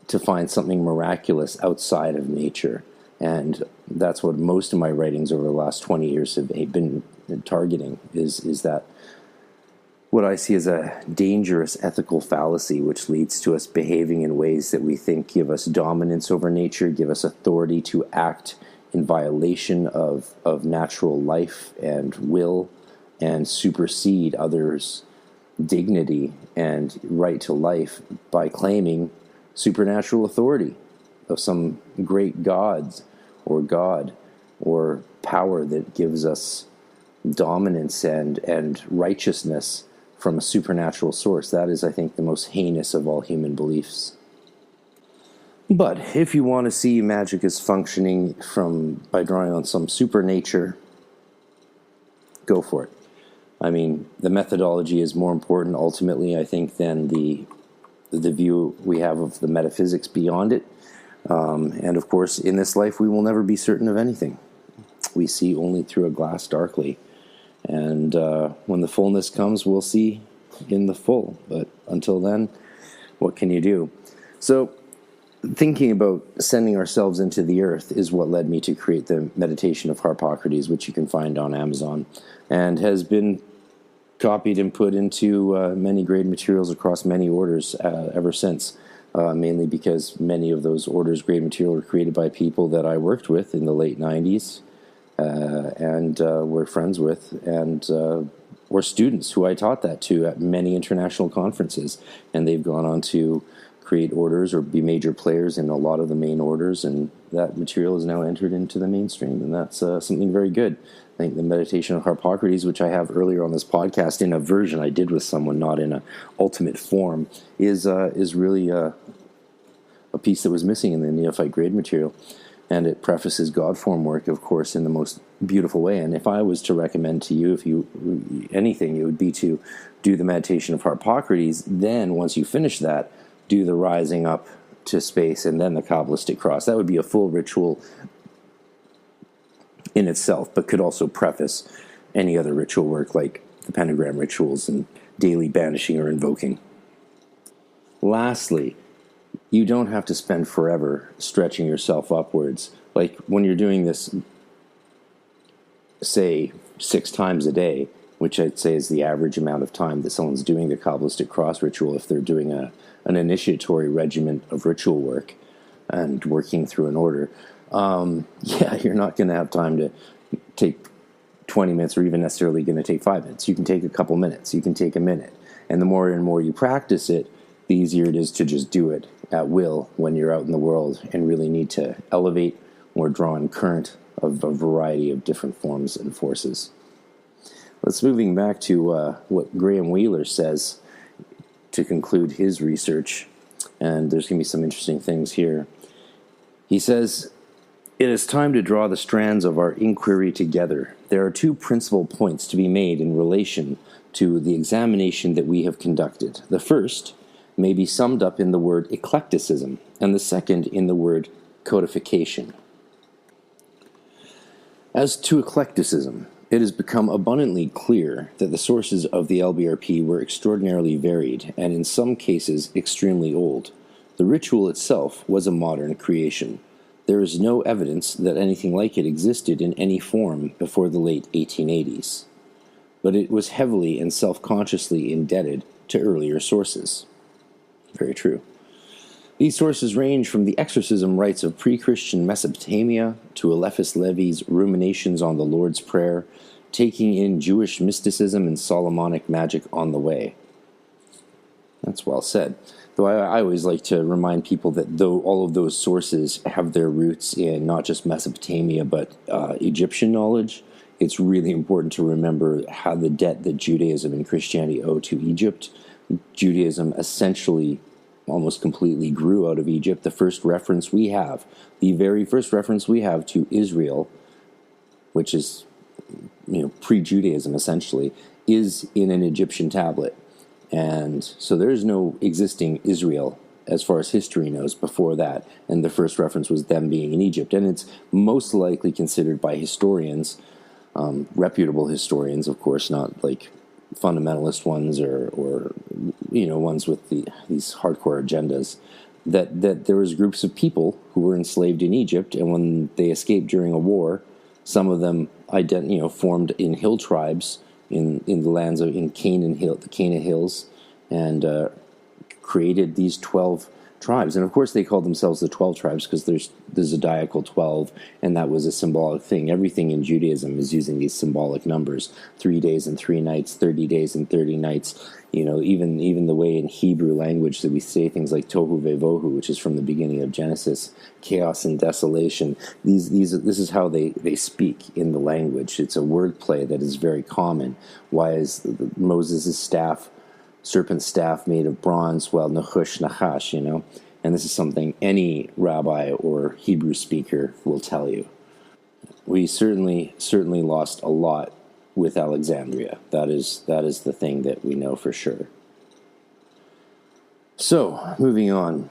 to find something miraculous outside of nature. And that's what most of my writings over the last 20 years have been targeting, is that what I see as a dangerous ethical fallacy, which leads to us behaving in ways that we think give us dominance over nature, give us authority to act in violation of natural life and will, and supersede others' dignity and right to life by claiming supernatural authority of some great gods or God or power that gives us dominance and righteousness from a supernatural source. That is, I think, the most heinous of all human beliefs. But if you want to see magic as functioning by drawing on some supernature, go for it. I mean, the methodology is more important ultimately, I think, than the the view we have of the metaphysics beyond it. And of course, in this life, we will never be certain of anything. We see only through a glass darkly. And when the fullness comes, we'll see in the full. But until then, what can you do? So thinking about sending ourselves into the earth is what led me to create the Meditation of Harpocrates, which you can find on Amazon, and has been copied and put into many grade materials across many orders ever since, mainly because many of those orders grade material were created by people that I worked with in the late 90s and were friends with, and were students who I taught that to at many international conferences, and they've gone on to create orders or be major players in a lot of the main orders, and that material is now entered into the mainstream, and that's something very good. I think the Meditation of Harpocrates, which I have earlier on this podcast in a version I did with someone, not in an ultimate form, is really a piece that was missing in the Neophyte grade material. And it prefaces God form work, of course, in the most beautiful way. And if I was to recommend to you, anything, it would be to do the Meditation of Harpocrates. Then, once you finish that, do the rising up to space and then the Kabbalistic Cross. That would be a full ritual in itself, but could also preface any other ritual work like the pentagram rituals and daily banishing or invoking. Lastly, you don't have to spend forever stretching yourself upwards. Like when you're doing this, say, 6 times a day, which I'd say is the average amount of time that someone's doing the Kabbalistic Cross ritual if they're doing an initiatory regimen of ritual work and working through an order. You're not going to have time to take 20 minutes or even necessarily going to take 5 minutes. You can take a couple minutes. You can take a minute. And the more and more you practice it, the easier it is to just do it at will when you're out in the world and really need to elevate or draw in current of a variety of different forms and forces. Let's moving back to what Graham Wheeler says to conclude his research, and there's going to be some interesting things here. He says, "It is time to draw the strands of our inquiry together. There are 2 principal points to be made in relation to the examination that we have conducted. The first may be summed up in the word eclecticism, and the second in the word codification. As to eclecticism, it has become abundantly clear that the sources of the Lbrp were extraordinarily varied, and in some cases extremely old. The ritual itself was a modern creation. There is no evidence that anything like it existed in any form before the late 1880s. But it was heavily and self-consciously indebted to earlier sources." Very true. These sources range from the exorcism rites of pre-Christian Mesopotamia to Eliphas Levi's ruminations on the Lord's Prayer, taking in Jewish mysticism and Solomonic magic on the way. That's well said. Though I always like to remind people that though all of those sources have their roots in not just Mesopotamia but Egyptian knowledge, it's really important to remember how the debt that Judaism and Christianity owe to Egypt. Judaism essentially almost completely grew out of Egypt. The very first reference we have to Israel, which is pre-Judaism essentially, is in an Egyptian tablet. And so there's no existing Israel as far as history knows before that, and the first reference was them being in Egypt. And it's most likely considered by historians, reputable historians, of course, not like fundamentalist ones or ones with these hardcore agendas, that there was groups of people who were enslaved in Egypt, and when they escaped during a war, some of them formed in hill tribes in the lands of the Canaan Hills, and created these 12 tribes. And of course they called themselves the 12 tribes because there's the zodiacal 12, and that was a symbolic thing. Everything in Judaism is using these symbolic numbers: 3 days and 3 nights, 30 days and 30 nights. Even the way in Hebrew language that we say things like tohu vevohu, which is from the beginning of Genesis, chaos and desolation. This is how they speak in the language. It's a wordplay that is very common. Why is Moses' staff serpent staff made of bronze, well, nachash, and this is something any rabbi or Hebrew speaker will tell you. We certainly lost a lot with Alexandria. That is the thing that we know for sure. So, moving on.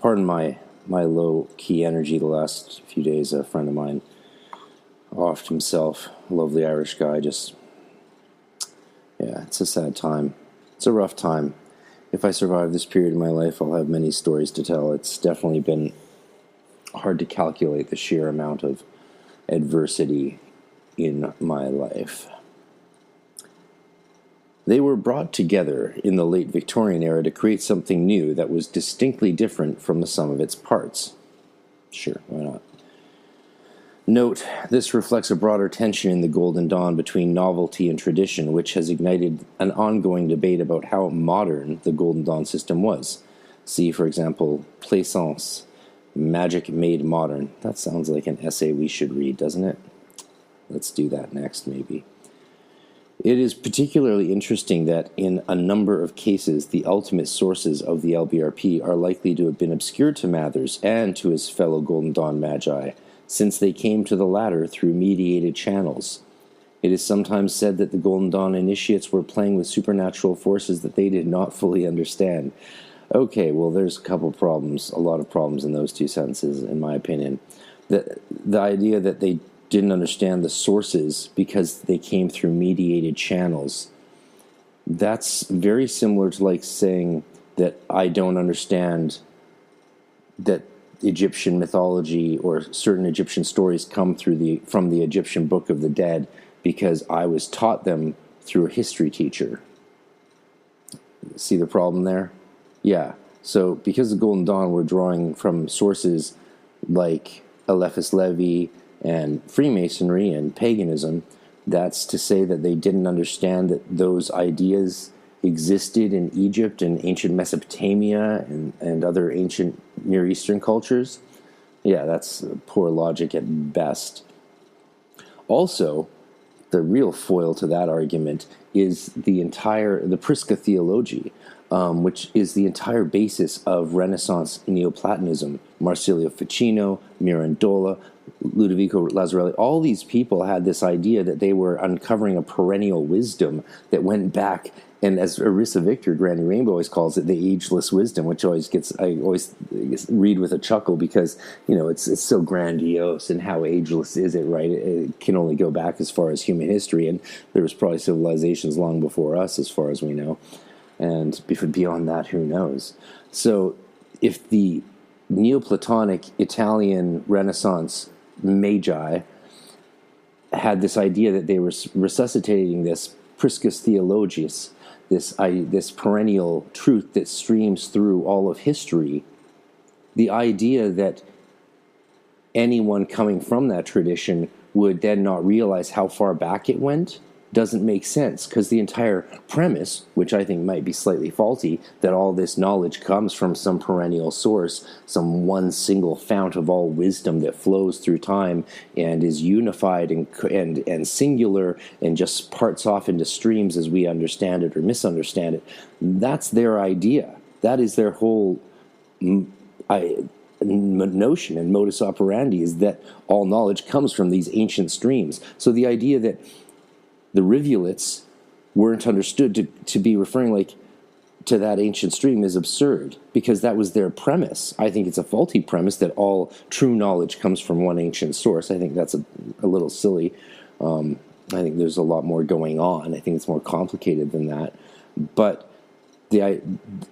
Pardon my low-key energy the last few days. A friend of mine offed himself, a lovely Irish guy, it's a sad time. It's a rough time. If I survive this period of my life, I'll have many stories to tell. It's definitely been hard to calculate the sheer amount of adversity in my life. They were brought together in the late Victorian era to create something new that was distinctly different from the sum of its parts. Sure, why not? Note, this reflects a broader tension in the Golden Dawn between novelty and tradition, which has ignited an ongoing debate about how modern the Golden Dawn system was. See, for example, Plaisance, Magic Made Modern. That sounds like an essay we should read, doesn't it? Let's do that next, maybe. It is particularly interesting that in a number of cases, the ultimate sources of the Lbrp are likely to have been obscured to Mathers and to his fellow Golden Dawn Magi, since they came to the latter through mediated channels. It is sometimes said that the Golden Dawn initiates were playing with supernatural forces that they did not fully understand. Okay, well, there's a lot of problems in those two sentences, in my opinion. The idea that they didn't understand the sources because they came through mediated channels, that's very similar to like saying that I don't understand that Egyptian mythology or certain Egyptian stories come from the Egyptian Book of the Dead because I was taught them through a history teacher. See the problem there? Yeah. So because the Golden Dawn were drawing from sources like Eliphas Levi and Freemasonry and paganism, that's to say that they didn't understand that those ideas existed in Egypt and ancient Mesopotamia and other ancient Near Eastern cultures. Yeah, that's poor logic at best. Also, the real foil to that argument is the Prisca theology, which is the entire basis of Renaissance Neoplatonism. Marsilio Ficino, Mirandola, Ludovico Lazzarelli, all these people had this idea that they were uncovering a perennial wisdom that went back, and as Arissa Victor, Granny Rainbow, always calls it, the ageless wisdom, which I always read with a chuckle because, it's so grandiose, and how ageless is it, right? It can only go back as far as human history, and there was probably civilizations long before us, as far as we know, and beyond that, who knows? So if the Neoplatonic Italian Renaissance Magi had this idea that they were resuscitating this Priscus Theologius, this perennial truth that streams through all of history, the idea that anyone coming from that tradition would then not realize how far back it went doesn't make sense, because the entire premise, which I think might be slightly faulty, that all this knowledge comes from some perennial source, some one single fount of all wisdom that flows through time and is unified and singular and just parts off into streams as we understand it or misunderstand it. That's their idea. That is their whole notion and modus operandi, is that all knowledge comes from these ancient streams. So the idea that the rivulets weren't understood to be referring to that ancient stream is absurd, because that was their premise. I think it's a faulty premise that all true knowledge comes from one ancient source. I think that's a little silly. I think there's a lot more going on. I think it's more complicated than that. But the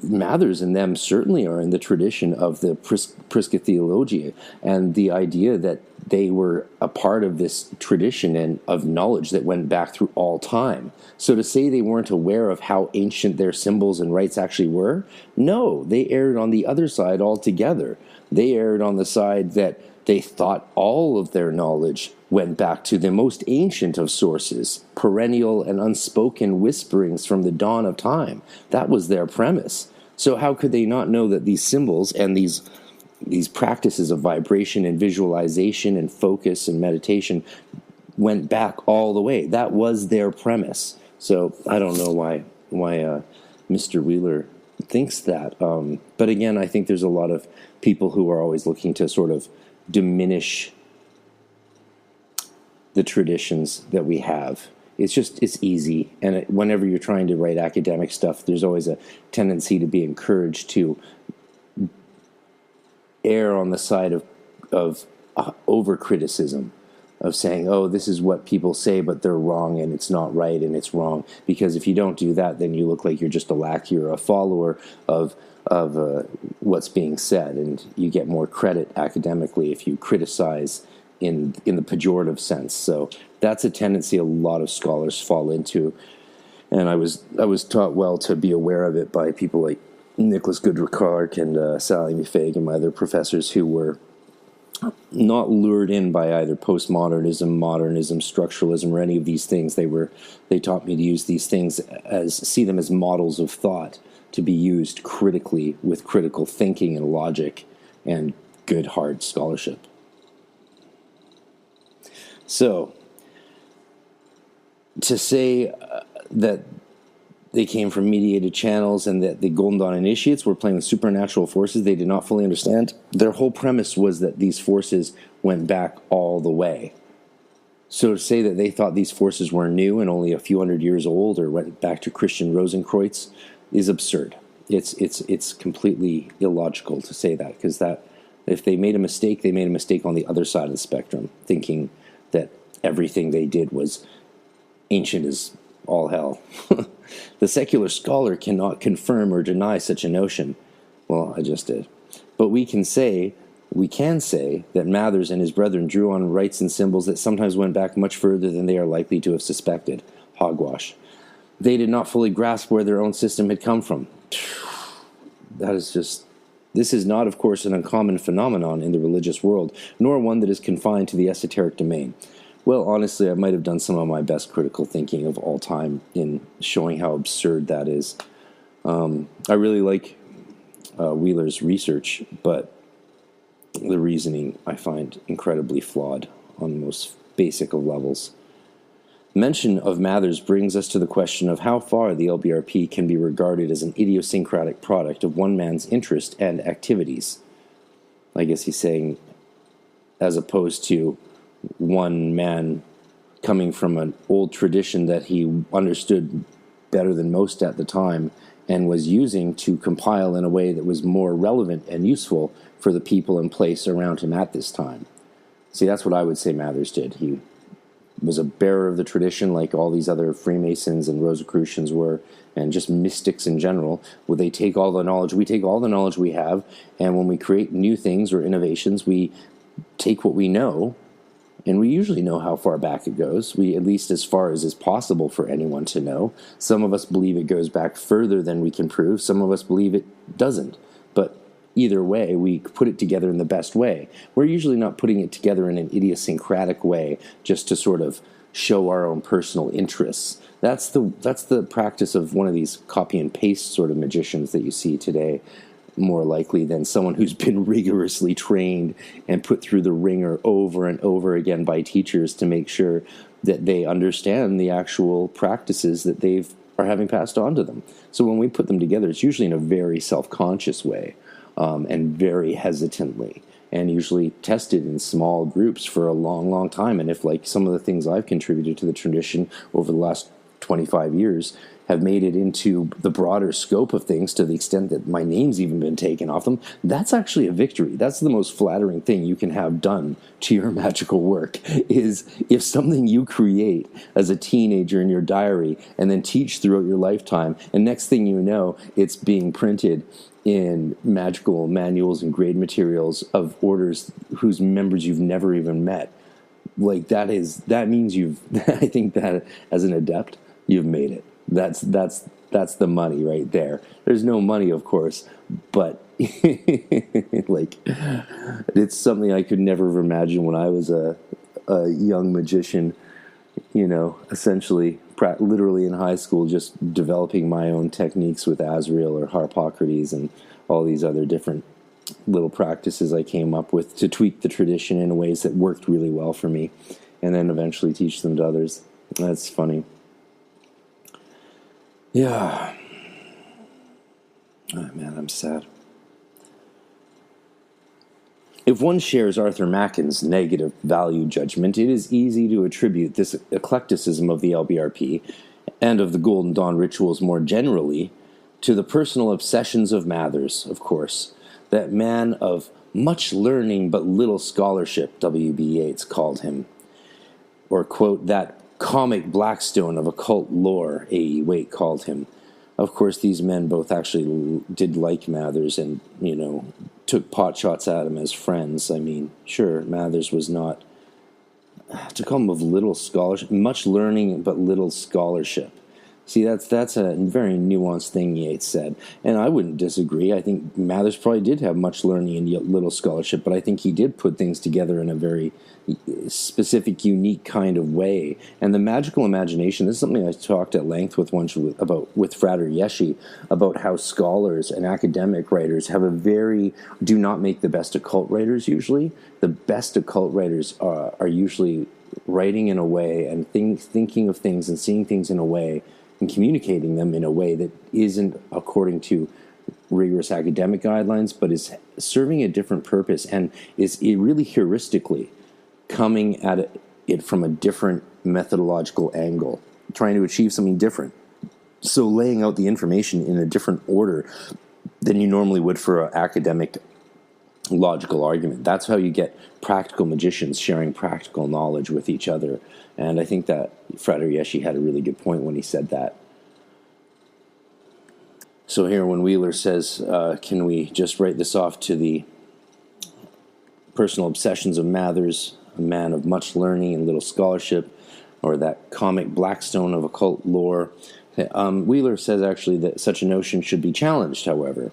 Mathers and them certainly are in the tradition of the Prisca Theologia, and the idea that they were a part of this tradition and of knowledge that went back through all time. So to say they weren't aware of how ancient their symbols and rites actually were, no, they erred on the other side altogether. They erred on the side that they thought all of their knowledge went back to the most ancient of sources, perennial and unspoken whisperings from the dawn of time. That was their premise. So how could they not know that these symbols and these practices of vibration and visualization and focus and meditation went back all the way? That was their premise. So I don't know why Mr. Wheeler thinks that. But again, I think there's a lot of people who are always looking to sort of diminish the traditions that we have it's easy. And whenever you're trying to write academic stuff, there's always a tendency to be encouraged to err on the side of over criticism, of saying, oh, this is what people say, but they're wrong, and it's not right, and it's wrong. Because if you don't do that, then you look like you're just a lackey or a follower of what's being said, and you get more credit academically if you criticize in the pejorative sense. So that's a tendency a lot of scholars fall into, and I was taught well to be aware of it by people like Nicholas Goodrich Clark and Sally McFaig and my other professors, who were not lured in by either postmodernism, modernism, structuralism, or any of these things. They taught me to use these things see them as models of thought to be used critically with critical thinking and logic and good hard scholarship. So, to say that they came from mediated channels and that the Golden Dawn initiates were playing with supernatural forces they did not fully understand, their whole premise was that these forces went back all the way. So to say that they thought these forces were new and only a few hundred years old or went back to Christian Rosenkreuz is absurd. It's completely illogical to say that, because that if they made a mistake, they made a mistake on the other side of the spectrum, thinking that everything they did was ancient as all hell. The secular scholar cannot confirm or deny such a notion. Well, I just did. But we can say that Mathers and his brethren drew on rites and symbols that sometimes went back much further than they are likely to have suspected. Hogwash. They did not fully grasp where their own system had come from. This is not, of course, an uncommon phenomenon in the religious world, nor one that is confined to the esoteric domain. Well, honestly, I might have done some of my best critical thinking of all time in showing how absurd that is. I really like Wheeler's research, but the reasoning I find incredibly flawed on the most basic of levels. Mention of Mathers brings us to the question of how far the Lbrp can be regarded as an idiosyncratic product of one man's interest and activities. I guess he's saying, as opposed to one man coming from an old tradition that he understood better than most at the time and was using to compile in a way that was more relevant and useful for the people in place around him at this time. See, that's what I would say Mathers did. He was a bearer of the tradition like all these other Freemasons and Rosicrucians were, and just mystics in general. Well, they take all the knowledge. We take all the knowledge we have, and when we create new things or innovations, we take what we know, and we usually know how far back it goes. We, at least as far as is possible for anyone to know. Some of us believe it goes back further than we can prove. Some of us believe it doesn't. But either way, we put it together in the best way. We're usually not putting it together in an idiosyncratic way just to sort of show our own personal interests. That's the practice of one of these copy and paste sort of magicians that you see today, more likely than someone who's been rigorously trained and put through the ringer over and over again by teachers to make sure that they understand the actual practices that are having passed on to them. So when we put them together, it's usually in a very self-conscious way, and very hesitantly, and usually tested in small groups for a long, long time. And if, like, some of the things I've contributed to the tradition over the last 25 years have made it into the broader scope of things to the extent that my name's even been taken off them, that's actually a victory. That's the most flattering thing you can have done to your magical work, is if something you create as a teenager in your diary and then teach throughout your lifetime, and next thing you know, it's being printed in magical manuals and grade materials of orders whose members you've never even met. Like, that means I think that as an adept, you've made it. That's the money right there. There's no money, of course, but like, it's something I could never have imagined when I was a young magician, essentially literally in high school, just developing my own techniques with Azrael or Harpocrates and all these other different little practices I came up with to tweak the tradition in ways that worked really well for me, and then eventually teach them to others. That's funny. Yeah. Oh, man, I'm sad. If one shares Arthur Macken's negative value judgment, it is easy to attribute this eclecticism of the Lbrp and of the Golden Dawn rituals more generally to the personal obsessions of Mathers, of course, that man of much learning but little scholarship, W.B. Yeats called him, or, quote, that comic Blackstone of occult lore, A.E. Waite called him. Of course, these men both actually did like Mathers and, took pot shots at him as friends. I mean, sure, Mathers was not, to call him of little scholarship, much learning but little scholarship. See, that's a very nuanced thing Yeats said, and I wouldn't disagree. I think Mathers probably did have much learning and yet little scholarship, but I think he did put things together in a very specific, unique kind of way. And the magical imagination, this is something I talked at length with Frater Yeshi, about how scholars and academic writers do not make the best occult writers usually. The best occult writers are usually writing in a way and thinking of things and seeing things in a way and communicating them in a way that isn't according to rigorous academic guidelines, but is serving a different purpose and is really heuristically coming at it from a different methodological angle, trying to achieve something different. So laying out the information in a different order than you normally would for an academic logical argument. That's how you get practical magicians sharing practical knowledge with each other. And I think that Frater Yeshi had a really good point when he said that. So here when Wheeler says, can we just write this off to the personal obsessions of Mathers, a man of much learning and little scholarship, or that comic Blackstone of occult lore? Wheeler says actually that such a notion should be challenged, however.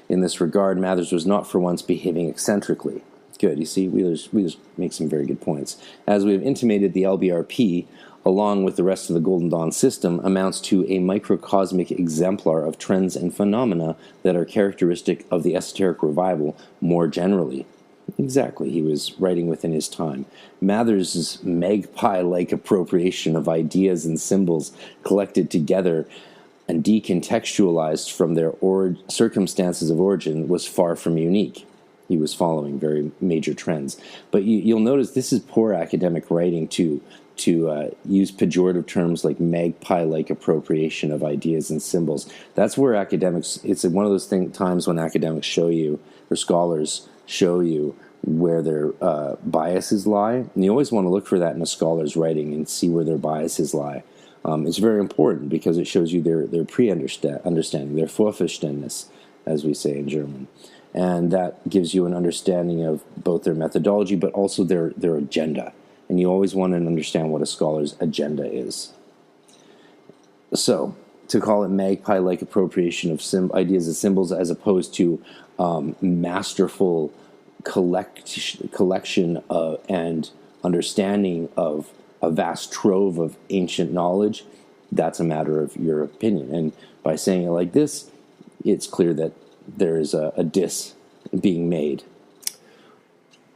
In this regard, Mathers was not for once behaving eccentrically. Good, you see, Wheeler's makes some very good points. As we have intimated, the Lbrp, along with the rest of the Golden Dawn system, amounts to a microcosmic exemplar of trends and phenomena that are characteristic of the esoteric revival more generally. Exactly, he was writing within his time. Mathers' magpie-like appropriation of ideas and symbols collected together and decontextualized from their circumstances of origin was far from unique. He was following very major trends. But you'll notice this is poor academic writing to use pejorative terms like magpie-like appropriation of ideas and symbols. That's where academics, it's one of those times when academics show you, or scholars show you, where their biases lie. And you always want to look for that in a scholar's writing and see where their biases lie. It's very important because it shows you their pre-understanding, their Vorverständnis, as we say in German. And that gives you an understanding of both their methodology, but also their agenda. And you always want to understand what a scholar's agenda is. So, to call it magpie-like appropriation of ideas and symbols as opposed to masterful collection and understanding of a vast trove of ancient knowledge, that's a matter of your opinion. And by saying it like this, it's clear that there is a diss being made.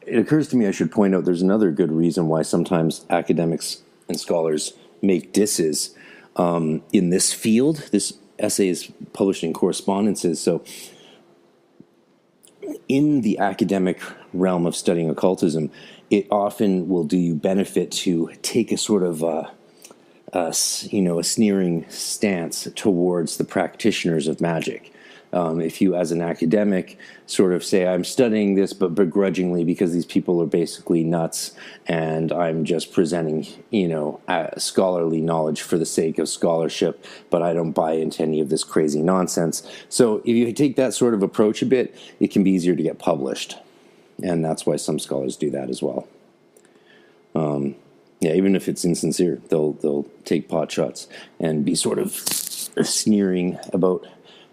It occurs to me I should point out there's another good reason why sometimes academics and scholars make disses in this field. This essay is published in Correspondences, so in the academic realm of studying occultism, it often will do you benefit to take a sort of a sneering stance towards the practitioners of magic. If you, as an academic, sort of say, I'm studying this, but begrudgingly because these people are basically nuts, and I'm just presenting, scholarly knowledge for the sake of scholarship, but I don't buy into any of this crazy nonsense. So if you take that sort of approach a bit, it can be easier to get published. And that's why some scholars do that as well. Even if it's insincere, they'll take pot shots and be sort of sneering about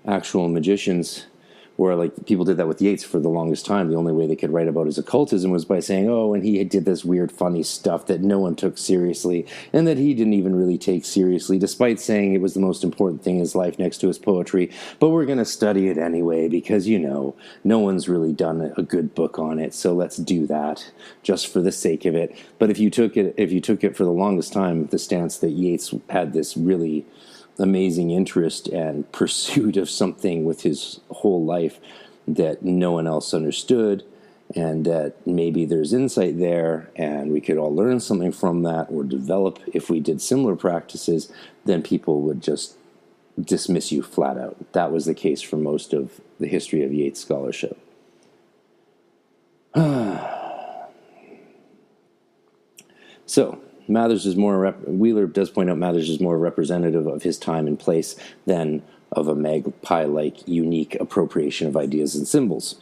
actual magicians, where like people did that with Yeats for the longest time. The only way they could write about his occultism was by saying, and he did this weird funny stuff that no one took seriously and that he didn't even really take seriously, despite saying it was the most important thing in his life next to his poetry. But we're going to study it anyway because no one's really done a good book on it, so let's do that just for the sake of it. But if you took it for the longest time, the stance that Yeats had this really amazing interest and pursuit of something with his whole life that no one else understood, and that maybe there's insight there and we could all learn something from that or develop. If we did similar practices, then people would just dismiss you flat out. That was the case for most of the history of Yeats scholarship. So Mathers is more, Wheeler does point out Mathers is more representative of his time and place than of a magpie-like unique appropriation of ideas and symbols.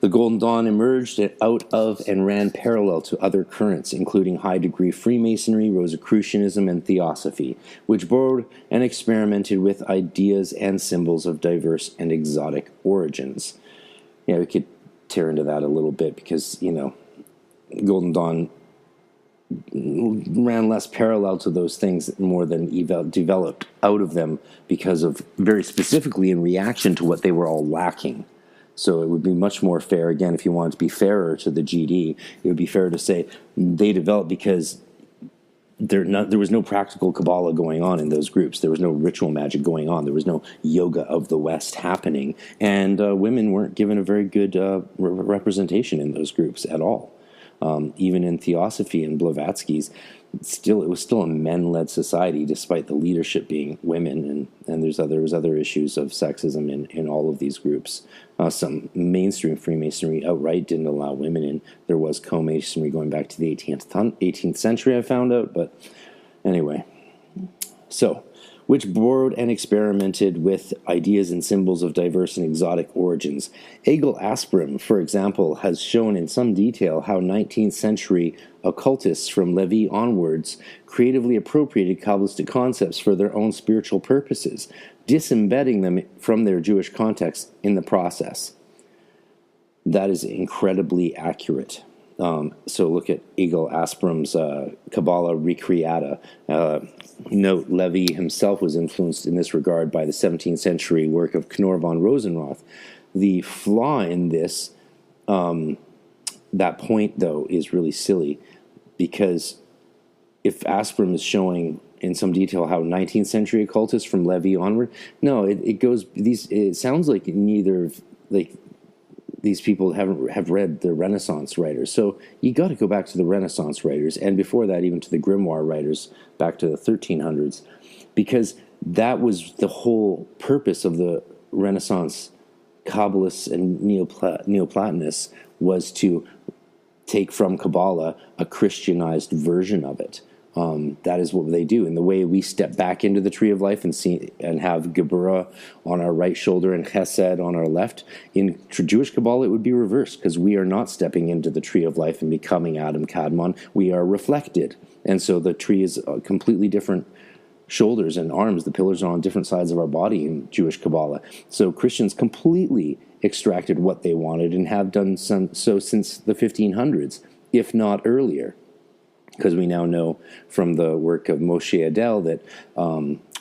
The Golden Dawn emerged out of and ran parallel to other currents, including high-degree Freemasonry, Rosicrucianism, and Theosophy, which borrowed and experimented with ideas and symbols of diverse and exotic origins. Yeah, we could tear into that a little bit because, Golden Dawn ran less parallel to those things more than developed out of them because of, very specifically in reaction to what they were all lacking. So it would be much more fair, again, if you wanted to be fairer to the GD, it would be fair to say they developed because there was no practical Kabbalah going on in those groups. There was no ritual magic going on. There was no yoga of the West happening. And women weren't given a very good representation in those groups at all. Even in Theosophy and Blavatsky's, it was still a men-led society, despite the leadership being women, and there was other issues of sexism in all of these groups. Some mainstream Freemasonry outright didn't allow women in. There was co-masonry going back to the 18th century, I found out, but anyway. So, which borrowed and experimented with ideas and symbols of diverse and exotic origins. Egil Asprem, for example, has shown in some detail how 19th century occultists from Levi onwards creatively appropriated Kabbalistic concepts for their own spiritual purposes, disembedding them from their Jewish context in the process. That is incredibly accurate. So look at Egil Asprem's Kabbalah Recreata. Note, Levi himself was influenced in this regard by the 17th century work of Knorr von Rosenroth. The flaw in this, that point, though, is really silly, because if Asprem is showing in some detail how 19th century occultists from Levi onward, no, it sounds like neither, these people have read the Renaissance writers. So you got to go back to the Renaissance writers, and before that, even to the grimoire writers back to the 1300s, because that was the whole purpose of the Renaissance Kabbalists and Neoplatonists, was to take from Kabbalah a Christianized version of it. That is what they do. And the way we step back into the tree of life and have Geburah on our right shoulder and Chesed on our left, in Jewish Kabbalah it would be reversed, because we are not stepping into the tree of life and becoming Adam Kadmon. We are reflected. And so the tree is completely different shoulders and arms. The pillars are on different sides of our body in Jewish Kabbalah. So Christians completely extracted what they wanted and have done so since the 1500s, if not earlier. Because we now know from the work of Moshe Adel that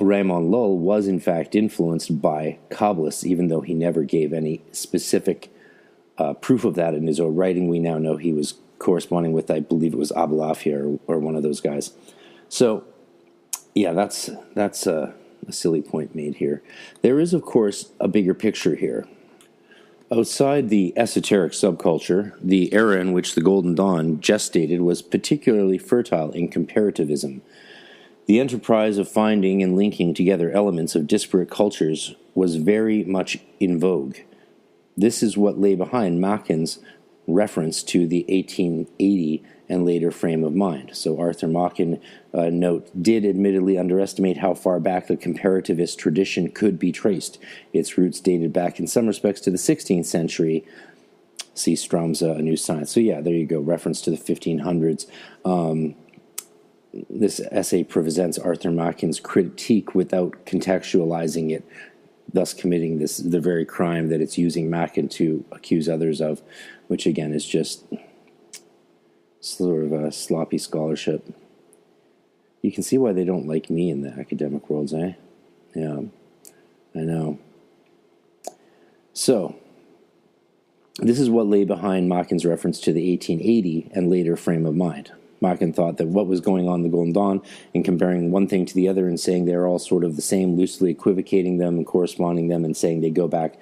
Raymond Lull was in fact influenced by Kabbalists, even though he never gave any specific proof of that in his own writing. We now know he was corresponding with, I believe it was Abulafia or one of those guys. So, yeah, that's a silly point made here. There is, of course, a bigger picture here. Outside the esoteric subculture, the era in which the Golden Dawn gestated was particularly fertile in comparativism. The enterprise of finding and linking together elements of disparate cultures was very much in vogue. This is what lay behind Machen's reference to the 1880 and later frame of mind. So Arthur Machen, note, did admittedly underestimate how far back the comparativist tradition could be traced. Its roots dated back in some respects to the 16th century. See Strom's A New Science. So yeah, there you go, reference to the 1500s. This essay presents Arthur Machen's critique without contextualizing it, thus committing the very crime that it's using Machen to accuse others of, which again is just sort of a sloppy scholarship. You can see why they don't like me in the academic worlds, eh? Yeah, I know. So, this is what lay behind Machen's reference to the 1880 and later frame of mind. Machen thought that what was going on in the Golden Dawn, and comparing one thing to the other and saying they're all sort of the same, loosely equivocating them and corresponding them and saying they go back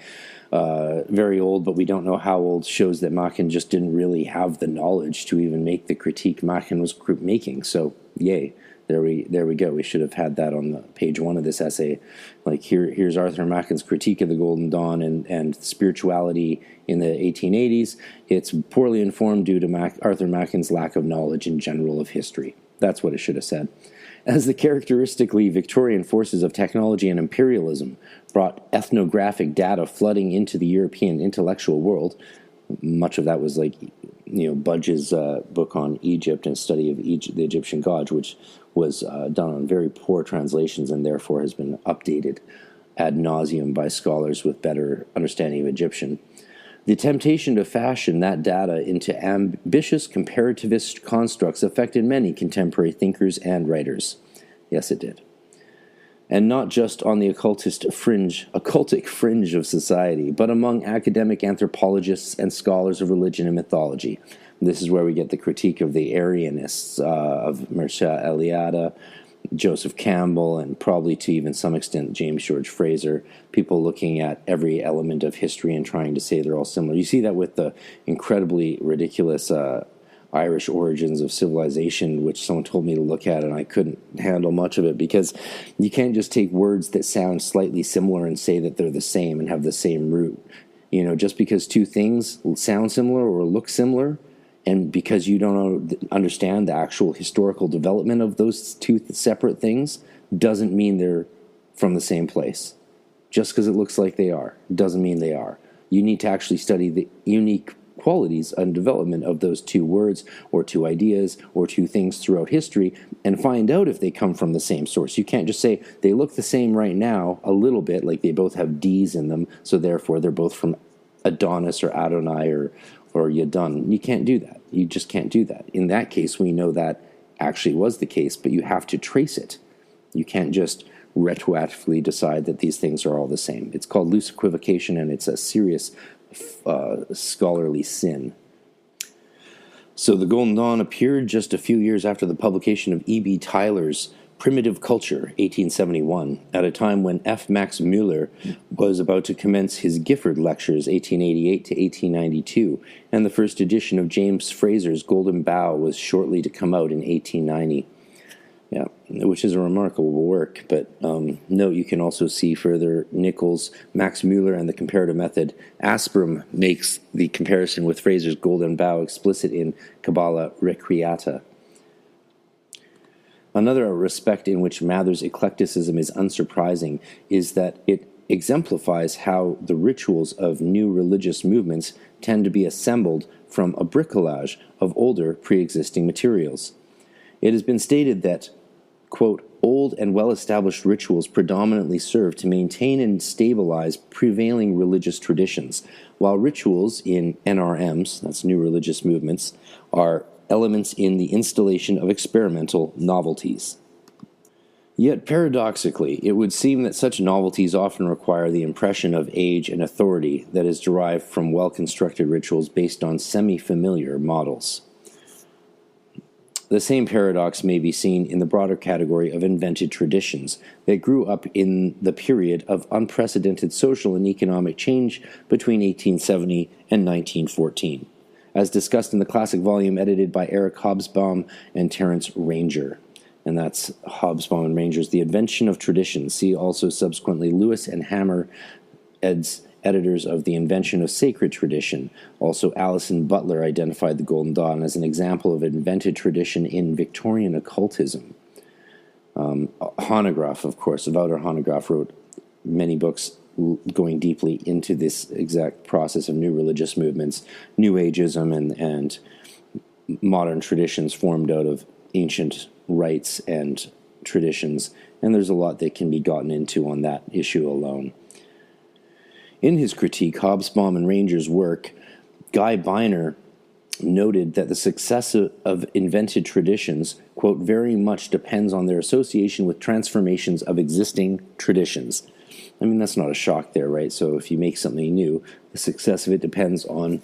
very old, but we don't know how old, shows that Machen just didn't really have the knowledge to even make the critique Machen was making. So, yay. There we go. We should have had that on the page 1 of this essay. Like here's Arthur Machen's critique of the Golden Dawn and spirituality in the 1880s. It's poorly informed due to Arthur Machen's lack of knowledge in general of history. That's what it should have said. As the characteristically Victorian forces of technology and imperialism brought ethnographic data flooding into the European intellectual world, much of that was like, Budge's book on Egypt and study of the Egyptian gods, which was done on very poor translations and therefore has been updated ad nauseum by scholars with better understanding of Egyptian. The temptation to fashion that data into ambitious comparativist constructs affected many contemporary thinkers and writers. Yes, it did. And not just on the occultic fringe of society, but among academic anthropologists and scholars of religion and mythology. This is where we get the critique of the Arianists, of Mircea Eliade, Joseph Campbell, and probably to even some extent James George Fraser, people looking at every element of history and trying to say they're all similar. You see that with the incredibly ridiculous Irish origins of civilization, which someone told me to look at, and I couldn't handle much of it, because you can't just take words that sound slightly similar and say that they're the same and have the same root. Just because two things sound similar or look similar, and because you don't understand the actual historical development of those two separate things, doesn't mean they're from the same place. Just because it looks like they are, doesn't mean they are. You need to actually study the unique qualities and development of those two words or two ideas or two things throughout history and find out if they come from the same source. You can't just say they look the same right now a little bit, like they both have D's in them, so therefore they're both from Adonis or Adonai or Yadun. You can't do that. You just can't do that. In that case, we know that actually was the case, but you have to trace it. You can't just retroactively decide that these things are all the same. It's called loose equivocation, and it's a serious scholarly sin. So the Golden Dawn appeared just a few years after the publication of E.B. Tyler's Primitive Culture, 1871, at a time when F. Max Muller was about to commence his Gifford Lectures, 1888 to 1892, and the first edition of James Fraser's Golden Bough was shortly to come out in 1890. Yeah, which is a remarkable work, but note you can also see further Nichols, Max Muller, and the comparative method. Aspram makes the comparison with Fraser's Golden Bough explicit in Kabbalah Recreata. Another respect in which Mather's eclecticism is unsurprising is that it exemplifies how the rituals of new religious movements tend to be assembled from a bricolage of older pre-existing materials. It has been stated that, quote, old and well-established rituals predominantly serve to maintain and stabilize prevailing religious traditions, while rituals in NRMs, that's new religious movements, are elements in the installation of experimental novelties. Yet paradoxically, it would seem that such novelties often require the impression of age and authority that is derived from well-constructed rituals based on semi-familiar models. The same paradox may be seen in the broader category of invented traditions that grew up in the period of unprecedented social and economic change between 1870 and 1914, as discussed in the classic volume edited by Eric Hobsbawm and Terence Ranger. And that's Hobsbawm and Ranger's The Invention of Tradition. See also subsequently Lewis and Hammer, editors of The Invention of Sacred Tradition. Also Alison Butler identified the Golden Dawn as an example of invented tradition in Victorian occultism. Hanegraaff, of course, Wouter Hanegraaff wrote many books going deeply into this exact process of new religious movements, New Ageism, and modern traditions formed out of ancient rites and traditions, and there's a lot that can be gotten into on that issue alone. In his critique, Hobsbawm and Ranger's work, Guy Biner noted that the success of invented traditions, quote, very much depends on their association with transformations of existing traditions. I mean, that's not a shock there, right? So if you make something new, the success of it depends on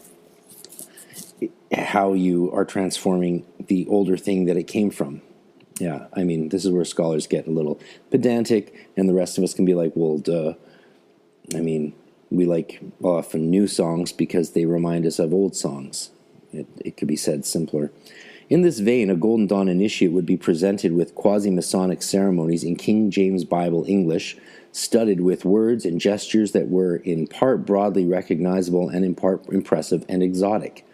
how you are transforming the older thing that it came from. Yeah, I mean, this is where scholars get a little pedantic, and the rest of us can be like, well, duh. I mean, we like often new songs because they remind us of old songs. It could be said simpler. In this vein, a Golden Dawn initiate would be presented with quasi-Masonic ceremonies in King James Bible English, studded with words and gestures that were in part broadly recognizable and in part impressive and exotic.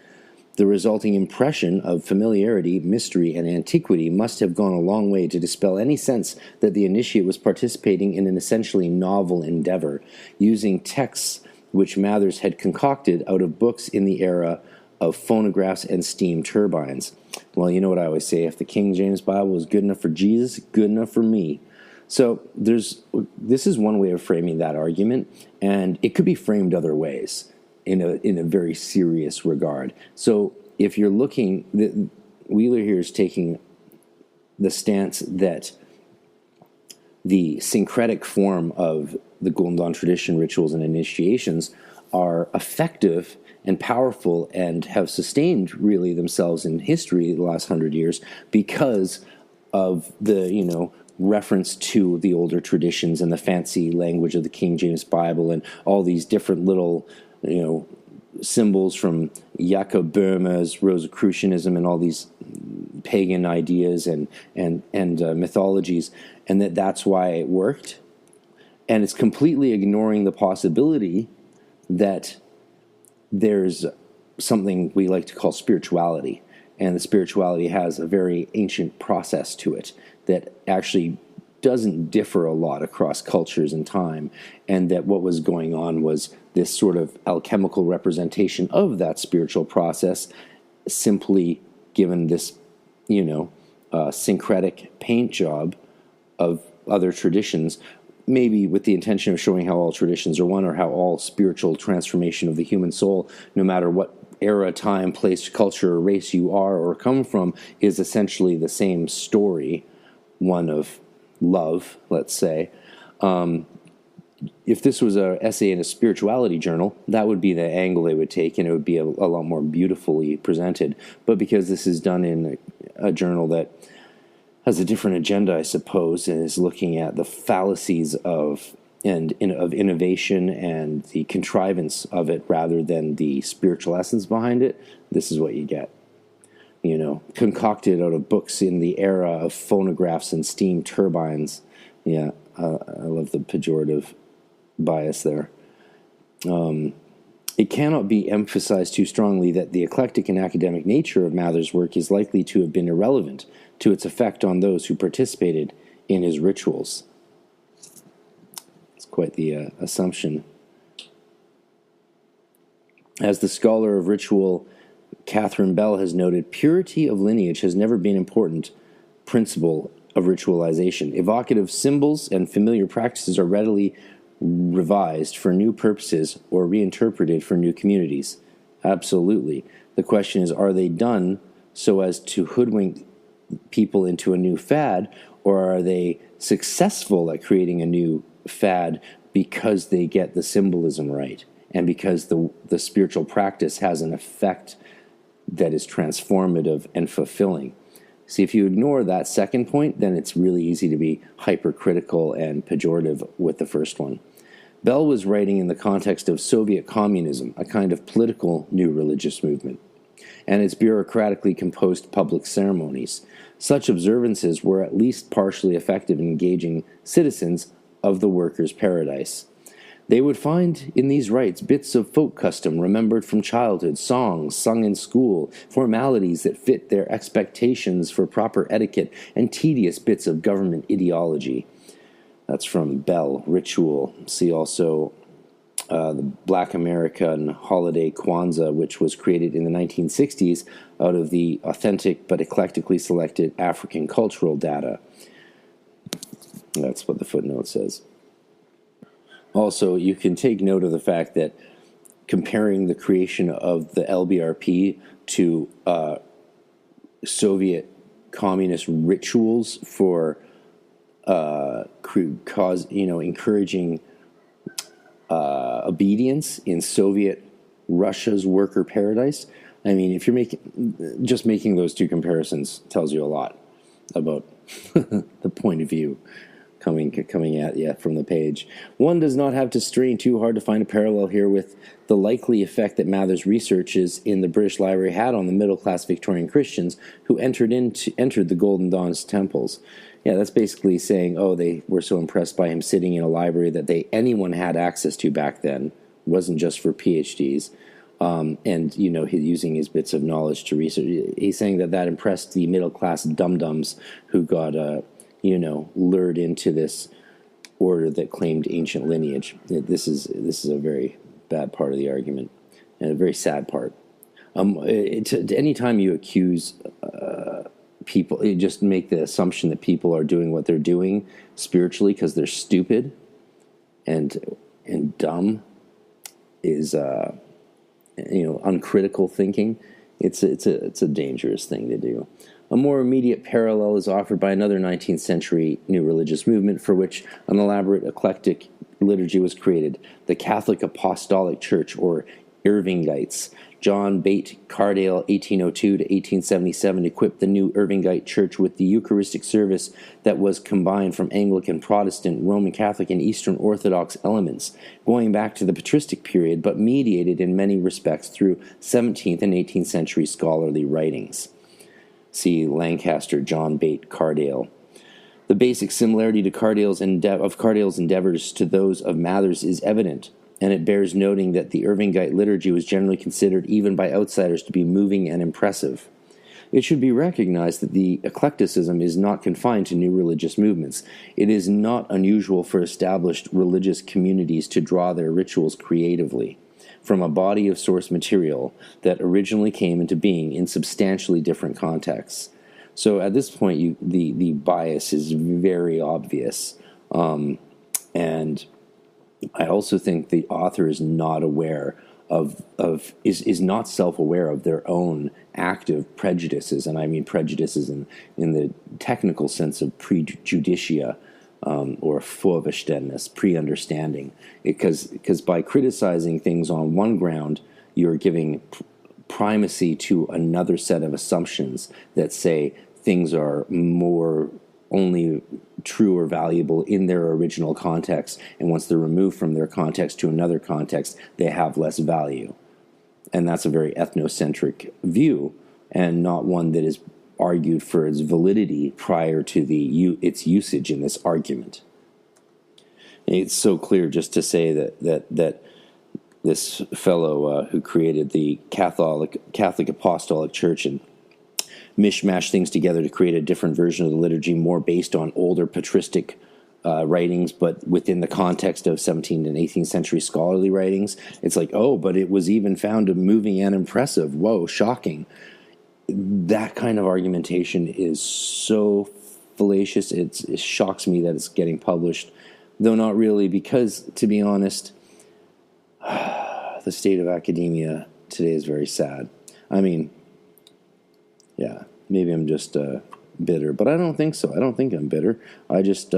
The resulting impression of familiarity, mystery, and antiquity must have gone a long way to dispel any sense that the initiate was participating in an essentially novel endeavor, using texts which Mathers had concocted out of books in the era of phonographs and steam turbines. Well, you know what I always say, if the King James Bible was good enough for Jesus, good enough for me. So this is one way of framing that argument, and it could be framed other ways in a very serious regard. So if you're looking, Wheeler here is taking the stance that the syncretic form of the Golden Dawn tradition, rituals, and initiations are effective and powerful and have sustained really themselves in history the last 100 years because of the, reference to the older traditions and the fancy language of the King James Bible and all these different little, symbols from Jakob Böhme's Rosicrucianism and all these pagan ideas and mythologies, and that's why it worked. And it's completely ignoring the possibility that there's something we like to call spirituality, and the spirituality has a very ancient process to it that actually doesn't differ a lot across cultures and time, and that what was going on was this sort of alchemical representation of that spiritual process, simply given this, syncretic paint job of other traditions, maybe with the intention of showing how all traditions are one, or how all spiritual transformation of the human soul, no matter what era, time, place, culture, or race you are or come from, is essentially the same story, one of love, let's say. If this was an essay in a spirituality journal, that would be the angle they would take, and it would be a lot more beautifully presented. But because this is done in a journal that has a different agenda, I suppose, and is looking at the fallacies of innovation and the contrivance of it rather than the spiritual essence behind it, this is what you get. Concocted out of books in the era of phonographs and steam turbines. Yeah, I love the pejorative bias there. It cannot be emphasized too strongly that the eclectic and academic nature of Mather's work is likely to have been irrelevant to its effect on those who participated in his rituals. It's quite the assumption. As the scholar of ritual Catherine Bell has noted, purity of lineage has never been an important principle of ritualization. Evocative symbols and familiar practices are readily revised for new purposes or reinterpreted for new communities. Absolutely. The question is, are they done so as to hoodwink people into a new fad, or are they successful at creating a new fad because they get the symbolism right and because the spiritual practice has an effect that is transformative and fulfilling? See, if you ignore that second point, then it's really easy to be hypercritical and pejorative with the first one. Bell was writing in the context of Soviet communism, a kind of political new religious movement, and its bureaucratically composed public ceremonies. Such observances were at least partially effective in engaging citizens of the workers' paradise. They would find in these rites bits of folk custom remembered from childhood, songs sung in school, formalities that fit their expectations for proper etiquette, and tedious bits of government ideology. That's from Bell, Ritual. See also the Black American holiday Kwanzaa, which was created in the 1960s out of the authentic but eclectically selected African cultural data. That's what the footnote says. Also, you can take note of the fact that comparing the creation of the Lbrp to Soviet communist rituals for encouraging obedience in Soviet Russia's worker paradise. I mean, if you're making those two comparisons tells you a lot about the point of view coming at you from the page. One does not have to strain too hard to find a parallel here with the likely effect that Mather's researches in the British Library had on the middle-class Victorian Christians who entered the Golden Dawn's temples. Yeah, that's basically saying, oh, they were so impressed by him sitting in a library that anyone had access to back then. It wasn't just for PhDs. And, using his bits of knowledge to research. He's saying that impressed the middle-class dum-dums who got, lured into this order that claimed ancient lineage. This is a very bad part of the argument, and a very sad part. Anytime you accuse people, you just make the assumption that people are doing what they're doing spiritually because they're stupid and dumb is uncritical thinking. It's a dangerous thing to do. A more immediate parallel is offered by another 19th century new religious movement for which an elaborate eclectic liturgy was created, the Catholic Apostolic Church, or Irvingites. John Bate Cardale, 1802 to 1877, equipped the new Irvingite Church with the Eucharistic service that was combined from Anglican, Protestant, Roman Catholic, and Eastern Orthodox elements, going back to the patristic period, but mediated in many respects through 17th and 18th century scholarly writings. See Lancaster, John Bate Cardale. The basic similarity to Cardale's endeavors to those of Mather's is evident, and it bears noting that the Irvingite liturgy was generally considered, even by outsiders, to be moving and impressive. It should be recognized that the eclecticism is not confined to new religious movements. It is not unusual for established religious communities to draw their rituals creatively from a body of source material that originally came into being in substantially different contexts. So at this point, the bias is very obvious, and I also think the author is not aware is not self-aware of their own active prejudices, and I mean prejudices in the technical sense of prejudicia, or vorverständnis, pre-understanding. Because by criticizing things on one ground, you're giving primacy to another set of assumptions that say things are more only true or valuable in their original context, and once they're removed from their context to another context, they have less value. And that's a very ethnocentric view, and not one that is argued for its validity prior to its usage in this argument. And it's so clear just to say that this fellow who created the Catholic Apostolic Church and mishmash things together to create a different version of the liturgy, more based on older patristic writings, but within the context of 17th and 18th century scholarly writings. It's like, oh, but it was even found moving and impressive. Whoa, shocking. That kind of argumentation is so fallacious. It shocks me that it's getting published, though not really, because, to be honest, the state of academia today is very sad. I mean, yeah, maybe I'm just bitter, but I don't think so. I don't think I'm bitter. I just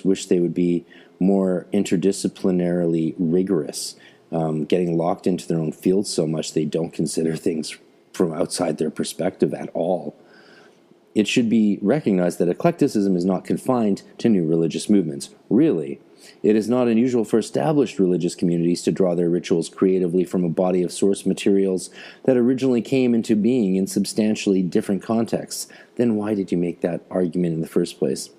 wish they would be more interdisciplinarily rigorous, getting locked into their own field so much they don't consider things from outside their perspective at all. It should be recognized that eclecticism is not confined to new religious movements. Really, it is not unusual for established religious communities to draw their rituals creatively from a body of source materials that originally came into being in substantially different contexts. Then why did you make that argument in the first place?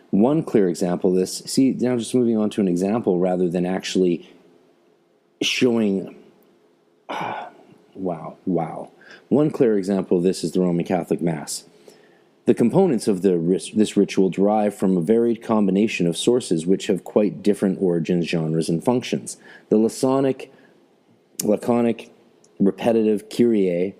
One clear example of this, see, now just moving on to an example rather than actually showing... Wow. One clear example of this is the Roman Catholic Mass. The components of this ritual derive from a varied combination of sources which have quite different origins, genres, and functions. The laconic, repetitive Kyrie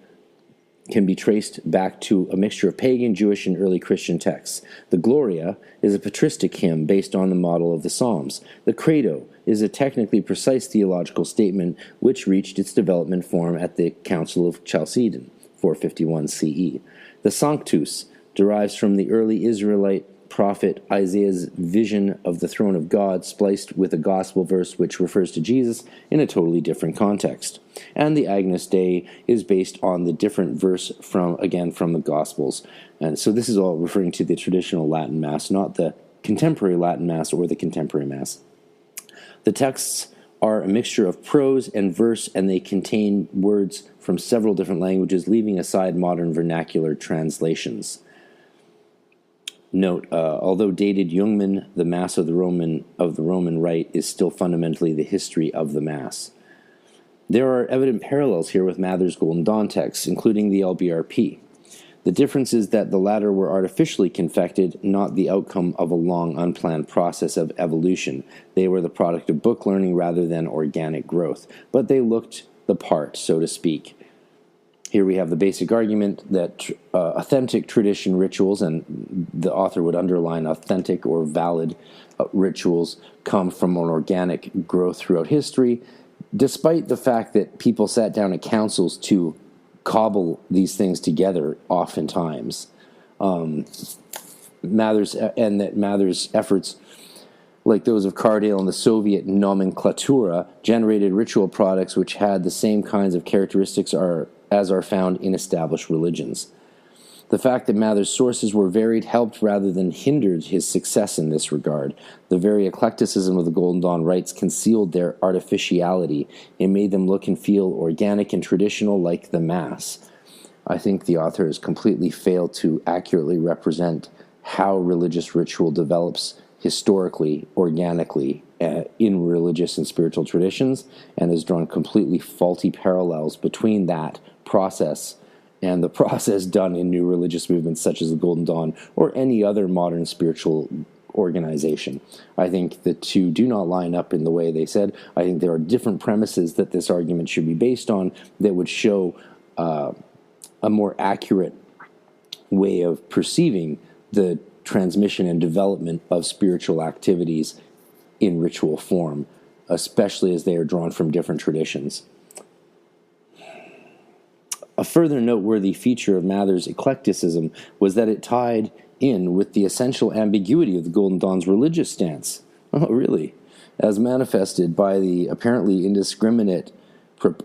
can be traced back to a mixture of pagan, Jewish, and early Christian texts. The Gloria is a patristic hymn based on the model of the Psalms. The Credo is a technically precise theological statement which reached its development form at the Council of Chalcedon, 451 CE. The Sanctus derives from the early Israelite prophet Isaiah's vision of the throne of God spliced with a gospel verse which refers to Jesus in a totally different context. And the Agnus Dei is based on the different verse from the Gospels. And so this is all referring to the traditional Latin Mass, not the contemporary Latin Mass or the contemporary Mass. The texts are a mixture of prose and verse, and they contain words from several different languages, leaving aside modern vernacular translations. Note, although dated Jungmann, the Mass of the Roman Rite is still fundamentally the history of the Mass. There are evident parallels here with Mather's Golden Dawn texts, including the Lbrp. The difference is that the latter were artificially confected, not the outcome of a long, unplanned process of evolution. They were the product of book learning rather than organic growth, but they looked the part, so to speak. Here we have the basic argument that authentic tradition rituals, and the author would underline authentic or valid rituals, come from an organic growth throughout history, despite the fact that people sat down at councils to cobble these things together oftentimes. Mather's efforts, like those of Cardinal and the Soviet nomenclatura, generated ritual products which had the same kinds of characteristics as are found in established religions. The fact that Mather's sources were varied helped rather than hindered his success in this regard. The very eclecticism of the Golden Dawn rites concealed their artificiality. It made them look and feel organic and traditional like the Mass. I think the author has completely failed to accurately represent how religious ritual develops historically, organically, in religious and spiritual traditions, and has drawn completely faulty parallels between that process and the process done in new religious movements such as the Golden Dawn or any other modern spiritual organization. I think the two do not line up in the way they said. I think there are different premises that this argument should be based on that would show a more accurate way of perceiving the transmission and development of spiritual activities in ritual form, especially as they are drawn from different traditions. A further noteworthy feature of Mather's eclecticism was that it tied in with the essential ambiguity of the Golden Dawn's religious stance. Oh, really? As manifested by the apparently indiscriminate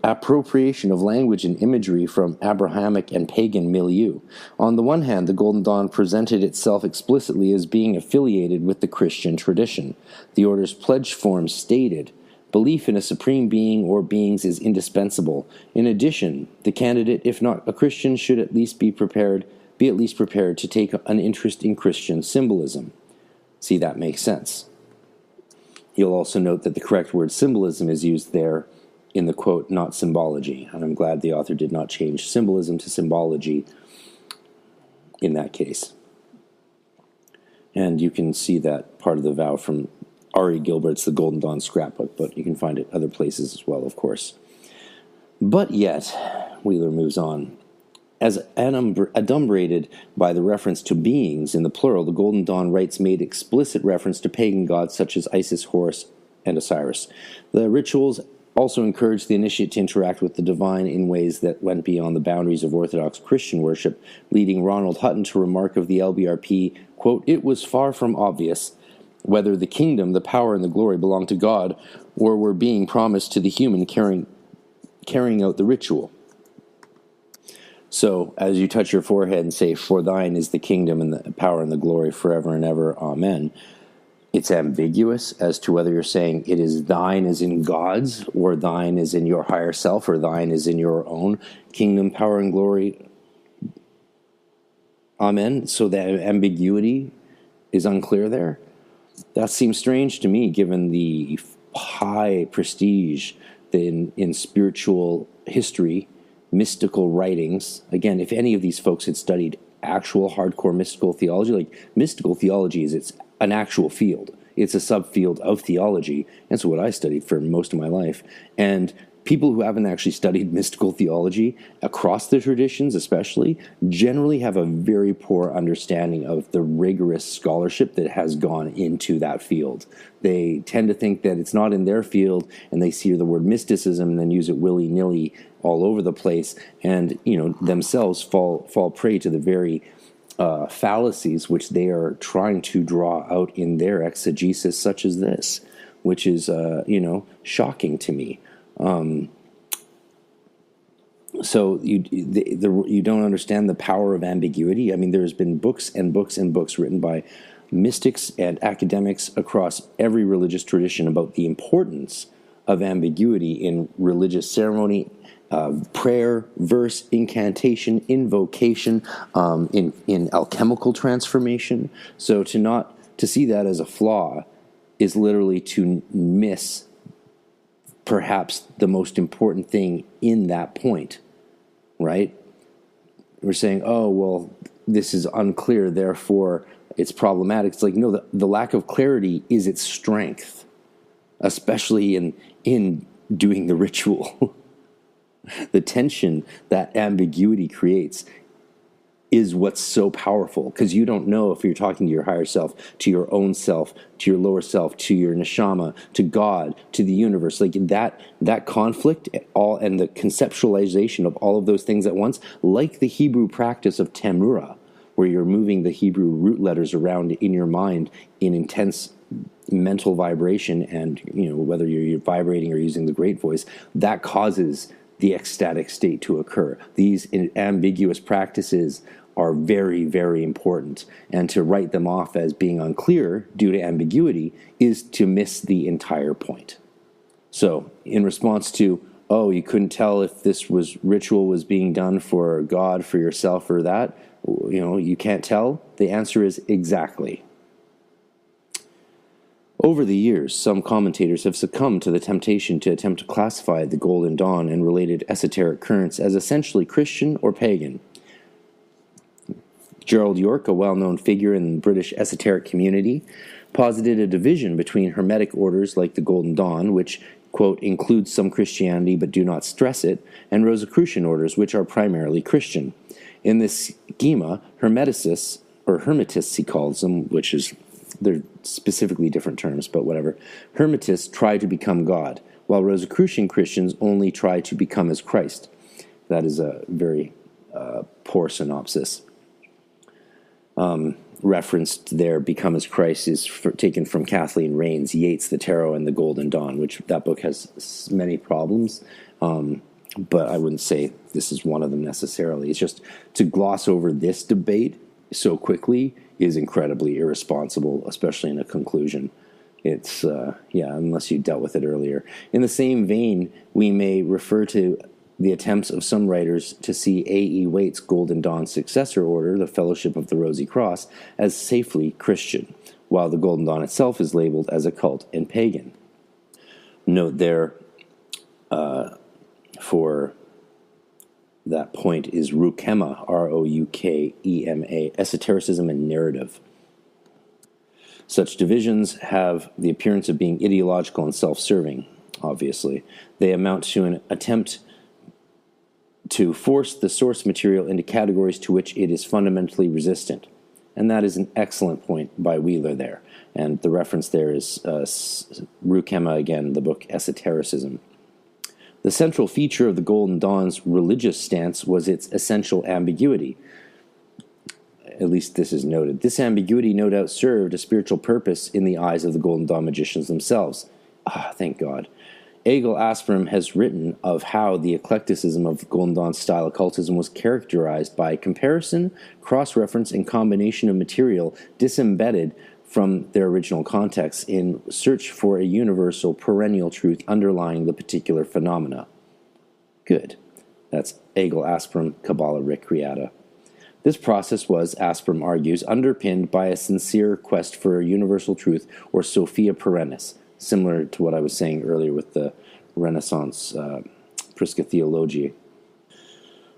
appropriation of language and imagery from Abrahamic and pagan milieu. On the one hand, the Golden Dawn presented itself explicitly as being affiliated with the Christian tradition. The order's pledge form stated, "Belief in a supreme being or beings is indispensable. In addition, the candidate, if not a Christian, should at least be prepared to take an interest in Christian symbolism." See, that makes sense. You'll also note that the correct word symbolism is used there in the quote, not symbology. And I'm glad the author did not change symbolism to symbology in that case. And you can see that part of the vow from R.E. Gilbert's The Golden Dawn Scrapbook, but you can find it other places as well, of course. But yet, Wheeler moves on. As adumbrated by the reference to beings in the plural, the Golden Dawn rites made explicit reference to pagan gods such as Isis, Horus, and Osiris. The rituals also encouraged the initiate to interact with the divine in ways that went beyond the boundaries of Orthodox Christian worship, leading Ronald Hutton to remark of the Lbrp, quote, "It was far from obvious whether the kingdom, the power, and the glory belonged to God or were being promised to the human carrying out the ritual." So, as you touch your forehead and say, "For thine is the kingdom and the power and the glory forever and ever, amen," it's ambiguous as to whether you're saying it is thine as in God's, or thine as in your higher self, or thine as in your own kingdom, power, and glory. Amen. So the ambiguity is unclear there. That seems strange to me, given the high prestige in spiritual history, mystical writings. Again, if any of these folks had studied actual hardcore mystical theology, like mystical theology is an actual field. It's a subfield of theology. That's what I studied for most of my life. And people who haven't actually studied mystical theology across the traditions especially generally have a very poor understanding of the rigorous scholarship that has gone into that field. They tend to think that it's not in their field, and they see the word mysticism and then use it willy-nilly all over the place, and themselves fall prey to the very fallacies which they are trying to draw out in their exegesis, such as this, which is, shocking to me. So you don't understand the power of ambiguity. I mean, there's been books and books and books written by mystics and academics across every religious tradition about the importance of ambiguity in religious ceremony, prayer, verse, incantation, invocation, in alchemical transformation. So to see that as a flaw is literally to miss perhaps the most important thing in that point, right? We're saying, oh, well, this is unclear, therefore it's problematic. It's like, no, the lack of clarity is its strength, especially in doing the ritual. The tension that ambiguity creates is what's so powerful, because you don't know if you're talking to your higher self, to your own self, to your lower self, to your neshama, to God, to the universe. Like that conflict, all, and the conceptualization of all of those things at once, like the Hebrew practice of Temura, where you're moving the Hebrew root letters around in your mind in intense mental vibration, and whether you're vibrating or using the great voice, that causes the ecstatic state to occur. These ambiguous practices are very, very important, and to write them off as being unclear due to ambiguity is to miss the entire point. So, in response to, oh, you couldn't tell if this ritual was being done for God, for yourself, or that, you can't tell, the answer is exactly. Over the years, some commentators have succumbed to the temptation to attempt to classify the Golden Dawn and related esoteric currents as essentially Christian or pagan. Gerald York, a well-known figure in the British esoteric community, posited a division between Hermetic orders like the Golden Dawn, which, quote, includes some Christianity but do not stress it, and Rosicrucian orders, which are primarily Christian. In this schema, Hermeticists, or Hermetists he calls them, which is, they're specifically different terms, but whatever. Hermetists try to become God, while Rosicrucian Christians only try to become as Christ. That is a very poor synopsis. Referenced there, Become as Christ, is taken from Kathleen Rain's Yeats, the Tarot, and the Golden Dawn, which that book has many problems, but I wouldn't say this is one of them necessarily. It's just to gloss over this debate so quickly is incredibly irresponsible, especially in a conclusion. It's, unless you dealt with it earlier. In the same vein, we may refer to the attempts of some writers to see A.E. Waite's Golden Dawn successor order, the Fellowship of the Rosy Cross, as safely Christian, while the Golden Dawn itself is labeled as occult and pagan. Note there, for that point, is Roukema, Roukema, esotericism and narrative. Such divisions have the appearance of being ideological and self-serving, obviously. They amount to an attempt to force the source material into categories to which it is fundamentally resistant. And that is an excellent point by Wheeler there. And the reference there is Roukema, again, the book Esotericism. The central feature of the Golden Dawn's religious stance was its essential ambiguity. At least this is noted. This ambiguity no doubt served a spiritual purpose in the eyes of the Golden Dawn magicians themselves. Thank God. Egil Asprem has written of how the eclecticism of Golden Dawn style occultism was characterized by comparison, cross-reference, and combination of material disembedded from their original context in search for a universal, perennial truth underlying the particular phenomena. Good. That's Egil Asprem, Kabbalah Recreata. This process was, Asprem argues, underpinned by a sincere quest for a universal truth, or Sophia Perennis, similar to what I was saying earlier with the Renaissance Prisca Theologiae.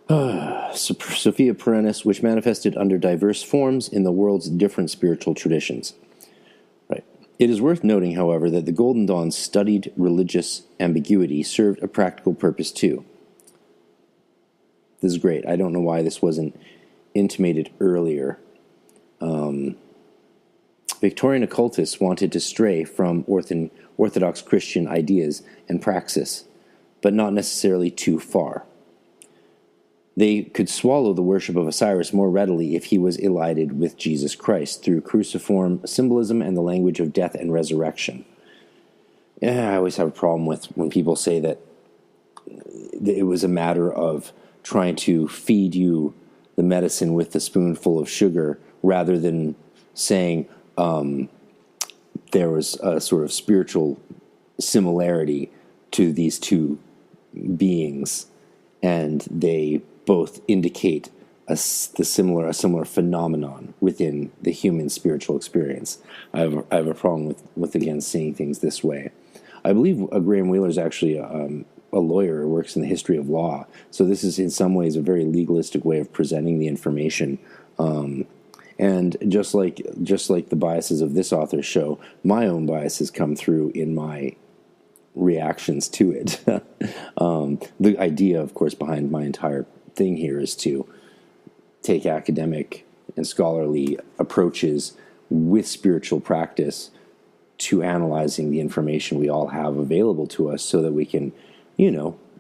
Sophia Perennis, which manifested under diverse forms in the world's different spiritual traditions. Right. It is worth noting, however, that the Golden Dawn's studied religious ambiguity served a practical purpose too. This is great. I don't know why this wasn't intimated earlier. Victorian occultists wanted to stray from Orthodox Christian ideas and praxis, but not necessarily too far. They could swallow the worship of Osiris more readily if he was elided with Jesus Christ through cruciform symbolism and the language of death and resurrection. I always have a problem with when people say that it was a matter of trying to feed you the medicine with a spoonful of sugar rather than saying there was a sort of spiritual similarity to these two beings, and they both indicate a similar phenomenon within the human spiritual experience. I have a problem with again seeing things this way. I believe Graham Wheeler is actually a lawyer who works in the history of law, so this is in some ways a very legalistic way of presenting the information. And just like the biases of this author's show, my own biases come through in my reactions to it. The idea, of course, behind my entire thing here is to take academic and scholarly approaches with spiritual practice to analyzing the information we all have available to us so that we can,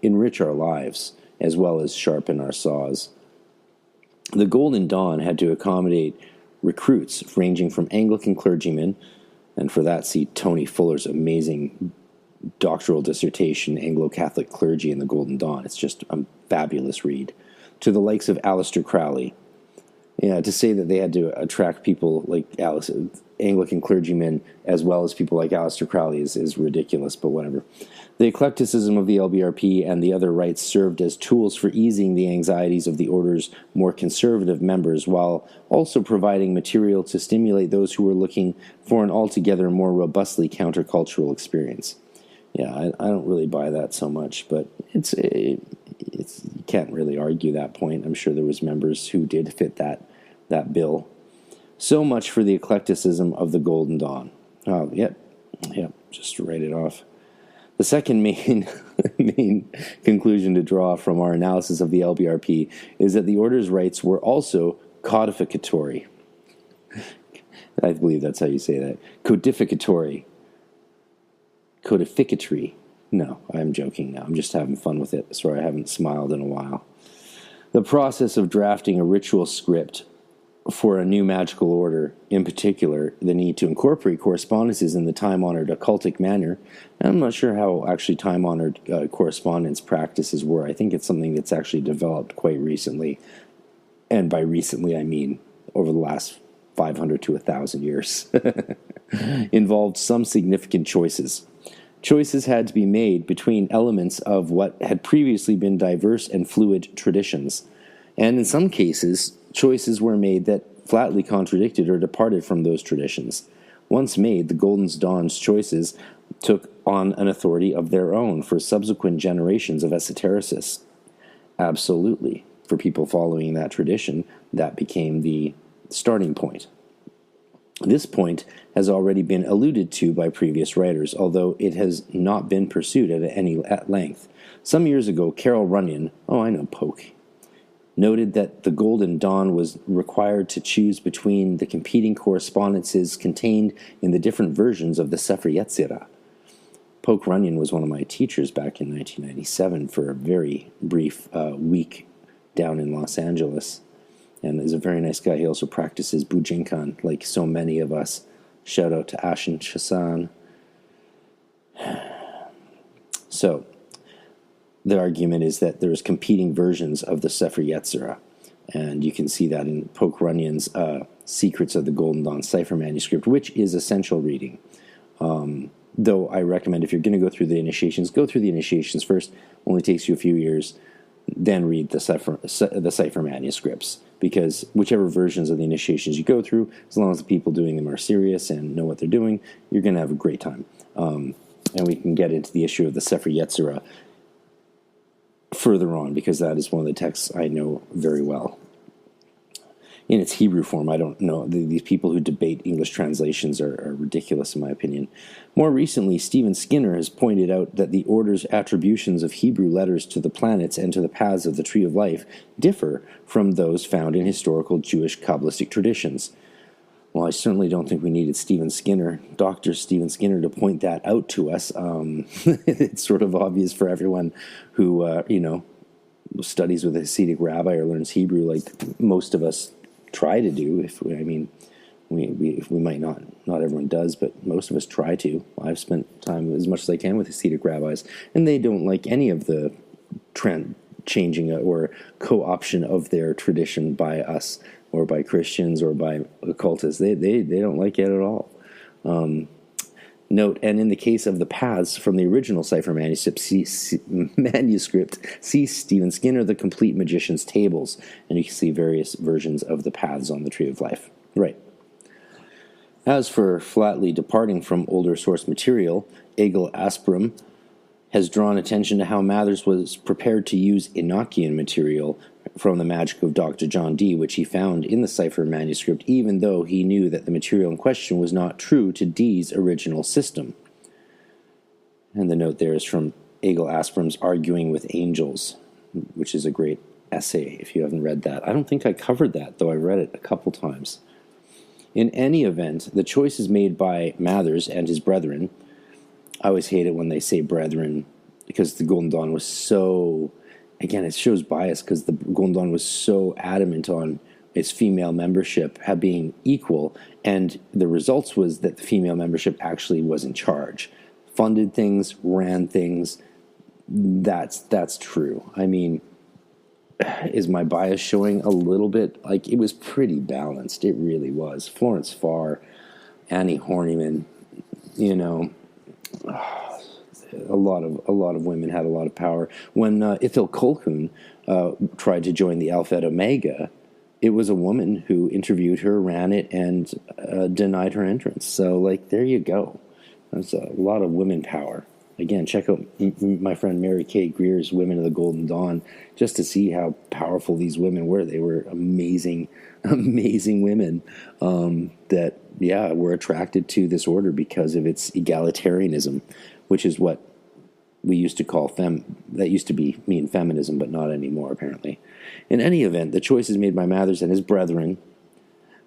enrich our lives as well as sharpen our saws. The Golden Dawn had to accommodate recruits ranging from Anglican clergymen, and for that see Tony Fuller's amazing doctoral dissertation, Anglo-Catholic Clergy in the Golden Dawn. It's just a fabulous read. To the likes of Aleister Crowley. Yeah, to say that they had to attract people like Anglican clergymen as well as people like Aleister Crowley is ridiculous, but whatever. The eclecticism of the Lbrp and the other rites served as tools for easing the anxieties of the order's more conservative members, while also providing material to stimulate those who were looking for an altogether more robustly countercultural experience. Yeah, I don't really buy that so much, but it's you can't really argue that point. I'm sure there was members who did fit that bill. So much for the eclecticism of the Golden Dawn. Oh, yep, just to write it off. The second main conclusion to draw from our analysis of the Lbrp is that the order's rites were also codificatory. I believe that's how you say that. Codificatory. Codificatory. No, I'm joking now. I'm just having fun with it. Sorry, I haven't smiled in a while. The process of drafting a ritual script for a new magical order, in particular, the need to incorporate correspondences in the time-honored occultic manner. And I'm not sure how actually time-honored correspondence practices were. I think it's something that's actually developed quite recently. And by recently, I mean over the last 500 to 1,000 years. Involved some significant choices. Choices had to be made between elements of what had previously been diverse and fluid traditions. And in some cases, choices were made that flatly contradicted or departed from those traditions. Once made, the Golden Dawn's choices took on an authority of their own for subsequent generations of esotericists. Absolutely. For people following that tradition, that became the starting point. This point has already been alluded to by previous writers, although it has not been pursued at length. Some years ago, Carol Runyon, Poke, noted that the Golden Dawn was required to choose between the competing correspondences contained in the different versions of the Sefer Yetzirah. Poke Runyon was one of my teachers back in 1997 for a very brief week down in Los Angeles, and is a very nice guy. He also practices Bujinkan, like so many of us. Shout out to Ashen Chassan. So, the argument is that there's competing versions of the Sefer Yetzirah, and you can see that in Poke Runyon's Secrets of the Golden Dawn cipher manuscript, which is essential reading. Though I recommend if you're going to go through the initiations first. Only takes you a few years. Then read the cipher manuscripts, because whichever versions of the initiations you go through, as long as the people doing them are serious and know what they're doing, you're going to have a great time. And we can get into the issue of the Sefer Yetzirah further on, because that is one of the texts I know very well. In its Hebrew form, I don't know. These people who debate English translations are ridiculous, in my opinion. More recently, Stephen Skinner has pointed out that the order's attributions of Hebrew letters to the planets and to the paths of the Tree of Life differ from those found in historical Jewish Kabbalistic traditions. Well, I certainly don't think we needed Dr. Stephen Skinner, to point that out to us. It's sort of obvious for everyone who, studies with a Hasidic rabbi or learns Hebrew, like most of us try to do. We might not everyone does, but most of us try to. I've spent time as much as I can with Hasidic rabbis, and they don't like any of the changing or co-option of their tradition by us or by Christians or by occultists. They don't like it at all. Note, and in the case of the paths from the original cipher manuscript, see Stephen Skinner, The Complete Magician's Tables, and you can see various versions of the paths on the Tree of Life. Right. As for flatly departing from older source material, Egil Asprem has drawn attention to how Mathers was prepared to use Enochian material from the Magic of Dr. John Dee, which he found in the cipher manuscript, even though he knew that the material in question was not true to Dee's original system. And the note there is from Egil Asprem's Arguing with Angels, which is a great essay if you haven't read that. I don't think I covered that, though I read it a couple times. In any event, the choices made by Mathers and his brethren, I always hate it when they say brethren, because the Golden Dawn was so, again, it shows bias, because the Golden Dawn was so adamant on its female membership being equal, and the results was that the female membership actually was in charge. Funded things, ran things, that's true. I mean, is my bias showing a little bit? Like, it was pretty balanced, it really was. Florence Farr, Annie Horniman, you know, a lot of women had a lot of power. When Ithil Colquhoun tried to join the Alpha et Omega, it was a woman who interviewed her, ran it, and denied her entrance. So, like, there you go. That's a lot of women power. Again, check out my friend Mary Kay Greer's Women of the Golden Dawn, just to see how powerful these women were. They were amazing, amazing women that, were attracted to this order because of its egalitarianism, which is what we used to call that used to mean feminism, but not anymore, apparently. In any event, the choices made by Mathers and his brethren,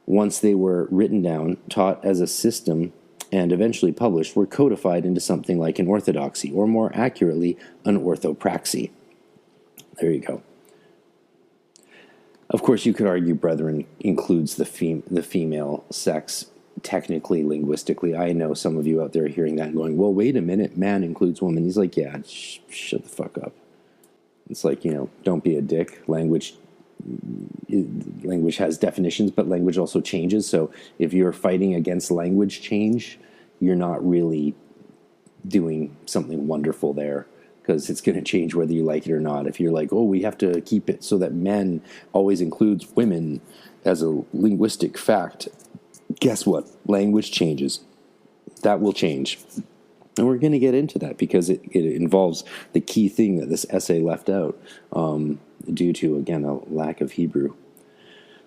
once they were written down, taught as a system, and eventually published, were codified into something like an orthodoxy, or more accurately, an orthopraxy. There you go. Of course, you could argue brethren includes the female sex, technically, linguistically. I know some of you out there hearing that and going, well, wait a minute, man includes woman. He's like, yeah, shut the fuck up. It's like, don't be a dick. Language has definitions, but language also changes. So if you're fighting against language change, you're not really doing something wonderful there, because it's going to change whether you like it or not. If you're like, oh, we have to keep it so that men always includes women as a linguistic fact, guess what? Language changes. That will change. And we're going to get into that because it involves the key thing that this essay left out due to, again, a lack of Hebrew.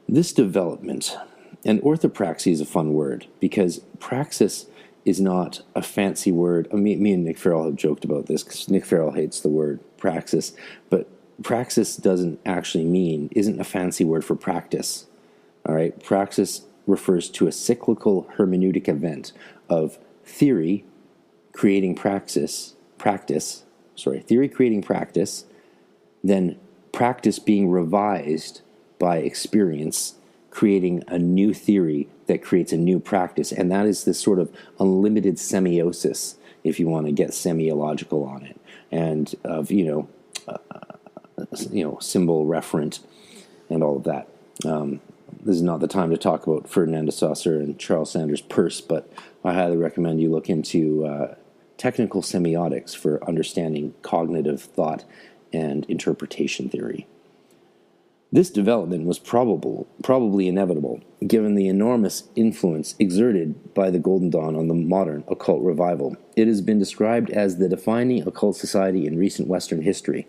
This development, and orthopraxy is a fun word because praxis is not a fancy word. Me and Nick Farrell have joked about this because Nick Farrell hates the word praxis, but praxis isn't a fancy word for practice. All right, praxis refers to a cyclical hermeneutic event of theory creating theory creating practice, then practice being revised by experience, creating a new theory that creates a new practice. And that is this sort of unlimited semiosis, if you want to get semiological on it, and of, symbol referent and all of that. This is not the time to talk about Ferdinand de Saussure and Charles Sanders Peirce, but I highly recommend you look into technical semiotics for understanding cognitive thought and interpretation theory. This development was probably inevitable, given the enormous influence exerted by the Golden Dawn on the modern occult revival. It has been described as the defining occult society in recent Western history.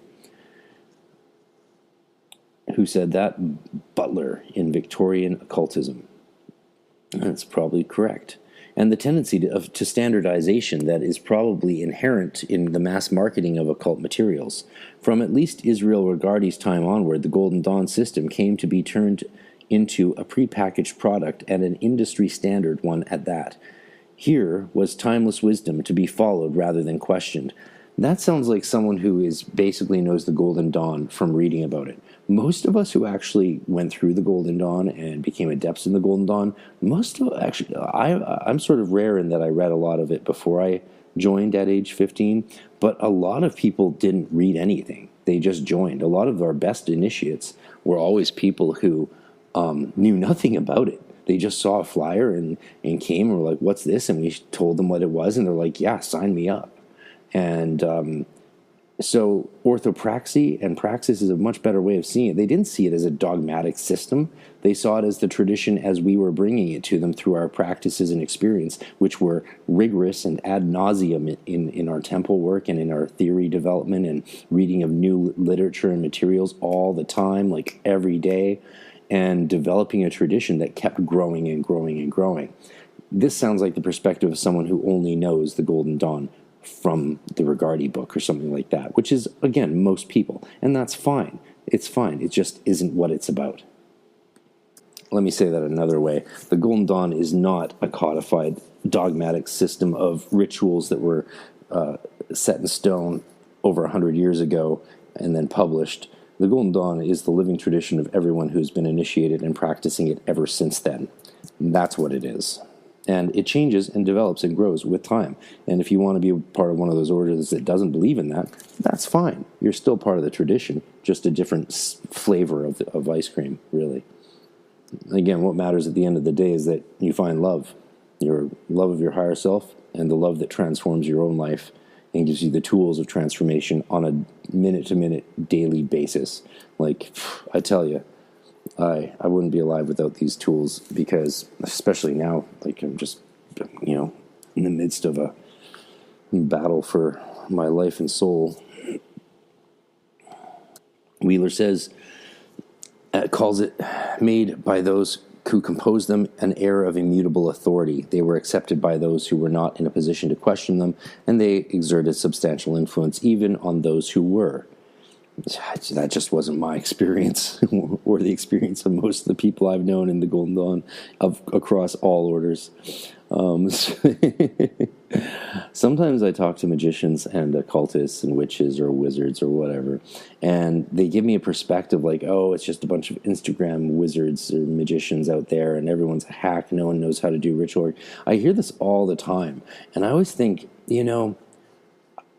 Who said that? Butler in Victorian Occultism. That's probably correct. And the tendency to standardization that is probably inherent in the mass marketing of occult materials. From at least Israel Regardie's time onward, the Golden Dawn system came to be turned into a prepackaged product and an industry standard one at that. Here was timeless wisdom to be followed rather than questioned. That sounds like someone who is basically knows the Golden Dawn from reading about it. Most of us who actually went through the Golden Dawn and became adepts in the Golden Dawn, I'm sort of rare in that I read a lot of it before I joined at age 15, but a lot of people didn't read anything. They just joined. A lot of our best initiates were always people who knew nothing about it. They just saw a flyer and came and were like, what's this? And we told them what it was, and they're like, yeah, sign me up. And so orthopraxy and praxis is a much better way of seeing it. They didn't see it as a dogmatic system. They saw it as the tradition as we were bringing it to them through our practices and experience, which were rigorous and ad nauseum in our temple work and in our theory development and reading of new literature and materials all the time, like every day, and developing a tradition that kept growing and growing and growing. This sounds like the perspective of someone who only knows the Golden Dawn from the Regardie book or something like that, which is, again, most people. And that's fine. It's fine. It just isn't what it's about. Let me say that another way. The Golden Dawn is not a codified dogmatic system of rituals that were set in stone over 100 years ago and then published. The Golden Dawn is the living tradition of everyone who's been initiated and practicing it ever since then. That's what it is. And it changes and develops and grows with time. And if you want to be a part of one of those orders that doesn't believe in that, that's fine. You're still part of the tradition, just a different flavor of ice cream, really. Again, what matters at the end of the day is that you find love, your love of your higher self, and the love that transforms your own life and gives you the tools of transformation on a minute-to-minute daily basis. Like, I tell you, I wouldn't be alive without these tools, because especially now, like, I'm just, in the midst of a battle for my life and soul. Wheeler says, calls it made by those who composed them an air of immutable authority. They were accepted by those who were not in a position to question them, and they exerted substantial influence even on those who were. That just wasn't my experience, or the experience of most of the people I've known in the Golden Dawn across all orders. Sometimes I talk to magicians and occultists and witches or wizards or whatever, and they give me a perspective like, oh, it's just a bunch of Instagram wizards or magicians out there, and everyone's a hack, no one knows how to do ritual work. I hear this all the time, and I always think,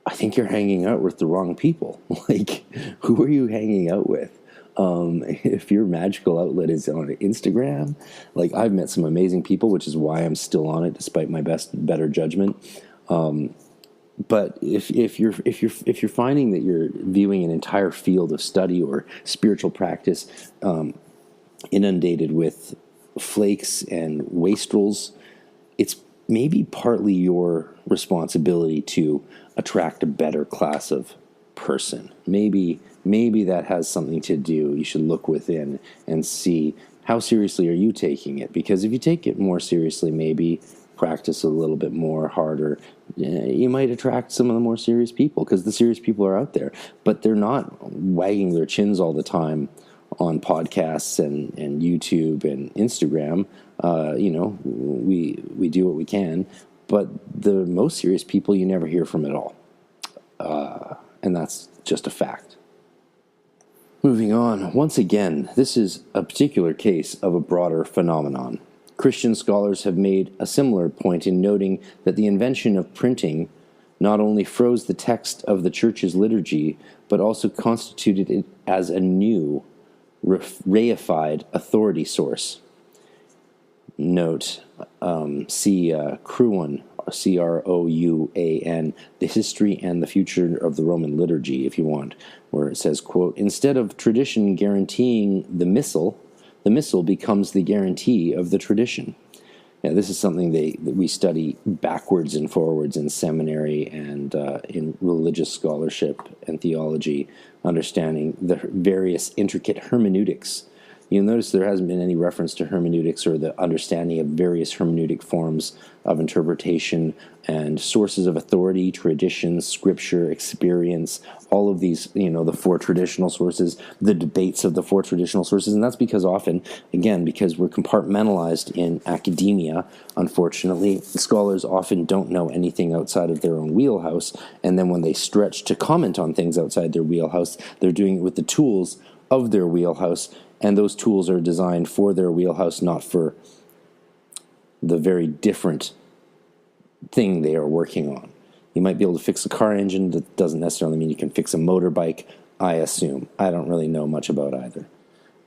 I think you're hanging out with the wrong people. Like, who are you hanging out with? If your magical outlet is on Instagram, like, I've met some amazing people, which is why I'm still on it despite my better judgment. But if you're finding that you're viewing an entire field of study or spiritual practice inundated with flakes and wastrels, it's maybe partly your responsibility to attract a better class of person. Maybe that has something to do. You should look within and see, how seriously are you taking it? Because if you take it more seriously, maybe practice a little bit more harder, you might attract some of the more serious people, because the serious people are out there, but they're not wagging their chins all the time on podcasts and YouTube and Instagram. We do what we can, but the most serious people you never hear from at all. And that's just a fact. Moving on, once again, this is a particular case of a broader phenomenon. Christian scholars have made a similar point in noting that the invention of printing not only froze the text of the Church's liturgy, but also constituted it as a new, reified authority source. Note, see Cruan, Crouan, The History and the Future of the Roman Liturgy, if you want, where it says, quote, instead of tradition guaranteeing the missal becomes the guarantee of the tradition. Yeah, this is something that we study backwards and forwards in seminary and in religious scholarship and theology, understanding the various intricate hermeneutics You'll notice there hasn't been any reference to hermeneutics or the understanding of various hermeneutic forms of interpretation and sources of authority, traditions, scripture, experience, all of these, the four traditional sources, the debates of the four traditional sources. And that's because often, again, because we're compartmentalized in academia, unfortunately, scholars often don't know anything outside of their own wheelhouse. And then when they stretch to comment on things outside their wheelhouse, they're doing it with the tools of their wheelhouse. And those tools are designed for their wheelhouse, not for the very different thing they are working on. You might be able to fix a car engine. That doesn't necessarily mean you can fix a motorbike, I assume. I don't really know much about either.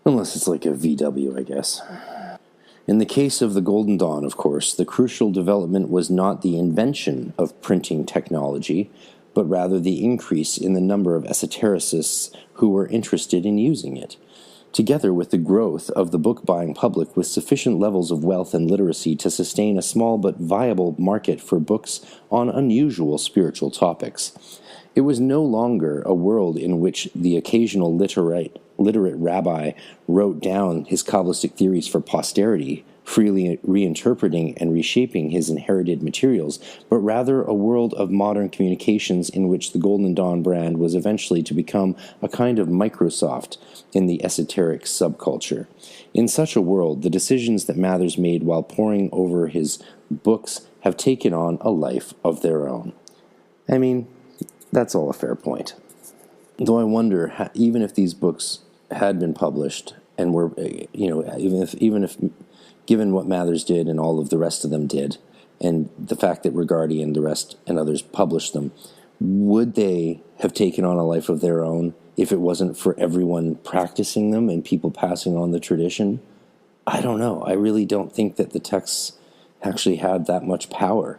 Unless it's like a VW, I guess. In the case of the Golden Dawn, of course, the crucial development was not the invention of printing technology, but rather the increase in the number of esotericists who were interested in using it. Together with the growth of the book-buying public with sufficient levels of wealth and literacy to sustain a small but viable market for books on unusual spiritual topics. It was no longer a world in which the occasional literate rabbi wrote down his Kabbalistic theories for posterity, freely reinterpreting and reshaping his inherited materials, but rather a world of modern communications in which the Golden Dawn brand was eventually to become a kind of Microsoft in the esoteric subculture. In such a world, the decisions that Mathers made while poring over his books have taken on a life of their own. I mean, that's all a fair point. Though I wonder, even if these books had been published and were, even if given what Mathers did and all of the rest of them did, and the fact that Regardie and the rest and others published them, would they have taken on a life of their own if it wasn't for everyone practicing them and people passing on the tradition? I don't know. I really don't think that the texts actually had that much power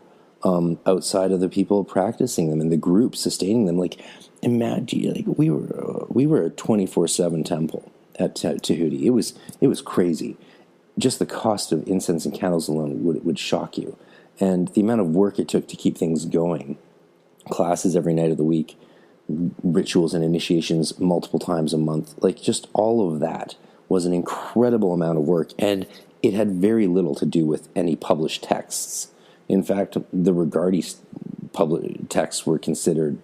outside of the people practicing them and the group sustaining them. Like, imagine, we were a 24/7 temple at Tahuti. It was crazy. Just the cost of incense and candles alone would shock you. And the amount of work it took to keep things going. Classes every night of the week, rituals and initiations multiple times a month. Like, just all of that was an incredible amount of work. And it had very little to do with any published texts. In fact, the Regardie texts were considered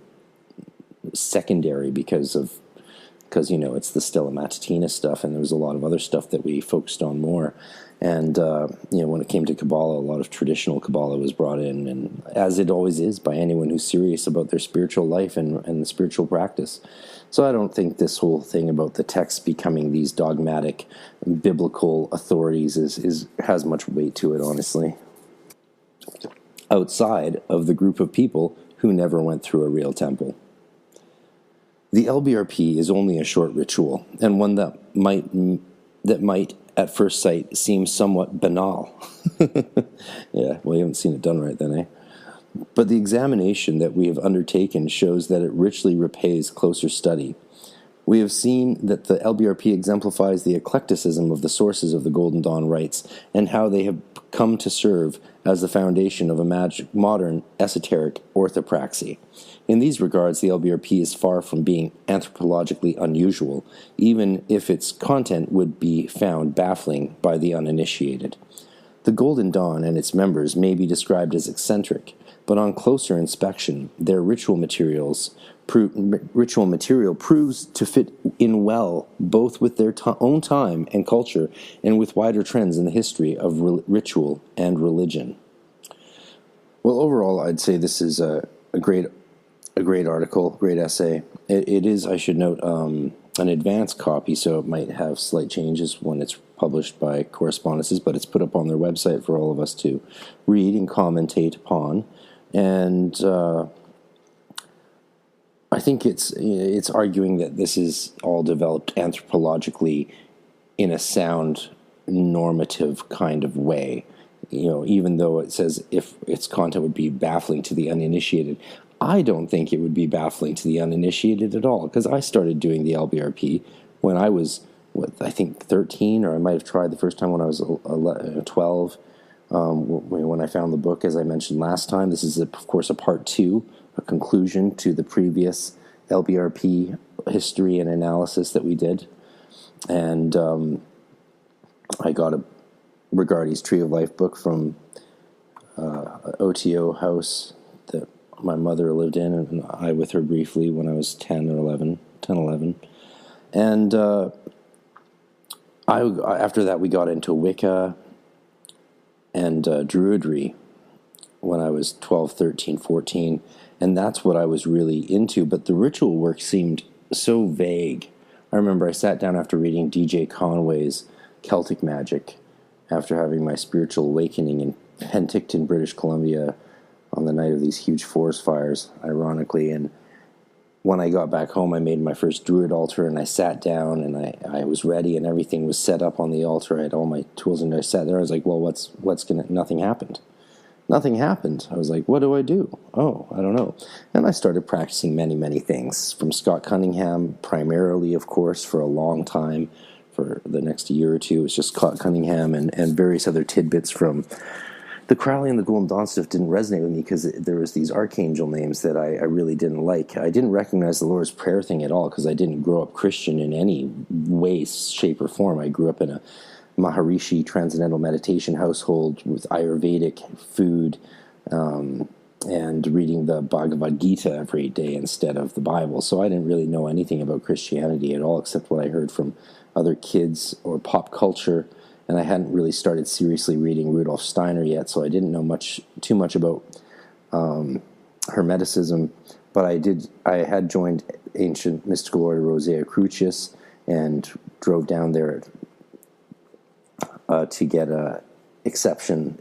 secondary because it's the Stella Matutina stuff, and there was a lot of other stuff that we focused on more. And, when it came to Kabbalah, a lot of traditional Kabbalah was brought in, and as it always is by anyone who's serious about their spiritual life and the spiritual practice. So I don't think this whole thing about the texts becoming these dogmatic biblical authorities has much weight to it, honestly. Outside of the group of people who never went through a real temple. The Lbrp is only a short ritual, and one that might at first sight seem somewhat banal. Yeah, well, you haven't seen it done right then, eh? But the examination that we have undertaken shows that it richly repays closer study. We have seen that the Lbrp exemplifies the eclecticism of the sources of the Golden Dawn rites and how they have come to serve as the foundation of a modern esoteric orthopraxy. In these regards, the Lbrp is far from being anthropologically unusual, even if its content would be found baffling by the uninitiated. The Golden Dawn and its members may be described as eccentric, but on closer inspection, their ritual material proves to fit in well both with their own time and culture and with wider trends in the history of ritual and religion. Well, overall, I'd say this is a great article, great essay. It is, I should note, an advanced copy, so it might have slight changes when it's published by Correspondences, but it's put up on their website for all of us to read and commentate upon. And I think it's arguing that this is all developed anthropologically in a sound, normative kind of way. Even though it says if its content would be baffling to the uninitiated, I don't think it would be baffling to the uninitiated at all, because I started doing the Lbrp when I was, I think 13, or I might have tried the first time when I was 12, when I found the book, as I mentioned last time. This is, of course, a part 2, a conclusion to the previous Lbrp history and analysis that we did. And I got a Regardi's Tree of Life book from OTO house that my mother lived in, and I with her briefly when I was 10 or 11. And after that, we got into Wicca and Druidry when I was 12, 13, 14, and that's what I was really into, but the ritual work seemed so vague. I remember I sat down after reading D.J. Conway's Celtic Magic, after having my spiritual awakening in Penticton, British Columbia, on the night of these huge forest fires, ironically, and when I got back home, I made my first Druid altar, and I sat down, and I was ready, and everything was set up on the altar. I had all my tools, and I sat there. I was like, well, nothing happened. Nothing happened. I was like, what do I do? Oh, I don't know. And I started practicing many, many things, from Scott Cunningham, primarily, of course, for a long time. For the next year or two, it was just Scott Cunningham and various other tidbits from the Crowley and the Golden Dawn stuff. Didn't resonate with me because there was these Archangel names that I really didn't like. I didn't recognize the Lord's Prayer thing at all because I didn't grow up Christian in any way, shape, or form. I grew up in a Maharishi transcendental meditation household with Ayurvedic food and reading the Bhagavad Gita every day instead of the Bible. So I didn't really know anything about Christianity at all except what I heard from other kids or pop culture, and I hadn't really started seriously reading Rudolf Steiner yet, so I didn't know too much about Hermeticism, but I had joined Ancient Mystical Order Rosea Crucis and drove down there to get a exemption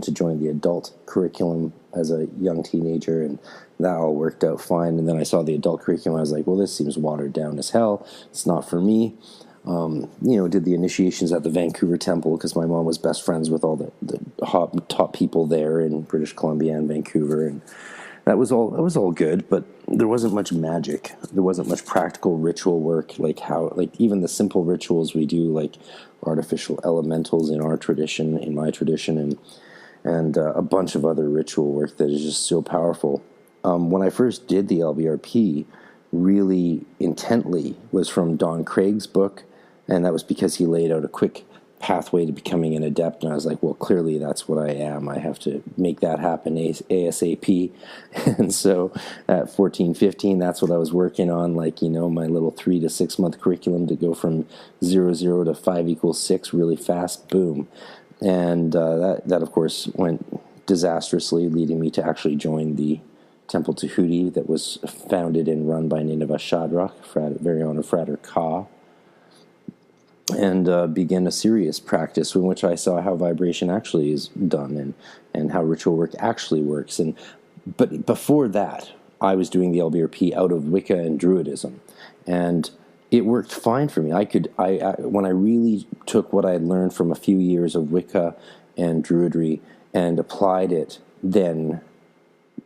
to join the adult curriculum as a young teenager, and that all worked out fine. And then I saw the adult curriculum, I was like, well, this seems watered down as hell. It's not for me. Did the initiations at the Vancouver Temple because my mom was best friends with all the top people there in British Columbia and Vancouver, and that was all good, but there wasn't much magic. There wasn't much practical ritual work, like even the simple rituals we do, like artificial elementals in our tradition, in my tradition, and a bunch of other ritual work that is just so powerful. When I first did the Lbrp, really intently, was from Don Craig's book, and that was because he laid out a quick pathway to becoming an adept, and I was like, well, clearly that's what I am. I have to make that happen ASAP. And so at 14, 15, that's what I was working on, my little 3 to 6 month curriculum to go from 0, 0 to 5 equals 6 really fast, boom. And that of course went disastrously, leading me to actually join the Temple Tahuti that was founded and run by Nineveh Shadrach, very own Frater Ka, and began a serious practice in which I saw how vibration actually is done and how ritual work actually works. But before that, I was doing the Lbrp out of Wicca and Druidism, and it worked fine for me. When I really took what I had learned from a few years of Wicca and Druidry and applied it then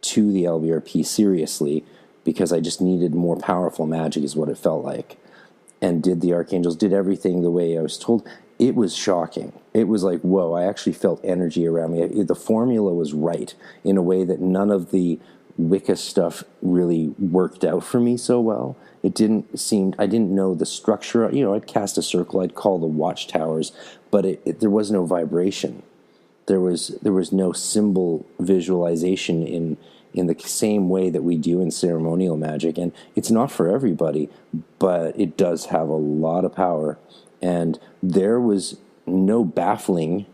to the Lbrp seriously, because I just needed more powerful magic is what it felt like, and did the Archangels, did everything the way I was told, it was shocking. It was like, whoa, I actually felt energy around me. The formula was right in a way that none of the Wicca stuff really worked out for me so well. I didn't know the structure. I'd cast a circle, I'd call the watchtowers, but there was no vibration. There was no symbol visualization in the same way that we do in ceremonial magic, and it's not for everybody, but it does have a lot of power, and there was no baffling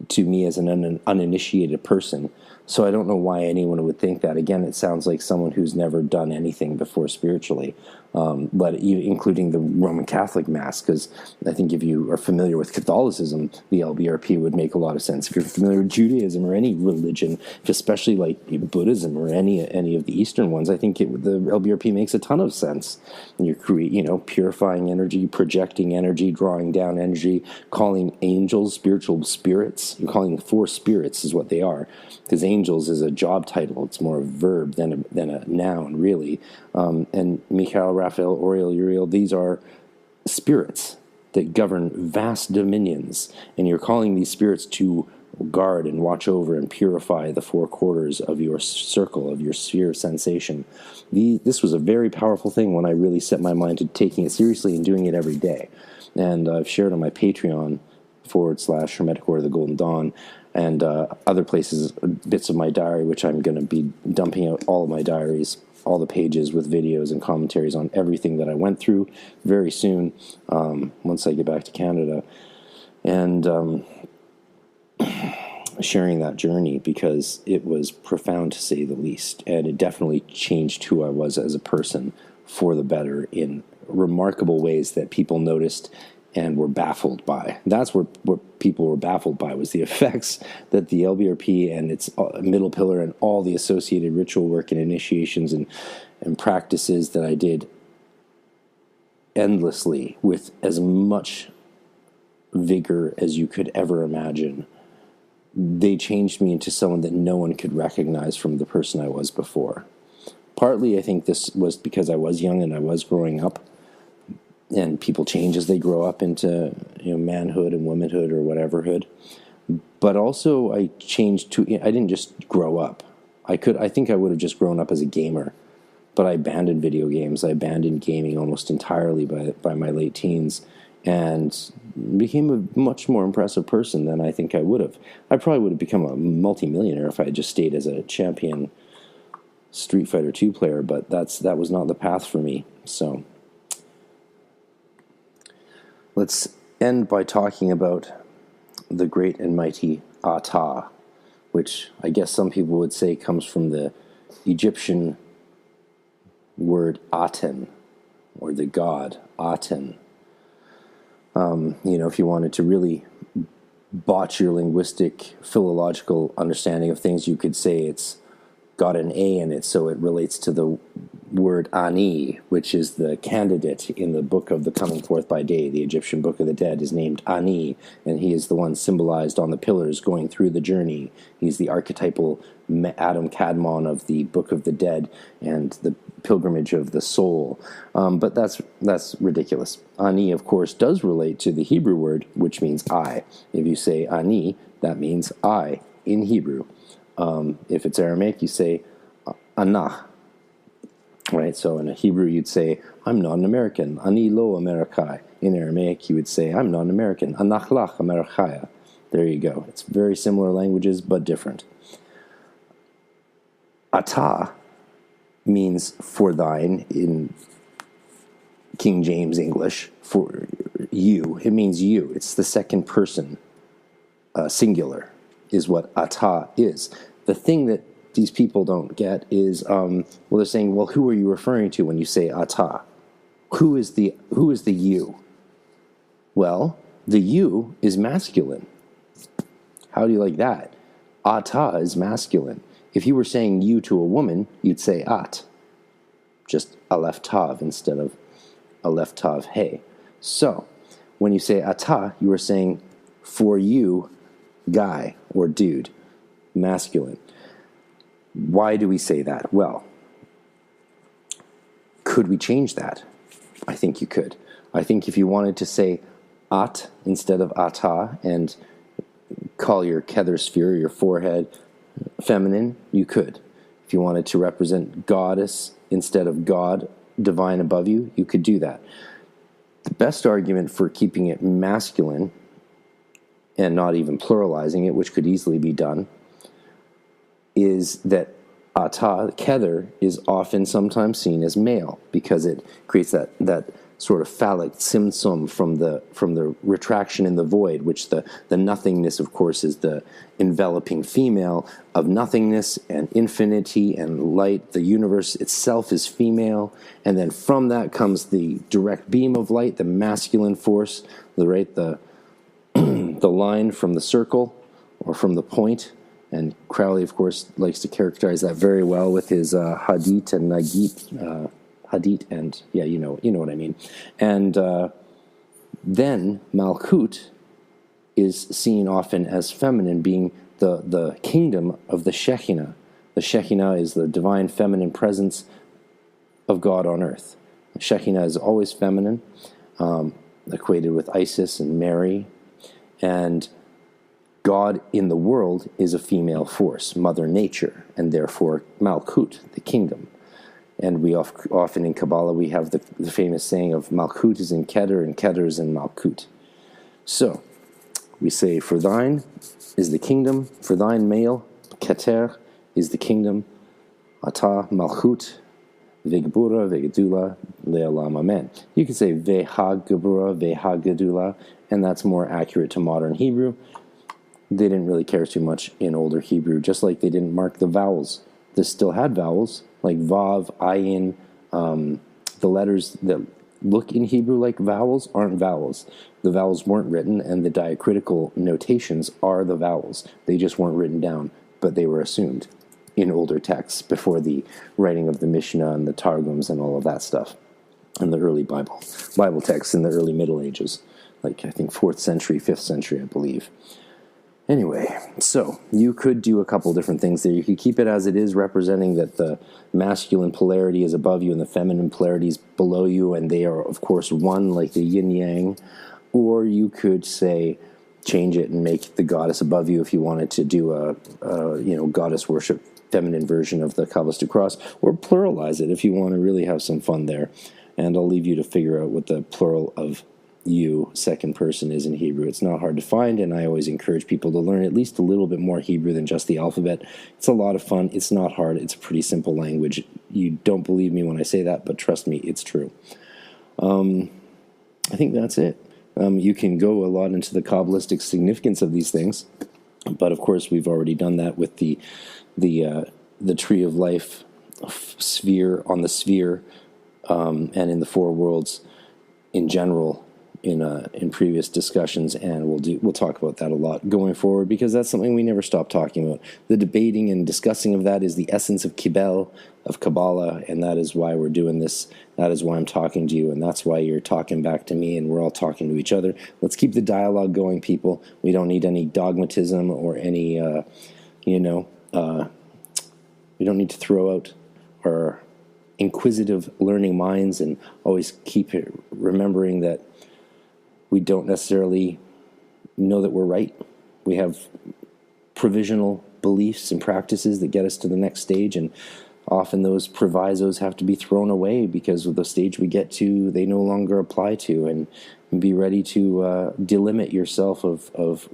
to me as an uninitiated person, so I don't know why anyone would think that. Again, it sounds like someone who's never done anything before spiritually, but including the Roman Catholic Mass, because I think if you are familiar with Catholicism, the Lbrp would make a lot of sense. If you're familiar with Judaism or any religion, especially like Buddhism or any of the Eastern ones, I think the Lbrp makes a ton of sense. And you're purifying energy, projecting energy, drawing down energy, calling angels spiritual spirits. You're calling them four spirits is what they are, because angels is a job title. It's more a verb than a noun, really. And Michael, Raphael, Oriel, Uriel, these are spirits that govern vast dominions, and you're calling these spirits to guard and watch over and purify the four quarters of your circle, of your sphere of sensation. This was a very powerful thing when I really set my mind to taking it seriously and doing it every day. And I've shared on my Patreon /Hermetic Order of the Golden Dawn, and other places, bits of my diary, which I'm going to be dumping out all of my diaries, all the pages with videos and commentaries on everything that I went through very soon, once I get back to Canada. And sharing that journey, because it was profound, to say the least, and it definitely changed who I was as a person for the better in remarkable ways that people noticed and were baffled by. That's what people were baffled by, was the effects that the Lbrp and its middle pillar and all the associated ritual work and initiations and practices that I did endlessly with as much vigor as you could ever imagine. They changed me into someone that no one could recognize from the person I was before. Partly, I think this was because I was young and I was growing up, and people change as they grow up into, manhood and womanhood or whateverhood. But also, I changed to. I didn't just grow up. I think I would have just grown up as a gamer, but I abandoned video games. I abandoned gaming almost entirely by my late teens, and became a much more impressive person than I think I would have. I probably would have become a multimillionaire if I had just stayed as a champion Street Fighter 2 player, but that was not the path for me. So let's end by talking about the great and mighty Ata, which I guess some people would say comes from the Egyptian word Aten, or the god Aten. If you wanted to really botch your linguistic, philological understanding of things, you could say it's got an A in it, so it relates to the word Ani, which is the candidate in the book of the Coming Forth by Day. The Egyptian Book of the Dead is named Ani, and he is the one symbolized on the pillars going through the journey. He's the archetypal Adam Kadmon of the Book of the Dead and the pilgrimage of the soul. But that's ridiculous. Ani, of course, does relate to the Hebrew word, which means I. If you say Ani, that means I in Hebrew. If it's Aramaic, you say Anah. Right, so in a Hebrew you'd say, I'm not an American, Ani lo Amerikai. In Aramaic you would say, I'm not an American, Anachlach Americhaya. There you go. It's very similar languages, but different. Ata means for thine in King James English, for you. It means you. It's the second person, singular, is what Ata is. The thing that these people don't get is, they're saying, well, who are you referring to when you say Ata? Who is the you? Well, the you is masculine. How do you like that? Ata is masculine. If you were saying you to a woman, you'd say At. Just Aleph Tav instead of Aleph Tav Hey. So, when you say Ata, you are saying for you, guy or dude, masculine. Why do we say that? Well, could we change that? I think you could. I think if you wanted to say At instead of Ata and call your kether sphere, your forehead, feminine, you could. If you wanted to represent goddess instead of God, divine above you, you could do that. The best argument for keeping it masculine and not even pluralizing it, which could easily be done, is that Ata, kether, is often sometimes seen as male because it creates that sort of phallic tzimtzum from the retraction in the void, which the nothingness, of course, is the enveloping female of nothingness and infinity and light. The universe itself is female, and then from that comes the direct beam of light, the masculine force, the line from the circle or from the point. And Crowley, of course, likes to characterize that very well with his Hadith and Nagit, Hadith and, yeah, you know what I mean. And then Malkut is seen often as feminine, being the kingdom of the Shekhinah. The Shekhinah is the divine feminine presence of God on earth. The Shekhinah is always feminine, equated with Isis and Mary, and God in the world is a female force, Mother Nature, and therefore Malkut, the kingdom. And we often in Kabbalah we have the famous saying of Malkut is in Keter and Keter is in Malkut. So we say, for thine is the kingdom, for thine male, Keter, is the kingdom, Ata Malchut, Vegebura, Vegedula, Le'olam Amen. You could say Vehagebura, Vehagedula, and that's more accurate to modern Hebrew. They didn't really care too much in older Hebrew, just like they didn't mark the vowels. This still had vowels, like Vav, Ayin. The letters that look in Hebrew like vowels aren't vowels. The vowels weren't written, and the diacritical notations are the vowels. They just weren't written down, but they were assumed in older texts before the writing of the Mishnah and the Targums and all of that stuff, and the early Bible texts in the early Middle Ages, like I think 4th century, 5th century, I believe. Anyway, so you could do a couple different things there. You could keep it as it is, representing that the masculine polarity is above you and the feminine polarity is below you, and they are, of course, one, like the yin-yang. Or you could say, change it and make the goddess above you if you wanted to do a goddess worship, feminine version of the Kabbalistic Cross, or pluralize it if you want to really have some fun there. And I'll leave you to figure out what the plural of you, second person, is in Hebrew. It's not hard to find, and I always encourage people to learn at least a little bit more Hebrew than just the alphabet. It's a lot of fun. It's not hard. It's a pretty simple language. You don't believe me when I say that, but trust me, it's true. I think that's it. You can go a lot into the Kabbalistic significance of these things, but of course we've already done that with the Tree of Life sphere on the sphere, and in the four worlds in general in previous discussions, and we'll talk about that a lot going forward, because that's something we never stop talking about. The debating and discussing of that is the essence of Kibbel, of Kabbalah, and that is why we're doing this. That is why I'm talking to you, and that's why you're talking back to me, and we're all talking to each other. Let's keep the dialogue going, people. We don't need any dogmatism or any, we don't need to throw out our inquisitive learning minds, and always keep remembering that we don't necessarily know that we're right. We have provisional beliefs and practices that get us to the next stage, and often those provisos have to be thrown away because of the stage we get to, they no longer apply to, and be ready to delimit yourself of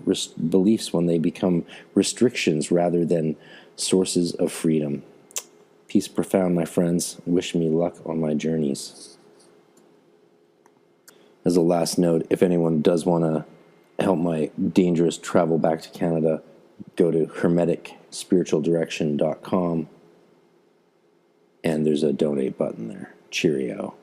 beliefs when they become restrictions rather than sources of freedom. Peace profound, my friends. Wish me luck on my journeys. As a last note, if anyone does want to help my dangerous travel back to Canada, go to HERMETICspiritualdirection.com, and there's a donate button there. Cheerio.